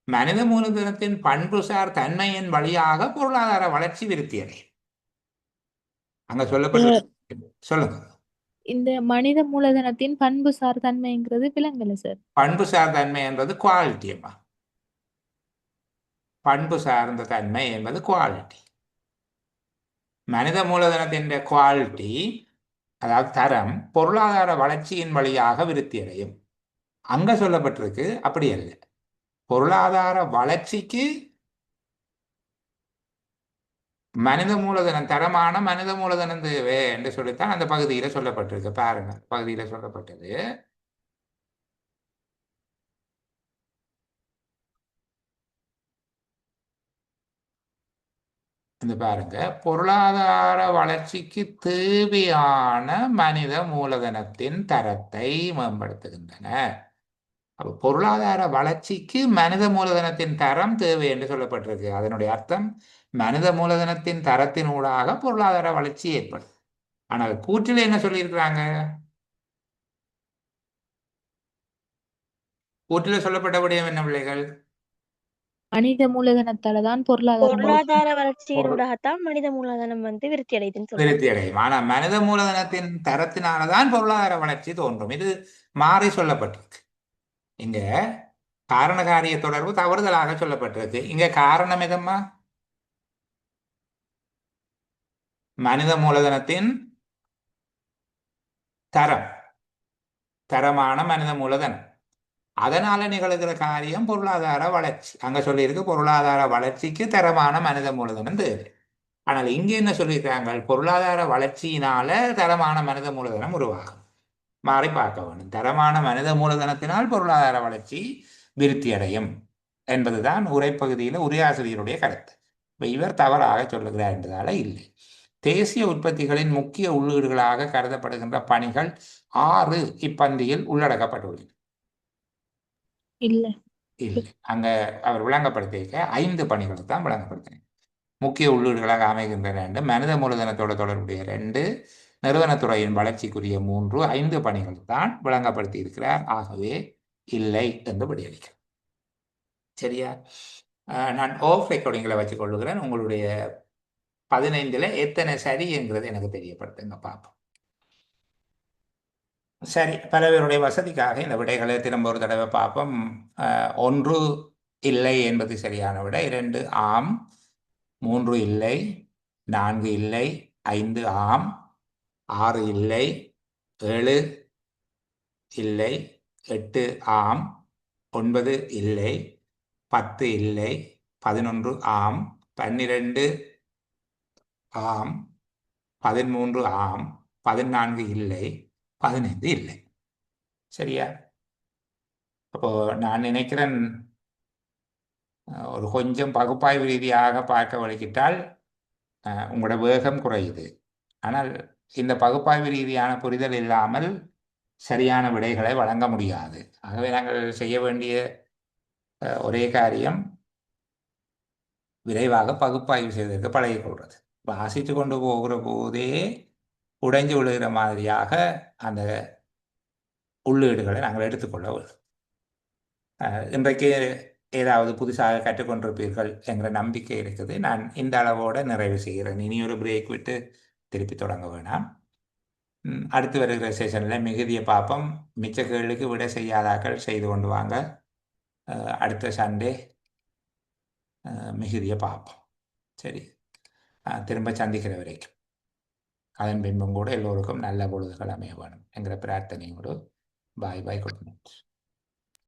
மனித மூலதனத்தின் பண்புசார் தன்மையின் வழியாக பொருளாதார வளர்ச்சி விருத்தி அடையும். அங்க சொல்லப்பட்டிருக்கு. சொல்லுங்க. இந்த மனித மூலதனத்தின் பண்புசார் தன்மைங்கிறது விளங்கல சார். பண்புசார் தன்மை என்பது குவாலிட்டி. அம்மா, பண்பு சார்ந்த தன்மை என்பது குவாலிட்டி. மனித மூலதனத்தின் குவாலிட்டி, அதாவது தரம், பொருளாதார வளர்ச்சியின் வழியாக விருத்தி அடையும். அங்க சொல்லப்பட்டிருக்கு. அப்படி அல்ல. பொருளாதார வளர்ச்சிக்கு மனித மூலதனம், தரமான மனித மூலதனம் தேவை என்று சொல்லித்தான் அந்த பகுதியில சொல்லப்பட்டிருக்கு. பாருங்க, பகுதியில சொல்லப்பட்டது. இந்த பாருங்க, பொருளாதார வளர்ச்சிக்கு தேவையான மனித மூலதனத்தின் தரத்தை மேம்படுத்துகின்றன. அப்போ பொருளாதார வளர்ச்சிக்கு மனித மூலதனத்தின் தரம் தேவை என்று சொல்லப்பட்டிருக்கு. அதனுடைய அர்த்தம் மனித மூலதனத்தின் தரத்தினூடாக பொருளாதார வளர்ச்சி ஏற்படும். ஆனால் கூற்றில் என்ன சொல்லியிருக்கிறாங்க? கூற்றில் சொல்லப்பட்ட விடயம் என்ன பிள்ளைகள்? மனித மூலதனத்தாலதான் பொருளாதார வளர்ச்சியினூடாகத்தான் மனித மூலதனம் விருத்தி அடையுதுன்னு விருத்தி அடையும். ஆனா மனித மூலதனத்தின் தரத்தினாலதான் பொருளாதார வளர்ச்சி தோன்றும். இது மாறி சொல்லப்பட்டிருக்கு. இங்க காரணகாரிய தொடர்பு தவறுதலாக சொல்லப்பட்டிருக்கு. இங்க காரணம் எதம்மா? மனித மூலதனத்தின் தரம், தரமான மனித மூலதனம். அதனால நிகழ்கிற காரியம் பொருளாதார வளர்ச்சி. அங்க சொல்லியிருக்கு பொருளாதார வளர்ச்சிக்கு தரமான மனித மூலதனம் தேவை. ஆனால் இங்க என்ன சொல்லியிருக்காங்க? பொருளாதார வளர்ச்சியினால தரமான மனித மூலதனம் உருவாகும். மாறி பார்க்க வேண்டும். தரமான மனித மூலதனத்தினால் பொருளாதார வளர்ச்சி விருத்தி அடையும் என்பதுதான் உரைப்பகுதியில் உரையாசிரியருடைய கருத்து. இவர் தவறாக சொல்லுகிறார் என்பதால இல்லை. தேசிய உற்பத்திகளின் முக்கிய உள்ளீடுகளாக கருதப்படுகின்ற பணிகள் 6 இப்பந்தியில் உள்ளடக்கப்பட்டுள்ளன. இல்லை, அங்க அவர் விளங்கப்படுத்தியிருக்க 5 பணிகளை தான் விளங்கப்படுத்தினேன். முக்கிய உள்ளீடுகளாக அமைகின்றன 2, மனித மூலதனத்தோட தொடர்புடைய 2, நிறுவனத்துறையின் வளர்ச்சிக்குரிய 3, 5 பணிகள் தான் விளங்கப்படுத்தி இருக்கிறார். ஆகவே இல்லை என்று விடையளிக்கிறேன். சரியா? நான் ஆஃப் ரெக்கார்டிங்கில் வச்சுக் கொள்ளுகிறேன். உங்களுடைய 15ல் எத்தனை சரி என்கிறது எனக்கு தெரியப்படுத்துங்க பார்ப்போம். சரி, பல பேருடைய வசதிக்காக இந்த விடைகளை திரும்ப ஒரு தடவை பார்ப்போம். 1 இல்லை என்பது சரியான விடை, 2 ஆம், 3 இல்லை, 4 இல்லை, 5 ஆம், 6 இல்லை, 7 இல்லை, 8 ஆம், 9 இல்லை, 10 இல்லை, 11 ஆம், 12 ஆம், 13 ஆம், 14 இல்லை, 15 இல்லை. சரியா? அப்போ நான் நினைக்கிறேன் ஒரு கொஞ்சம் பகுப்பாய்வு ரீதியாக பார்க்க வழிக்கிட்டால் உங்களோட வேகம் குறையுது. ஆனால் இந்த பகுப்பாய்வு ரீதியான புரிதல் இல்லாமல் சரியான விடைகளை வழங்க முடியாது. ஆகவே நாங்கள் செய்ய வேண்டிய ஒரே காரியம் விரைவாக பகுப்பாய்வு செய்வதற்கு பழகிக்கொள்வது. வாசித்து கொண்டு போகிற போதே உடைஞ்சு விழுகிற மாதிரியாக அந்த உள்ளீடுகளை நாங்கள் எடுத்துக்கொள்ள வேண்டும். இன்றைக்கு ஏதாவது புதுசாக கற்றுக்கொண்டிருப்பீர்கள் என்ற நம்பிக்கை இருக்குது. நான் இந்த அளவோடு நிறைவு செய்கிறேன். இனி ஒரு பிரேக் விட்டு திருப்பி தொடங்க வேணாம். அடுத்து வருகிற செஷனில் மிகுதியை பார்ப்போம். மிச்ச கேள்விக்கு விட செய்யாதாக்கள் செய்து கொண்டு வாங்க. அடுத்த சண்டே மிகுதியை பார்ப்போம். சரி, திரும்ப சந்திக்கிற வரைக்கும் அதன் பின்பும் கூட எல்லோருக்கும் நல்ல பொழுதுகள் அமைய வேணும் என்கிற பிரார்த்தனையோடு பாய் பாய். Good night.